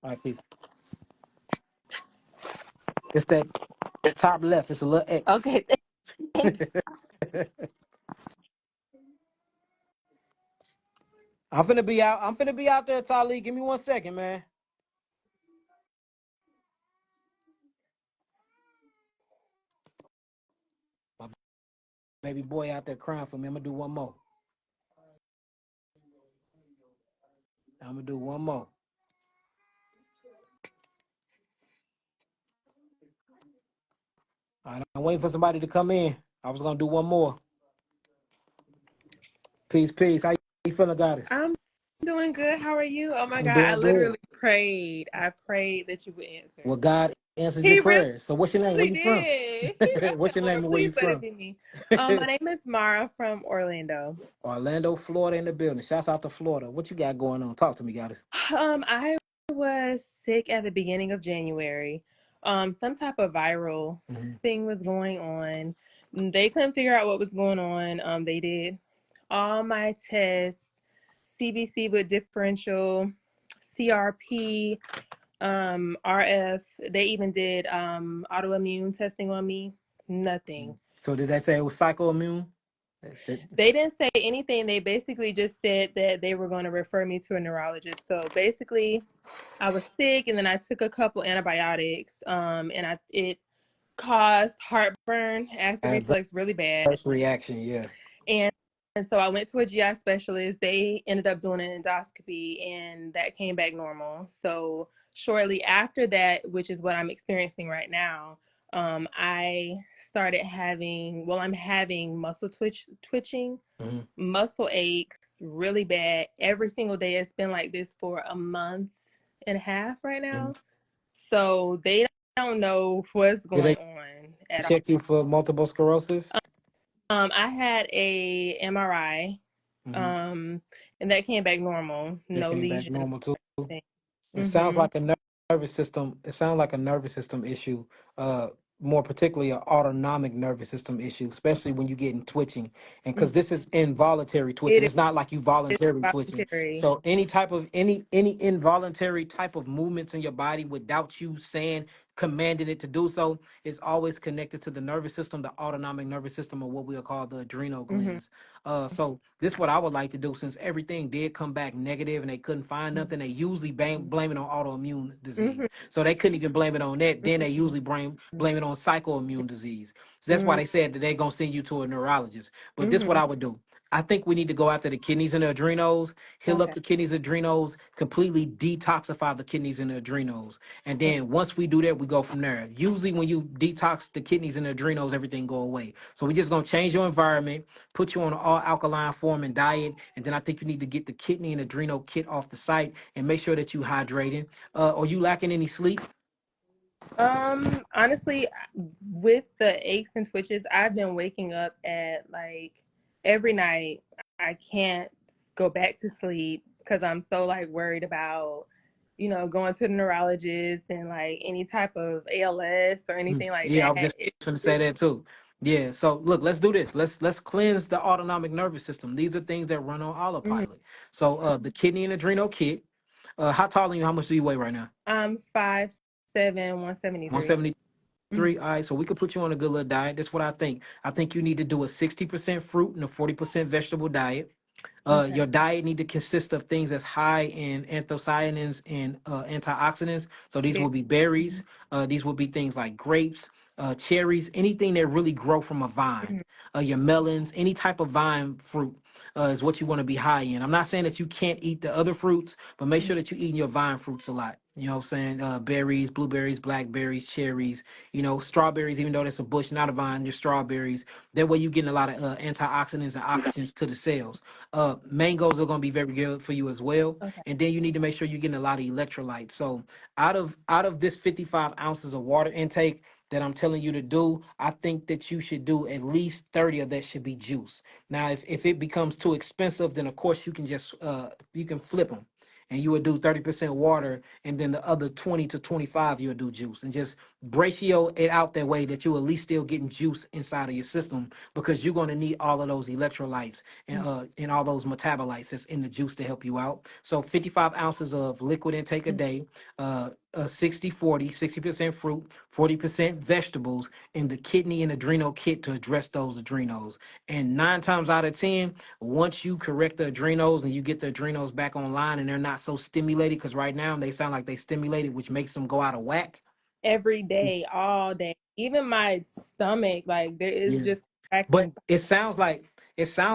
All right, peace. It's that top left. It's a little X. Okay. Thanks. I'm finna be out there, Tali. Give me 1 second, man. My baby boy out there crying for me. I'm gonna do one more. I'm gonna do one more. All right, I'm waiting for somebody to come in. I was gonna do one more. Peace, peace. How you feeling, goddess? I'm doing good. How are you? Oh my I'm God, I doing good. literally prayed. I prayed that you would answer. Well, God answered your He really prayers. So what's your name? Where you from? did. I said, What's your name Lord, and where please you let it from? be me. My name is Mara from Orlando. Orlando, Florida in the building. Shouts out to Florida. What you got going on? Talk to me, goddess. I was sick at the beginning of January. Some type of viral Mm-hmm. thing was going on. They couldn't figure out what was going on. They did all my tests, CBC with differential, CRP, RF. They even did autoimmune testing on me. Nothing. So did they say it was psychoimmune? They didn't say anything. They basically just said that they were going to refer me to a neurologist. So basically, I was sick, and then I took a couple antibiotics, and it caused heartburn, acid reflux, really bad. Adverse reaction, yeah. And so I went to a GI specialist. They ended up doing an endoscopy, and that came back normal. So shortly after that, which is what I'm experiencing right now, I started having, well, I'm having twitching, Mm-hmm. muscle aches really bad every single day. It's been like this for a month and a half right Mm-hmm. now. So they don't know what's Did going they on at all. check you for multiple sclerosis? I had a MRI, Mm-hmm. um, and that came back normal. That No came back lesions. normal too. It sounds Mm-hmm. like a nervous system. It sounds like a nervous system issue. More particularly an autonomic nervous system issue, especially when you get in twitching, and because this is involuntary twitching. It It's not like you is voluntarily twitching. voluntary. So any involuntary type of movements in your body without you saying commanding it to do so is always connected to the nervous system, the autonomic nervous system, or what we'll call the adrenal Mm-hmm. glands. So this is what I would like to do since everything did come back negative and they couldn't find nothing. They usually blame it on autoimmune Mm-hmm. disease. So they couldn't even blame it on that. Then they usually blame it on psychoimmune disease. So that's why they said that they're gonna send you to a neurologist. But this is what Mm-hmm. I would do. I think we need to go after the kidneys and the adrenals, heal up Okay. the kidneys and adrenals, completely detoxify the kidneys and the adrenals. And Okay. then once we do that, we go from there. Usually when you detox the kidneys and the adrenals, everything go away. So we're just gonna change your environment, put you on an all alkaline form and diet, and then I think you need to get the kidney and adrenal kit off the site and make sure that you hydrating. Are you lacking any sleep? Honestly, with the aches and twitches, I've been waking up at like every night. I can't go back to sleep because I'm so like worried about, going to the neurologist and like any type of ALS or anything like Yeah, that. I was just going to say that too. Yeah, so look, let's do this. Let's cleanse the autonomic nervous system. These are things that run on Mhm. autopilot. So the kidney and adrenal kit. How tall are you? How much do you weigh right now? I'm 5'7", 173. 173. All right, so we could put you on a good little diet. That's what I think. I think you need to do a 60% fruit and a 40% vegetable diet. Okay. Your diet need to consist of things that's high in anthocyanins and antioxidants. So these will be berries. These will be things like grapes, cherries, anything that really grow from a vine. Mhm. Your melons, any type of vine fruit is what you want to be high in. I'm not saying that you can't eat the other fruits, but make sure that you're eating your vine fruits a lot. You know what I'm saying? Berries, blueberries, blackberries, cherries, strawberries, even though that's a bush, not a vine, just strawberries. That way you're getting a lot of antioxidants and oxygens to the cells. Mangoes are going to be very good for you as well. Okay. And then you need to make sure you're getting a lot of electrolytes. So out of this 55 ounces of water intake that I'm telling you to do, I think that you should do at least 30 of that should be juice. Now, if it becomes too expensive, then of course you can just you can flip them. And you would do 30% water, and then the other 20 to 25 you'll do juice, and just ratio it out that way that you at least still getting juice inside of your system because you're going to need all of those electrolytes and all those metabolites that's in the juice to help you out. So 55 ounces of liquid intake a day, 60% fruit, 40% vegetables, and the kidney and adrenal kit to address those adrenals. And 9 times out of 10, once you correct the adrenals and you get the adrenals back online and they're not so stimulated, because right now they sound like they stimulated, which makes them go out of whack. Every day, all day. Even my stomach, like there is Yeah. just But cracking. it sounds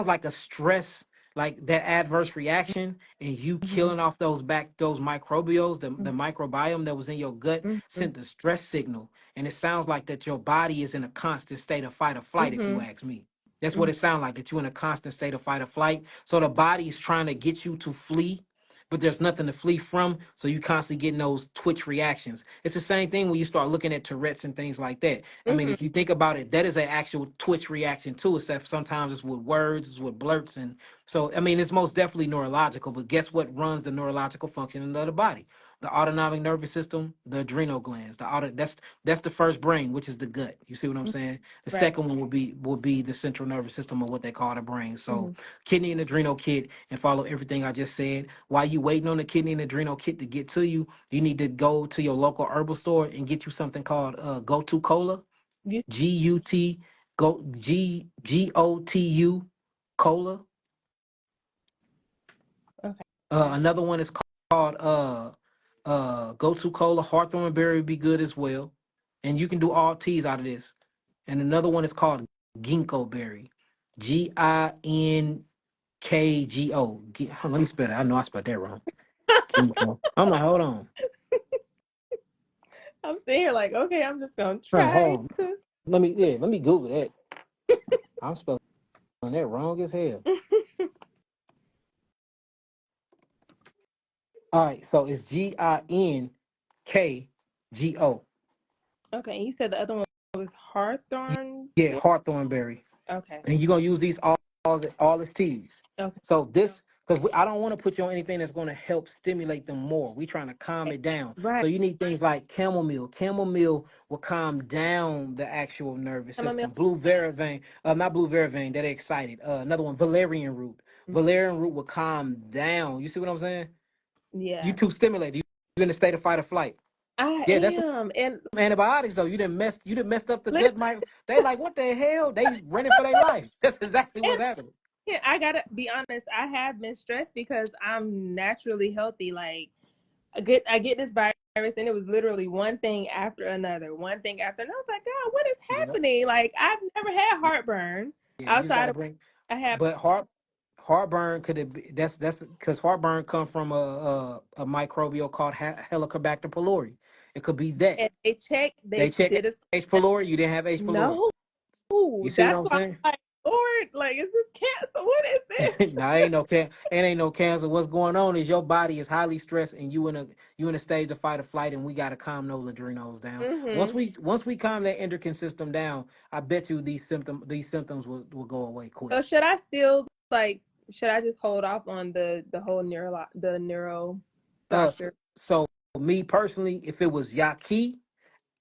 like a stress, like that adverse reaction, and you Mhm. killing off those microbials, the microbiome that was in your gut Mhm. sent the stress signal. And it sounds like that your body is in a constant state of fight or flight, if you Mhm. ask me. That's what Mhm. it sounds like, that you're in a constant state of fight or flight. So the body is trying to get you to flee, but there's nothing to flee from. So you constantly getting those twitch reactions. It's the same thing when you start looking at Tourette's and things like that. I mean, Mhm. if you think about it, that is an actual twitch reaction too. Except sometimes it's with words, it's with blurts, and so I mean, it's most definitely neurological. But guess what runs the neurological functioning of the body? The autonomic nervous system, the adrenal glands. That's the first brain, which is the gut. You see what I'm Mhm. saying? The Right. second one will be the central nervous system, or what they call the brain. So Mhm. kidney and adrenal kit, and follow everything I just said. While you waiting on the kidney and adrenal kit to get to you, you need to go to your local herbal store and get you something called Go To Cola. You GUT GOTU Cola. okay? Another one is called Go To Cola. Hawthorne berry would be good as well. And you can do all teas out of this. And another one is called ginkgo berry. GINKGO. Let me spell it. I know I spelled that wrong. Ginkgo. I'm like, hold on. I'm sitting here like, okay, I'm just gonna Huh, try hold on. to. Let me Google that. I'm spelling that wrong as hell. All right, so it's GINKGO. Okay, you said the other one was Hawthorne. Yeah, Hawthorne berry. Okay. And you're gonna use these all as teas. Okay. So this, because I don't want to put you on anything that's going to help stimulate them more. We trying to calm it down. Right. So you need things like chamomile. Chamomile will calm down the actual nervous Chamomile. system. Blue verivane, not blue verivane, that excited. Another one, valerian root. Valerian root will calm down. You see what I'm saying? You Yeah, too stimulated. You're in a state of fight or flight. I Yeah, that's am. And antibiotics though. You didn't messed up the gut. They like, what the hell? They running for their life. That's exactly what's And happening. yeah, I gotta be honest. I have been stressed because I'm naturally healthy. Like I get this virus, and it was literally one thing after another, one thing after, and I was like, God, what is Yeah. happening? Like I've never had heartburn Yeah, you just outside gotta of bring, I have. but heart. Heartburn could it be, that's because heartburn come from a microbial called Helicobacter pylori. It could be that And they checked, they they check did a H pylori. You didn't have H pylori. no. You see what That's I'm why saying? I'm like, Lord, like, is this cancer? What is this? Nah, ain't no cancer. What's going on is your body is highly stressed, and you in a stage of fight or flight, and we gotta calm those adrenals down. Mm-hmm. Once we calm that endocrine system down, I bet you these symptoms will go away So quick. should I still like? Should I just hold off on the whole neuro So, doctor? so me personally, if it was Yaki,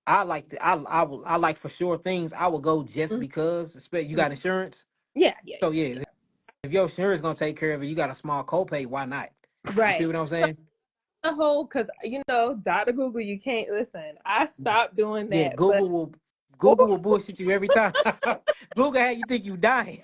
I like for sure things. I would go just Mhm. because. You got insurance, Yeah, yeah, so yeah, yeah, if your insurance gonna take care of it, you got a small copay. Why not? yeah. You see Right. what I'm saying? The whole, because Dr. Google, you can't listen. I stopped doing Yeah, that, but oh, Google will bullshit you every time. Google had you think you dying.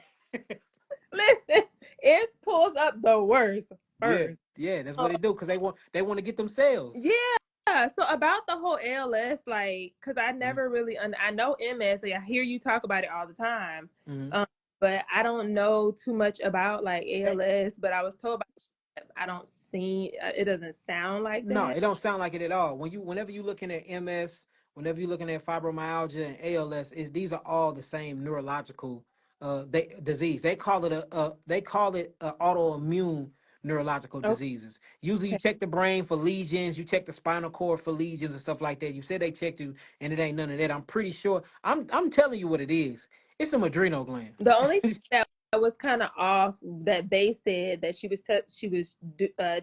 listen, it pulls up the worst Yeah, first. yeah, that's So, what they do because they want to get them sales. yeah. So about the whole ALS, like, because I never really, I know MS. Like, I hear you talk about it all the time, Mm-hmm. um, but I don't know too much about like ALS. But I was told about it. I don't see it. Doesn't sound like No, that. it don't sound like it at all. Whenever you looking at MS, whenever you're looking at fibromyalgia and ALS, these are all the same neurological disease. They call it autoimmune neurological Okay. diseases. Usually you check the brain for lesions, you check the spinal cord for lesions and stuff like that. You said they checked you and it ain't none of that. I'm pretty sure. I'm telling you what it is. It's some adrenal glands. The only thing that was kind of off that they said that she was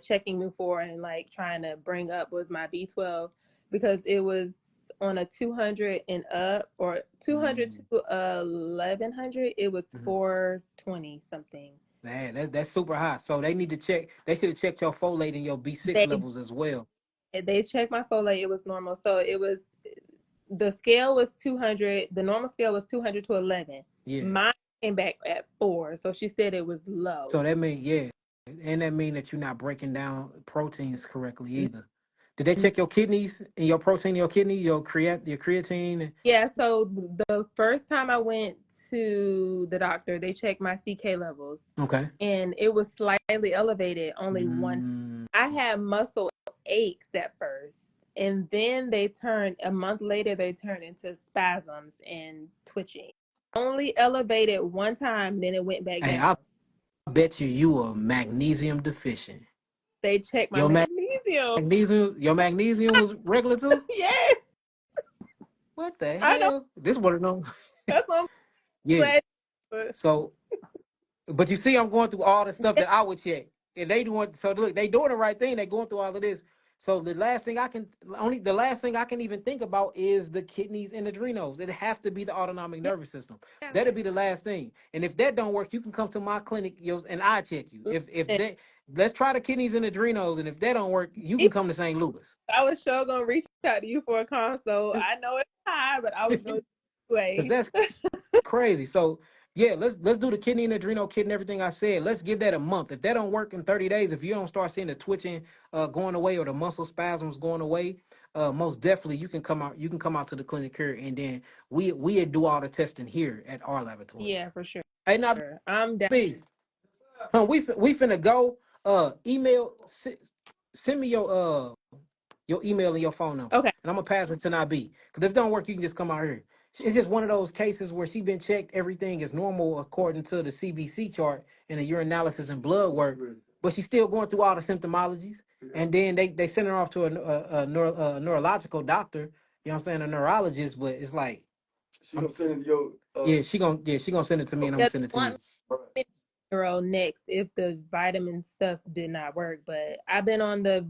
checking me for and like trying to bring up was my B12 because it was on a 200 and up or 200 Mm, to 1100 it was mhm. 420 something. Man, that's super high. So they need to check. They should have checked your folate and your B6 They levels as well. they checked my folate, it was normal, so it was the scale was 200, the normal scale was 200 to 11. Yeah. Mine came back at 4, so she said it was low. So that mean yeah, and that mean that you're not breaking down proteins correctly either. Did they check your kidneys and your protein in your kidney, your creatine? Yeah, so the first time I went to the doctor, they checked my CK levels Okay. and it was slightly elevated, only one. Mm, I had muscle aches at first, and then a month later, they turned into spasms and twitching. Only elevated one time, then it went back hey, down. I bet you are magnesium deficient. They checked my Your magnesium. magnesium was regular too. Yes, What the I know. hell? This one of them. That's what I'm Yeah. glad. But So but you see, I'm going through all the stuff yeah, that I would check, and they doing so. Look, they doing the right thing. They going through all of this. So the last thing I can even think about is the kidneys and adrenals. It have to be the autonomic nervous system. That'll be the last thing. And if that don't work, you can come to my clinic, and I check you. If listen, that let's try the kidneys and adrenals, and if that don't work, you can come to St. Louis. I was sure gonna reach out to you for a consult. I know it's high, but I was gonna Because anyway. that's crazy. So yeah, let's do the kidney and adrenal kit and everything I said. Let's give that a month. If that don't work in 30 days, if you don't start seeing the twitching going away or the muscle spasms going away, most definitely you can come out. You can come out to the clinic here, and then we do all the testing here at our laboratory. Yeah, for sure. Hey, now I'm down. B, we finna go. Send me your email and your phone number, Okay. and I'm gonna pass it to Nabi. Because if it don't work, you can just come out here. It's just one of those cases where she been checked, everything is normal according to the CBC chart and the urinalysis and blood work, but she's still going through all the symptomologies. And then they send her off to a neurological doctor. You know what I'm saying, a neurologist. But it's like, She gonna send your she gonna send it to me, and I'm Yeah, gonna they send it to want you. me to neuro next if the vitamin stuff did not work. But I've been on the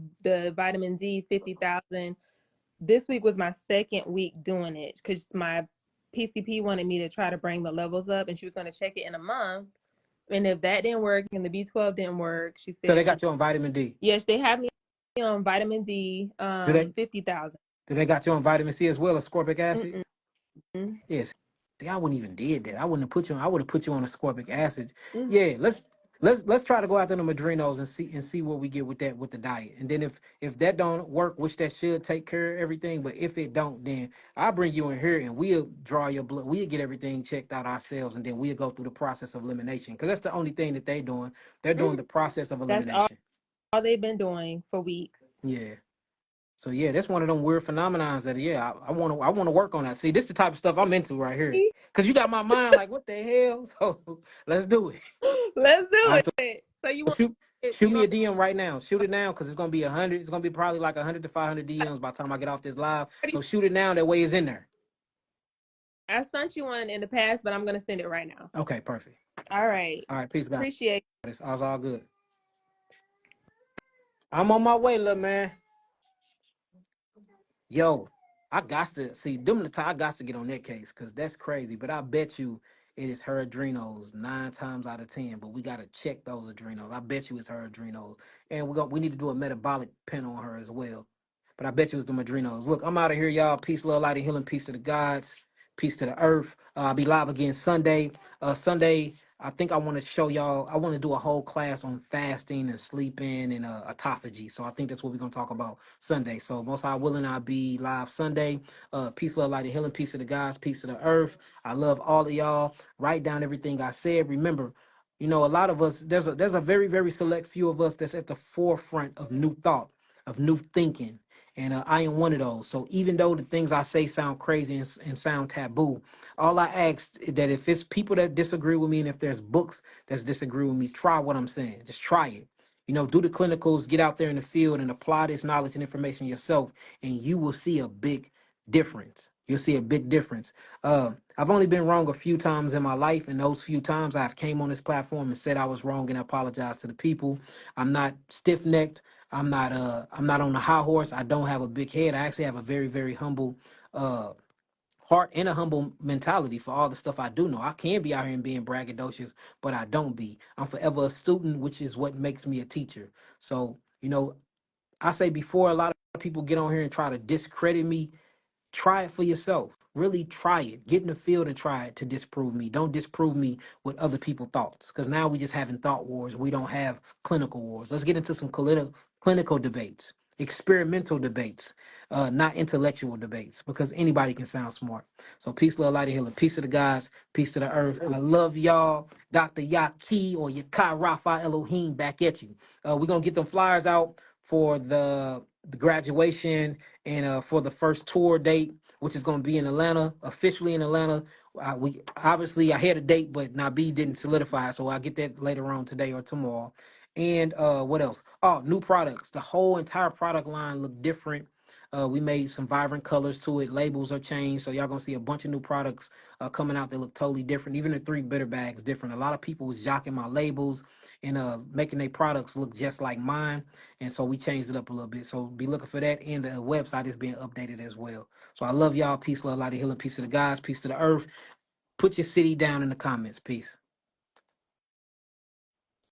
vitamin D 50,000. This week was my second week doing it because my PCP wanted me to try to bring the levels up, and she was going to check it in a month. And if that didn't work and the B12 didn't work, she So they said got you on vitamin D. yes, they have me on vitamin D, Do they 50,000. do they got you on vitamin C as well as ascorbic acid? Mm-mm. Yes. See, I wouldn't even did that. I wouldn't have put you on. I would have put you on ascorbic acid. Mm. Yeah, let's. Let's try to go after the Madrinos and see what we get with that with the diet. And then if that don't work, which that should take care of everything, but if it don't, then I'll bring you in here and we'll draw your blood. We'll get everything checked out ourselves, and then we'll go through the process of elimination. Because that's the only thing that they doing. They're doing Mhm. the process of That's elimination. all they've been doing for weeks. Yeah. So yeah, that's one of them weird phenomenons that yeah, I wanna work on that. See, this the type of stuff I'm into right here. Cause you got my mind like, what the hell? So let's do it. Let's All do right, so it. So you want shoot it? shoot You me want a DM right now. Shoot it now, cause it's gonna be 100. It's gonna be probably like 100 to 500 DMs by the time I get off this live. So shoot it now. That way it's in there. I sent you one in the past, but I'm gonna send it right now. Okay, perfect. All right. All right, peace, guys. Appreciate It's all good. I'm on my way, little man. Yo, I got to see them the time I got to get on that case because that's crazy. But I bet you it is her adrenals 9 times out of 10. But we gotta check those adrenals. I bet you it's her adrenals, and we need to do a metabolic pen on her as well. But I bet you it's the adrenals. Look, I'm out of here, y'all. Peace, love, light, and healing. Peace to the gods. Peace to the earth. I'll be live again Sunday. Sunday, I think I want to show y'all. I want to do a whole class on fasting and sleeping and autophagy. So I think that's what we're gonna talk about Sunday. So most high willing, I'll be live Sunday. Peace, love, light, and healing. Peace to the gods. Peace to the earth. I love all of y'all. Write down everything I said. Remember, you know, a lot of us. There's a very very select few of us that's at the forefront of new thought, of new thinking. And I am one of those. So even though the things I say sound crazy and sound taboo, all I ask is that if it's people that disagree with me and if there's books that disagree with me, try what I'm saying. Just try it. You know, do the clinicals, get out there in the field and apply this knowledge and information yourself, and you will see a big difference. You'll see a big difference. I've only been wrong a few times in my life, and those few times I've came on this platform and said I was wrong and apologized to the people. I'm not stiff necked. I'm not on the high horse. I don't have a big head. I actually have a very, very humble uh heart and a humble mentality for all the stuff I do know. I can be out here and being braggadocious, but I don't be. I'm forever a student, which is what makes me a teacher. So, you know, I say before a lot of people get on here and try to discredit me, try it for yourself. Really try it. Get in the field and try it to disprove me. Don't disprove me with other people's thoughts. Because now we just having thought wars. We don't have clinical wars. Let's get into some clinical debates, experimental debates, not intellectual debates, because anybody can sound smart. So peace, love, light, and healing. Peace to the guys. Peace to the earth. I love y'all. Dr. Yaki or Yakai Rafa Elohim back at you. We're going to get them flyers out for the graduation and for the first tour date, which is going to be in Atlanta, officially in Atlanta. We obviously I had a date, but Nabi didn't solidify, so I'll get that later on today or tomorrow. And what else? Oh, new products. The whole entire product line look different. We made some vibrant colors to it. Labels are changed, so y'all gonna see a bunch of new products coming out that look totally different. Even the 3 bitter bags different. A lot of people was jocking my labels and making their products look just like mine, and so we changed it up a little bit. So be looking for that, and the website is being updated as well. So I love y'all. Peace, love, light, and healing. Peace to the guys. Peace to the earth. Put your city down in the comments. Peace.